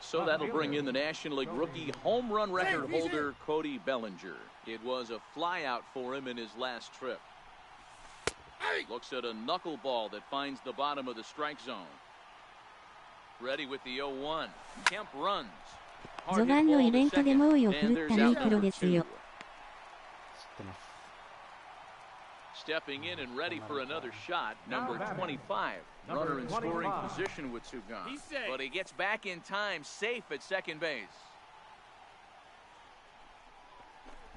So that'll bring in the National League rookie home run record holder, Cody Bellinger. It was a flyout for him in his last trip. Looks at a knuckleball that finds the bottom of the strike zone. Ready with the 0-1. Kemp runs. 序盤のイベントで猛威を振るったニークロですよ。Stepping in and ready for another shot, number 25. Runner in scoring position with 2 gone. But he gets back in time, safe at second base.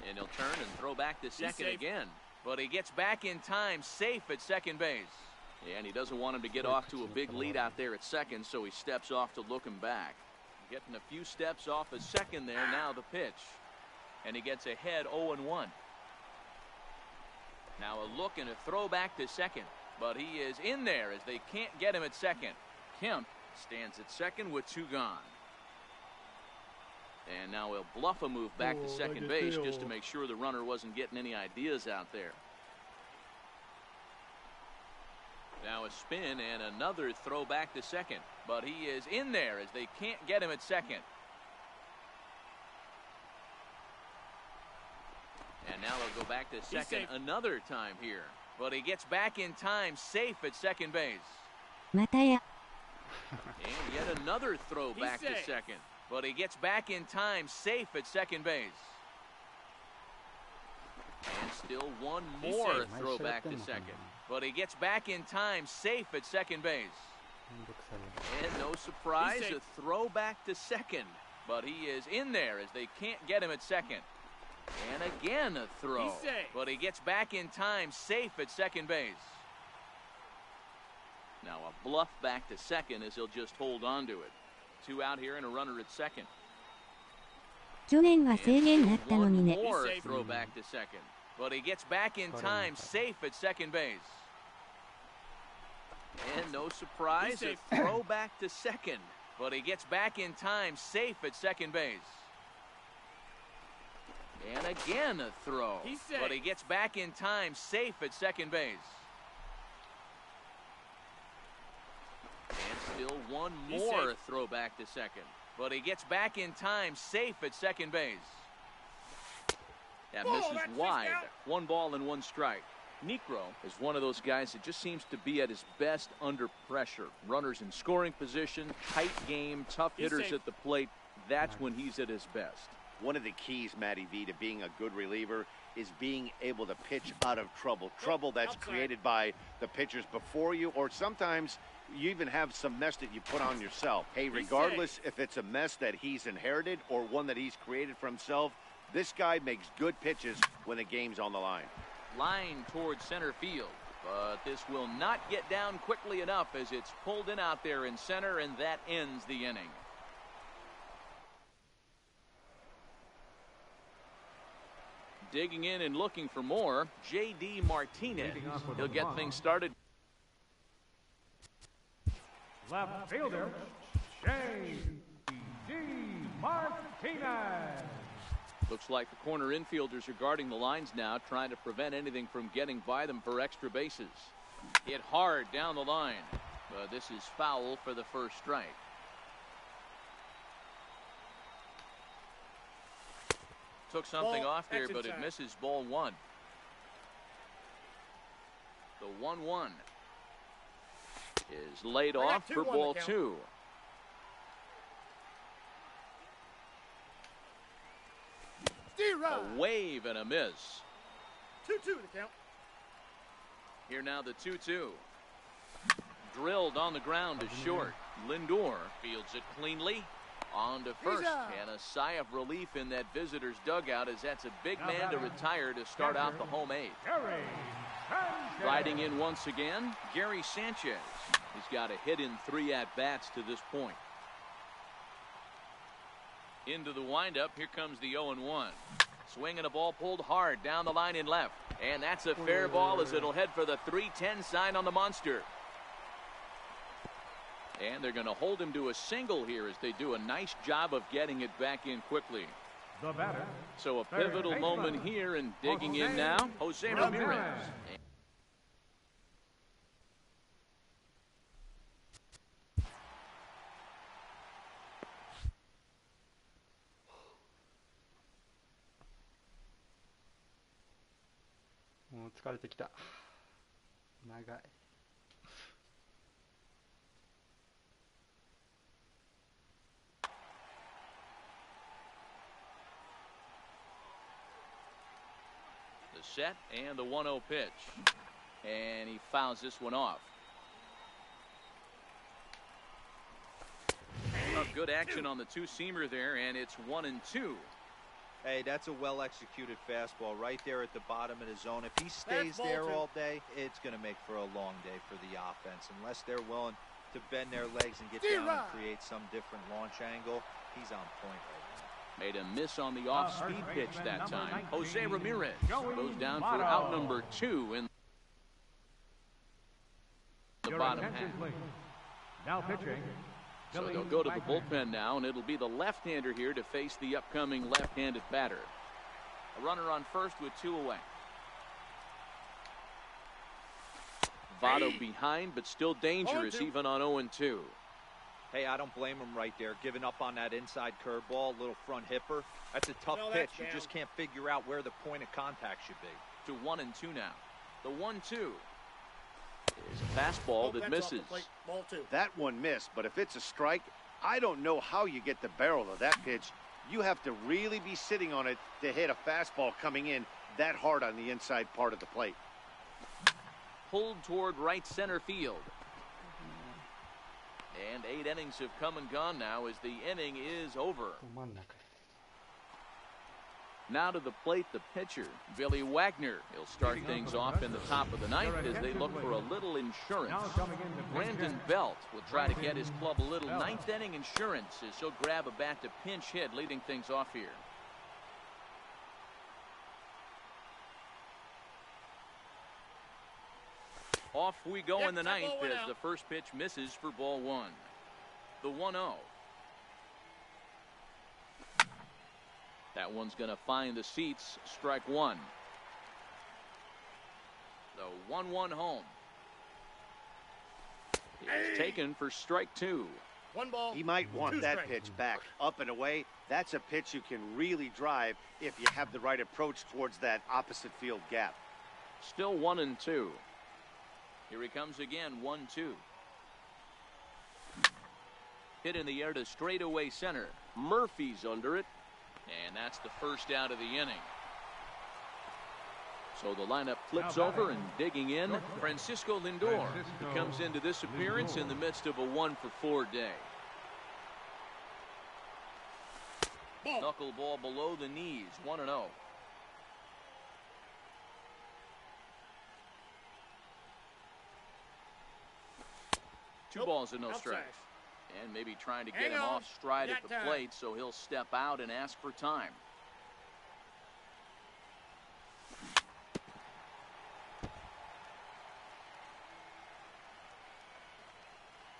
And he'll turn and throw back to second again. But he gets back in time, safe at second base. And he doesn't want him to get off to a big lead out there at second, so he steps off to look him back. Getting a few steps off at second there, now the pitch. And he gets ahead 0-1. Now a look and a throw back to second. But he is in there as they can't get him at second. Kemp stands at second with 2 gone. And now he'll bluff a move back to second base just to make sure the runner wasn't getting any ideas out there. Now a spin and another throw back to second. But he is in there as they can't get him at second. And now they'll go back to second another time here. But he gets back in time, safe at second base. またや。 And yet another throw back to second. But he gets back in time, safe at second base. And still one more throw back to second. But he gets back in time, safe at second base. And no surprise, a throw back to second. But he is in there as they can't get him at second. And again a throw. But he gets back in time, safe at second base. Now a bluff back to second as he'll just hold on to it. Two out here and a runner at second. 去年は制限あったのにね。 More throw back to second. But he gets back in time, safe at second base. And no surprise, a throw back to second. But he gets back in time, safe at second base. And again a throw. But he gets back in time, safe at second base. And still one more throw back to second. But he gets back in time, safe at second base. That misses wide. 1 ball and 1 strike. Necro is one of those guys that just seems to be at his best under pressure. Runners in scoring position, tight game, tough hitters at the plate. That's when he's at his best. One of the keys, Matty V, to being a good reliever is being able to pitch out of trouble. Trouble that's created by the pitchers before you, or sometimes you even have some mess that you put on yourself. Hey, regardless if it's a mess that he's inherited or one that he's created for himself, this guy makes good pitches when the game's on the line. Line towards center field, but this will not get down quickly enough as it's pulled in out there in center, and that ends the inning. Digging in and looking for more, J.D. Martinez. He'll get things started. Left fielder, J.D. Martinez. Looks like the corner infielders are guarding the lines now, trying to prevent anything from getting by them for extra bases. Hit hard down the line, but this is foul for the first strike. Took something off there, but it misses ball 1. The 1-1 is laid off for ball 2. A wave and a miss. 2-2 the count. Here now the 2-2. Drilled on the ground to short. Lindor fields it cleanly. On to first, and a sigh of relief in that visitor's dugout as that's a big man to retire to start out the home 8. Riding in once again, Gary Sanchez. He's got a hit in 3 at-bats to this point. Into the windup, here comes the 0-1. Swing and a ball pulled hard down the line in left. And that's a fair ball as it'll head for the 3-10 sign on the monster. And they're going to hold him to a single here as they do a nice job of getting it back in quickly. The batter. So a pivotal moment here, and digging in now, Jose Ramirez.もう疲れてきた。長い。The set and the 1-0 pitch. And he fouls this one off. Good action on the two-seamer there, and it's 1-2. Hey, that's a well-executed fastball right there at the bottom of the zone. If he stays there all day, it's going to make for a long day for the offense. Unless they're willing to bend their legs and get down and create some different launch angle, he's on point right now. Made a miss on the off-speed pitch that time. Jose Ramirez goes down for out number 2 in the bottom half. Now pitching. So they'll go to the bullpen now, and it'll be the left-hander here to face the upcoming left-handed batter. A runner on first with 2 away. Votto behind, but still dangerous even on 0-2. Hey, I don't blame him right there. Giving up on that inside curveball, little front hipper. That's a tough pitch. You just can't figure out where the point of contact should be. To 1-2 now. The 1-2. Is a fastball that misses. Ball 2. That one missed, but if it's a strike, I don't know how you get the barrel of that pitch. You have to really be sitting on it to hit a fastball coming in that hard on the inside part of the plate. Pulled toward right center field. And 8 innings have come and gone now as the inning is over. ど真ん中へ。 Now to the plate, the pitcher, Billy Wagner. He'll start things off in the top of the ninth as they look for a little insurance. Brandon Belt will try to get his club a little ninth inning insurance as he'll grab a bat to pinch hit, leading things off here. Off we go in the ninth as the first pitch misses for ball 1. The 1-0. That one's going to find the seats. Strike 1. The 1-1 home. It's taken for strike 2. 1 ball. He might want that pitch back. Up and away, that's a pitch you can really drive if you have the right approach towards that opposite field gap. Still 1-2. Here he comes again. 1-2. Hit in the air to straightaway center. Murphy's under it. And that's the first out of the inning. So the lineup flips over and digging in, Francisco Lindor, who comes into this appearance in the midst of a 1-for-4 day. Knuckleball below the knees, 1-0. Two balls and no strikes. And maybe trying to get him off stride at the plate, so he'll step out and ask for time.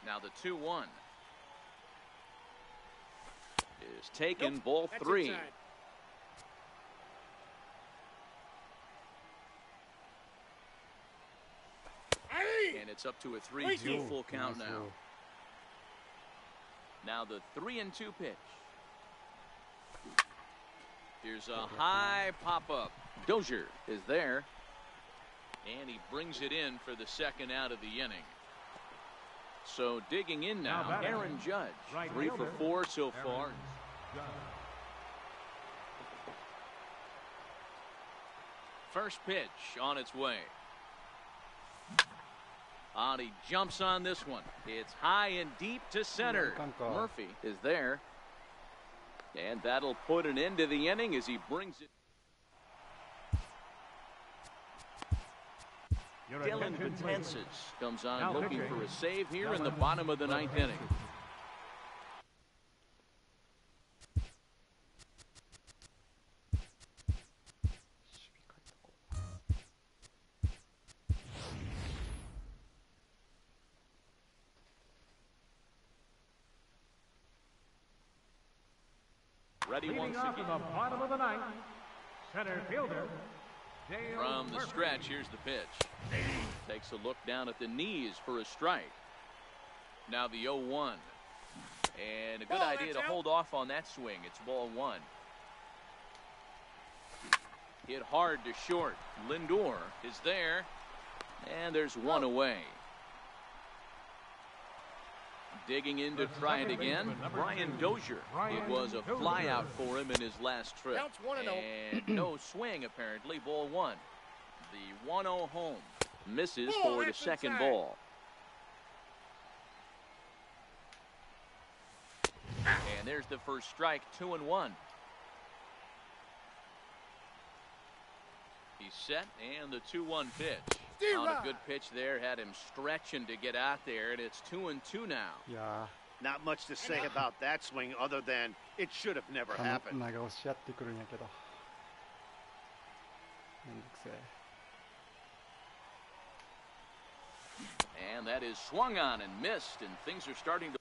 Now the 2-1 is taken. Ball 3. And it's up to a 3-2 full count now. Now the 3-2 pitch. Here's a high pop-up. Dozier is there. And he brings it in for the second out of the inning. So digging in now, Aaron Judge. 3 for 4 so far. First pitch on its way. He jumps on this one. It's high and deep to center. Murphy is there. And that'll put an end to the inning as he brings it. Dylan Betances comes on looking for a save here in the bottom of the ninth inning. Ready once again. From the bottom of the ninth, center fielder, Dale From the Murphy. stretch, here's the pitch. Takes a look down at the knees for a strike. Now the 0-1. And a good idea to hold off on that swing. It's ball 1. Hit hard to short. Lindor is there. And there's one away. Digging in to try it again, Brian Dozier. It was a flyout for him in his last trip. And no swing, apparently. Ball 1. The 1-0 home. Misses for the second ball. And there's the first strike, 2-1. He's set, and the 2-1 pitch. On a good pitch there, had him stretching to get out there, and it's 2-2 now. Yeah. Not much to say about that swing other than it should have never happened. 長押しやってくるんやけど。めんどくせえ。 And that is swung on and missed, and things are starting to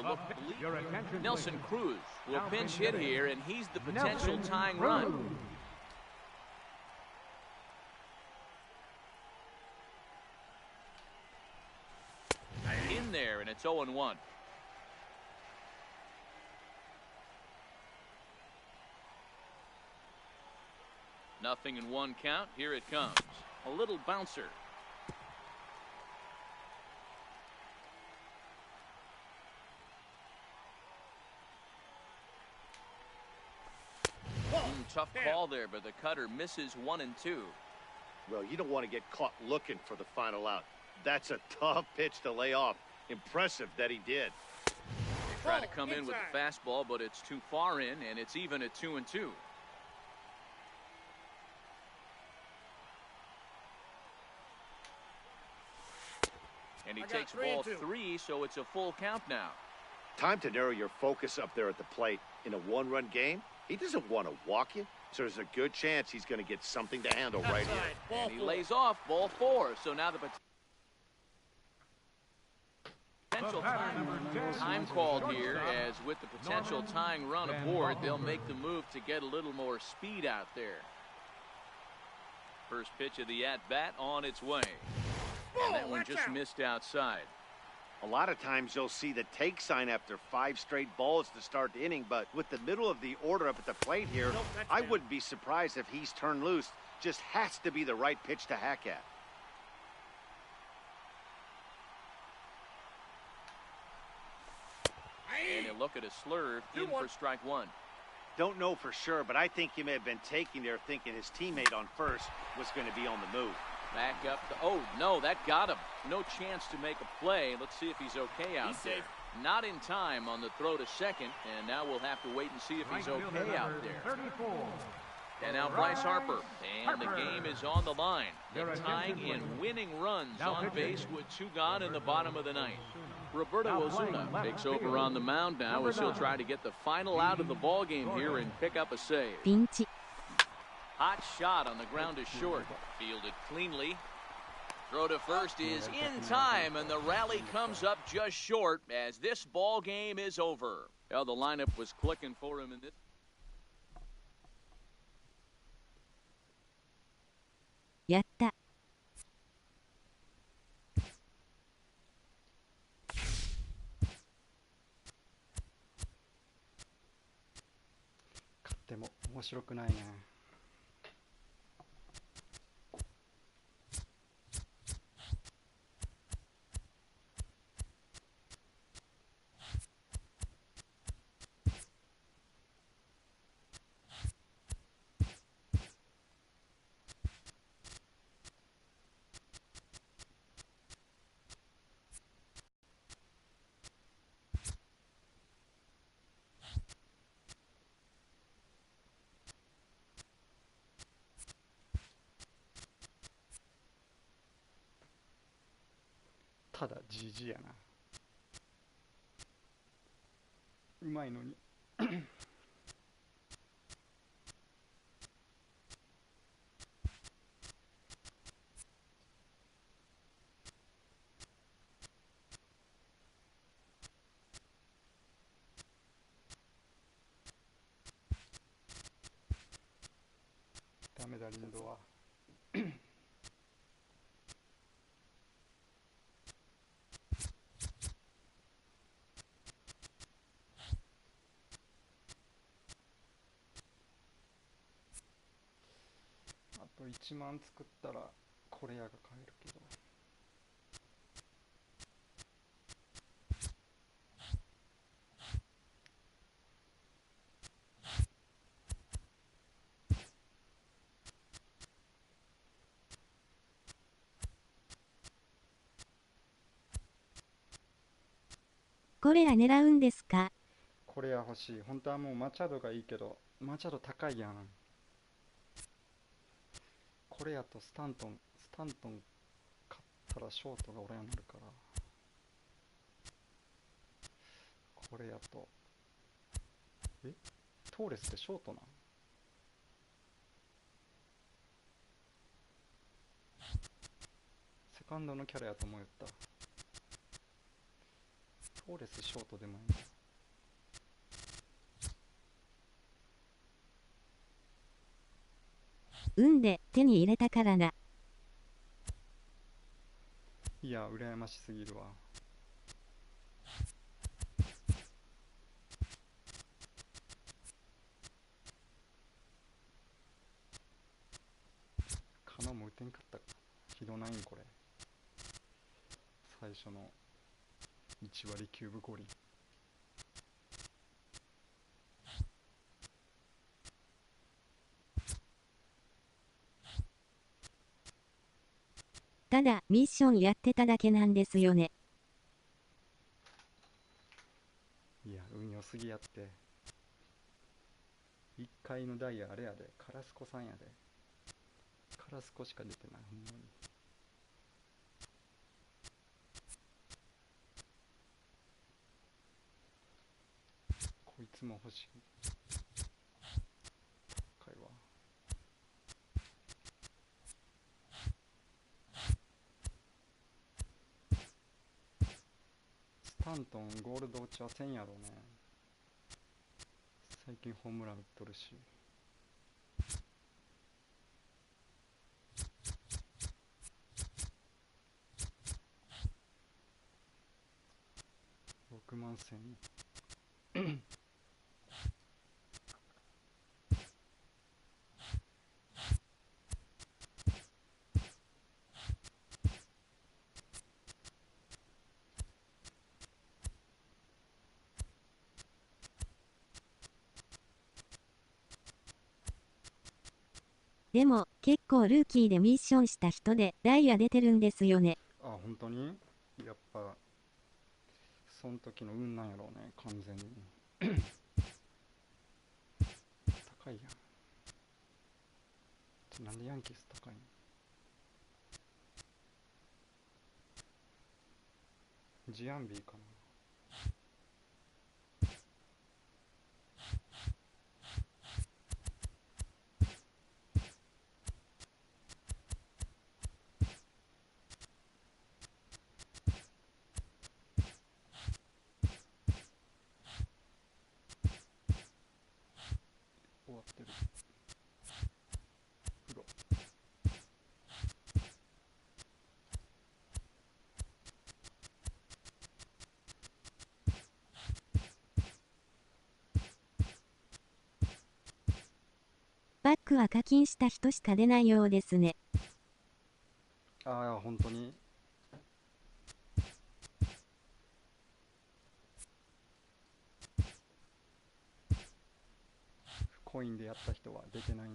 look bleak. Nelson Cruz will pinch hit here, and he's the potential tying run. it's 0-1. Nothing in one count. Here it comes. A little bouncer. Tough call there, but the cutter misses 1 and 2. Well, you don't want to get caught looking for the final out. That's a tough pitch to lay off. Impressive that he did. They try to come in with the fastball, but it's too far in, and it's even at 2 and 2. And he takes ball 3, so it's a full count now. Time to narrow your focus up there at the plate. In a one-run game, he doesn't want to walk you, so there's a good chance he's going to get something to handle right here. And he lays off ball 4, so now the potential time called here, as with the potential tying run aboard, they'll make the move to get a little more speed out there. First pitch of the at-bat on its way. And that one just missed outside. A lot of times you'll see the take sign after 5 straight balls to start the inning, but with the middle of the order up at the plate here, I wouldn't be surprised if he's turned loose. Just has to be the right pitch to hack at. And he'll look at a slurve in for strike 1. Don't know for sure, but I think he may have been taking there thinking his teammate on first was going to be on the move. Back up. Oh, no, that got him. No chance to make a play. Let's see if he's okay out there. Not in time on the throw to second, and now we'll have to wait and see if he's okay out there. And now Bryce Harper, and the game is on the line. They're tying in winning runs on base with 2 gone in the bottom of the 9th. Roberto Osuna takes over on the mound now as he'll try to get the final out of the ball game here and pick up a save. Hot shot on the ground is short. Fielded cleanly. Throw to first is in time, and the rally comes up just short as this ball game is over. Well, the lineup was clicking for him in this. Yatta.勝っても面白くないね。ただじじやな。うまいのに。ダメだリンドは。1万作ったらこれやが買えるけど。これや狙うんですか？これや欲しい。本当はもうマチャドがいいけど、マチャド高いやん。これやとスタントン買ったらショートが俺になるから、これやとトーレスってショートなん？セカンドのキャラやと思った。トーレスショートでもいいんだ。運で手に入れたからな。いや、羨ましすぎるわ。カノも打てんかったか。ヒドナインこれ。最初の1割9分5厘。ただ、ミッションやってただけなんですよね。いや、運良すぎやって。1回のダイヤあれやで、カラスコさんやで。カラスコしか出てない、ほんまに。こいつも欲しい。高いわ。スタントンゴールド落ちはせんやろね。最近ホームラン打っとるし。6万1000でも、結構ルーキーでミッションした人で、ダイヤ出てるんですよね。あ、本当にやっぱその時の運なんやろうね、完全に。高いやん。なんでヤンキース高いの？ジアンビーかな。終わってる。風呂。バックは課金した人しか出ないようですね。ああ、本当に。コインでやった人は出てない。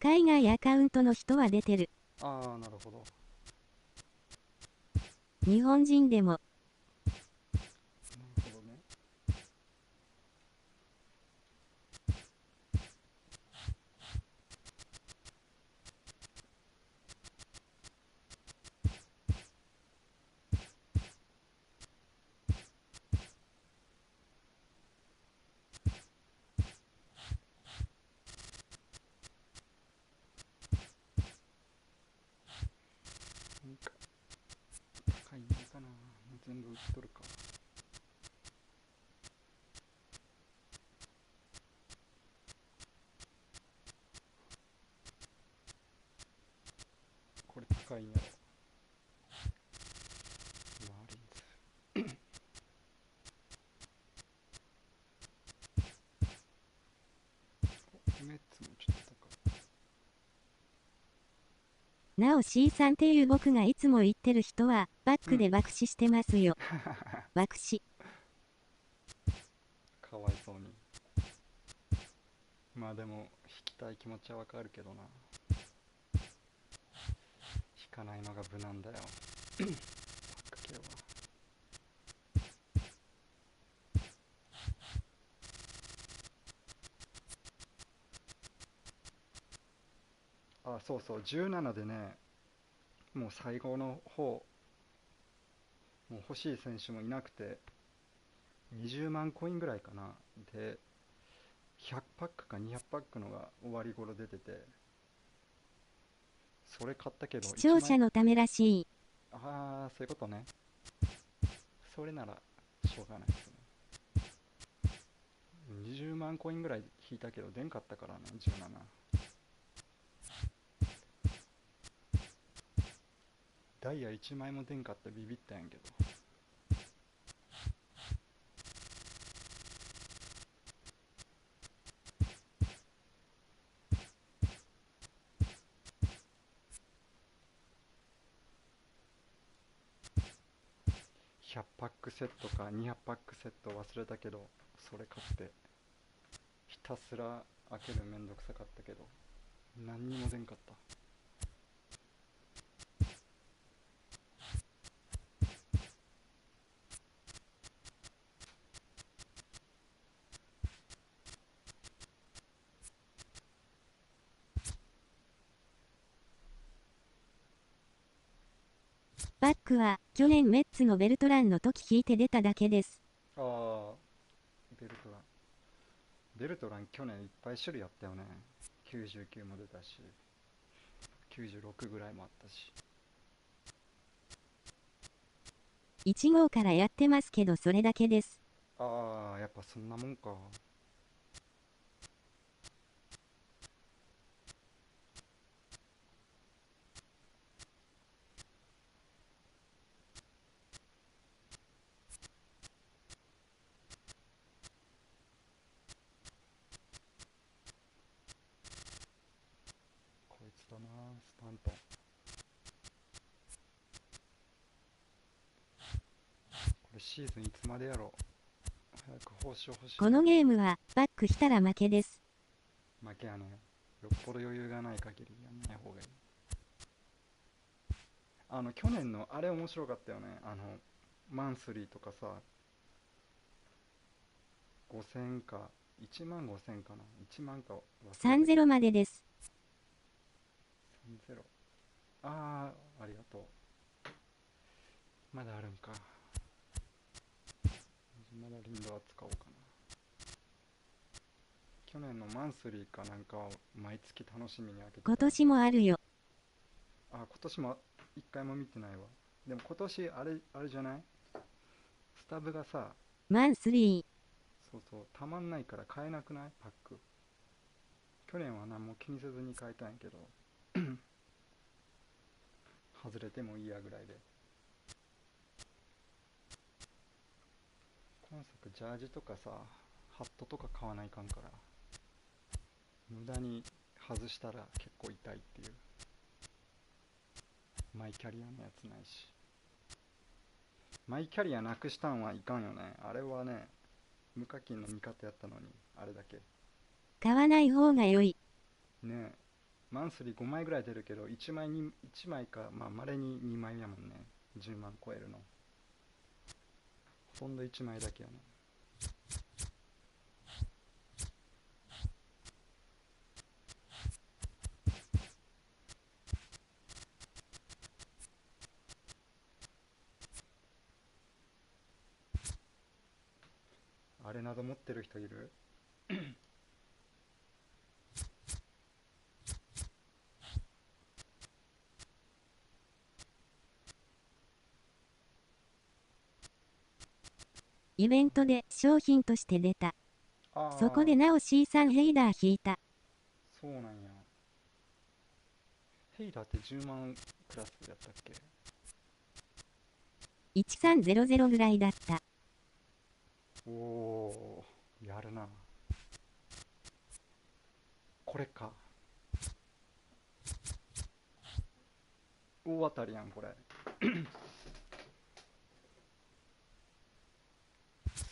海外アカウントの人は出てる。ああ、なるほど。日本人でも。なるほどね。なんか高いのかな。もう全部売っとるか。これ高いんやろ。マーリンズ。メッツもちょっと高い。なお C さんっていう僕がいつも言ってる人は、バックで爆死してますよ。爆死。かわいそうに。まあでも引きたい気持ちはわかるけどな。引かないのが無難だよ。バック系は。あ、そうそう、17でね、もう最後の方、もう欲しい選手もいなくて、20万コインぐらいかな。で、100パックか200パックのが終わり頃出てて、それ買ったけど、視聴者のためらしい。ああ、そういうことね。それならしょうがないですね。20万コインぐらい引いたけど出んかったからね、17。ダイヤ1枚も出んかってビビったんやけど。100パックセットか200パックセット忘れたけど、それ買ってひたすら開けるめんどくさかったけど何にも出んかった。バックは去年メッツのベルトランの時引いて出ただけです。ああ、ベルトラン。ベルトラン去年いっぱい種類あったよね。99も出たし、96ぐらいもあったし。1号からやってますけどそれだけです。ああ、やっぱそんなもんか。こいつだな、スタントン。これシーズンいつまでやろう。早く報酬欲しい。このゲームはバックしたら負けです。負けやね。よっぽど余裕がない限りやんない方がいい。去年のあれ面白かったよね。マンスリーとかさ、5000か、1万5000かな、1万か30までです。30。ああ、ありがとう。まだあるんか。まだリンドは使おうかな。去年のマンスリーかなんかを毎月楽しみに開けてた。今年もあるよ。あ、今年も一回も見てないわ。でも今年あれじゃない？スタブがさ、マンスリー。そうそう、たまんないから買えなくない？パック。去年は何も気にせずに買えたんやけど外れてもいいやぐらいで。今作ジャージとかさ、ハットとか買わないかんから、無駄に外したら結構痛いっていう。マイキャリアのやつないし。マイキャリアなくしたんはいかんよね。あれはね、無課金の味方やったのに、あれだけ。買わない方が良い。ねえ、マンスリー5枚ぐらい出るけど、1枚か、まあ、稀に2枚やもんね。10万超えるの。ほとんど1枚だけやね。あれなど持ってる人いる？イベントで商品として出た。そこでなお C3 ヘイダー引いた。そうなんや。ヘイダーって10万クラスやったっけ？1300ぐらいだった。おお、やるな。これか。大当たりやんこれ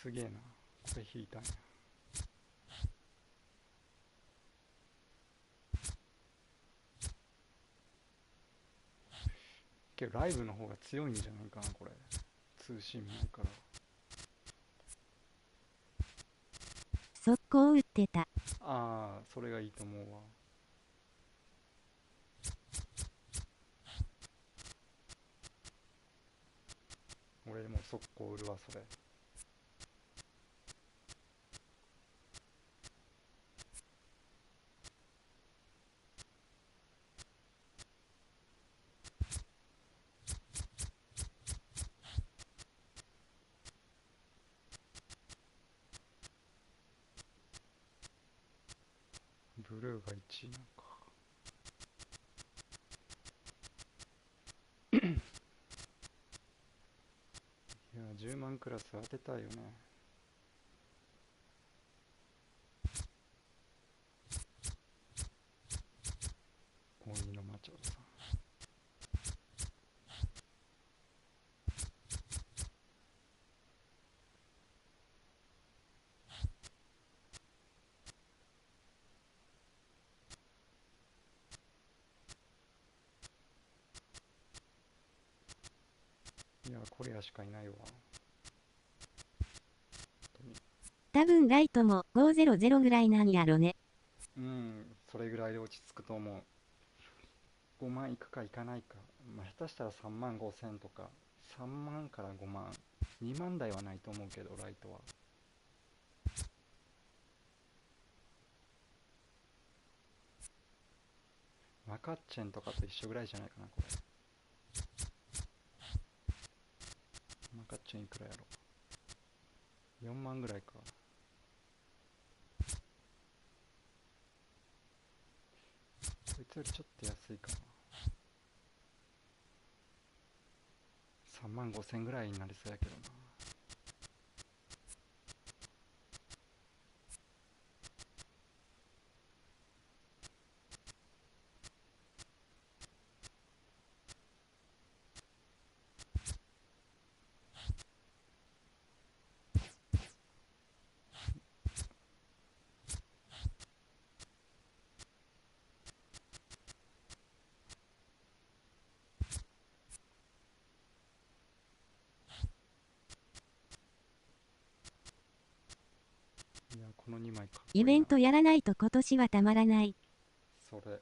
すげえな。これ引いたんや。けどライブの方が強いんじゃないかなこれ。通信ないから。速攻打ってた。ああ、それがいいと思うわ。俺も速攻売るわそれ。ブルーが1位なんか。いや、10万クラス当てたいよね。鬼のマチョさん。いや、コレアしかいないわ。多分ライトも500ぐらいなんやろね。うん、それぐらいで落ち着くと思う。5万いくかいかないか。まあ、下手したら3万5千とか、3万から5万、2万台はないと思うけど、ライトは。マカッチェンとかと一緒ぐらいじゃないかな、これ。マカッチェンいくらやろ。4万ぐらいか。こいつよりちょっと安いかな。3万5千ぐらいになりそうやけどな。いや、この2枚かっこいいな。イベントやらないと今年はたまらない。それ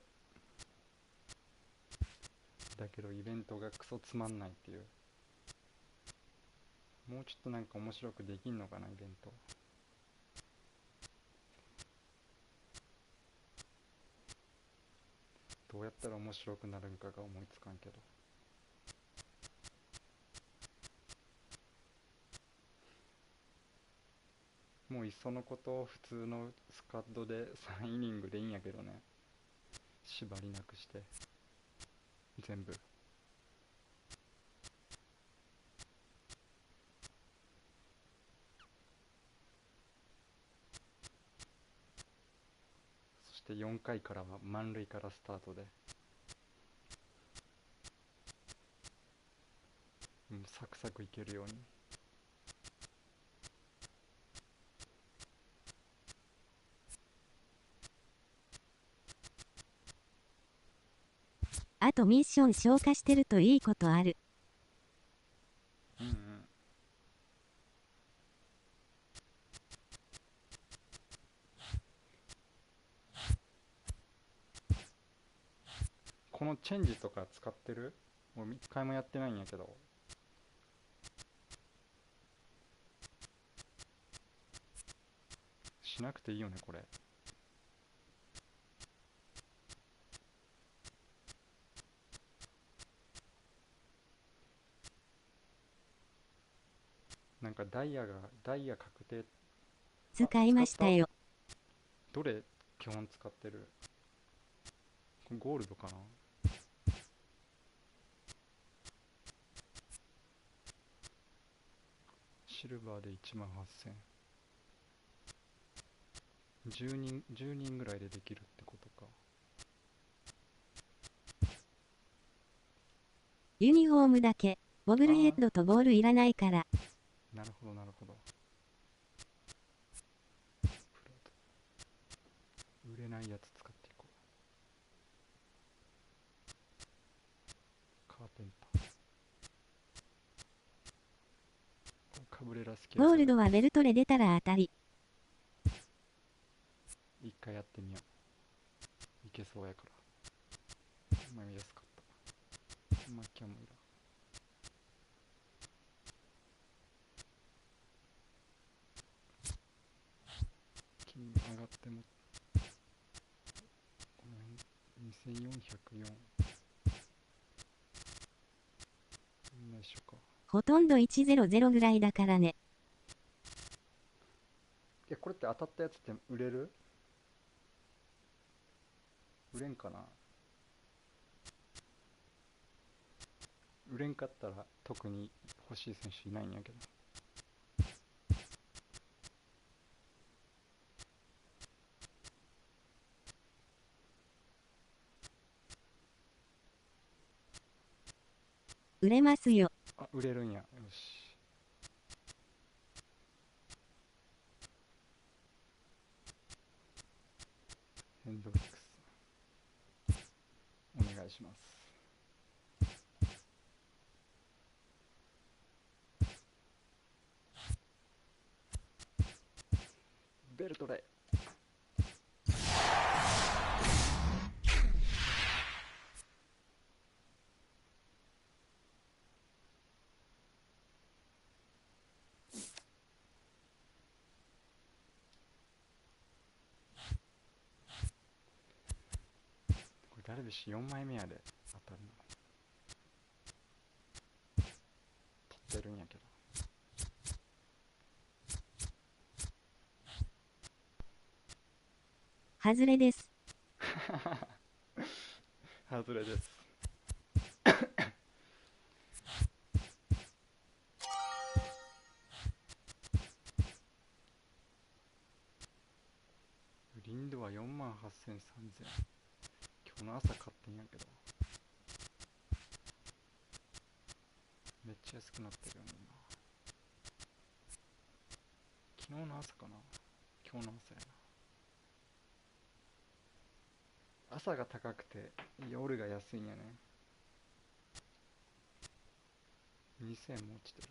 だけどイベントがクソつまんないっていう。もうちょっとなんか面白くできんのかな、イベント。どうやったら面白くなるんかが思いつかんけど。もういっそのこと普通のスカッドで3イニングでいいんやけどね。縛りなくして全部。そして4回からは満塁からスタートで、サクサクいけるように。あとミッション消化してるといいことある。うんうん。このチェンジとか使ってる？もう一回もやってないんやけど。しなくていいよね、これ。なんかダイヤ確定。使いましたよ。どれ基本使ってる？ゴールドかな？シルバーで18000。10人ぐらいでできるってことか。ユニフォームだけ。ボブルヘッドとボールいらないから。なるほどなるほど。売れないやつ使っていこう。カーペンター。カブレラスケゴールドはベルトレ出たら当たり。一回やってみよう。いけそうやから。まあ安かった。マッキャもいらん。金上がってもこの辺2404。みんな一緒か。ほとんど100ぐらいだからね。これって当たったやつって売れる？売れんかな。売れんかったら特に欲しい選手いないんやけど。売れますよ。あ、売れるんや。よし。ヘンドリックスお願いします。ベルトレこれダルビッシュ4枚目やで当たるの取ってるんやけど外れです。外れです。リンドは48,3000。今日の朝買ってんやけど。めっちゃ安くなってるよね、今。昨日の朝かな。今日の朝やな。朝が高くて夜が安いんやね。2000も落ちてる。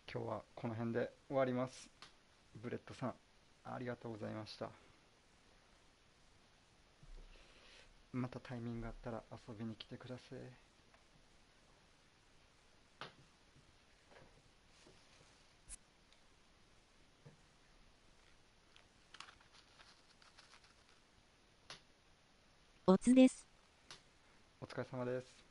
今日はこの辺で終わります。ブレッドさん、ありがとうございました。またタイミングがあったら遊びに来てください。おつです。お疲れ様です。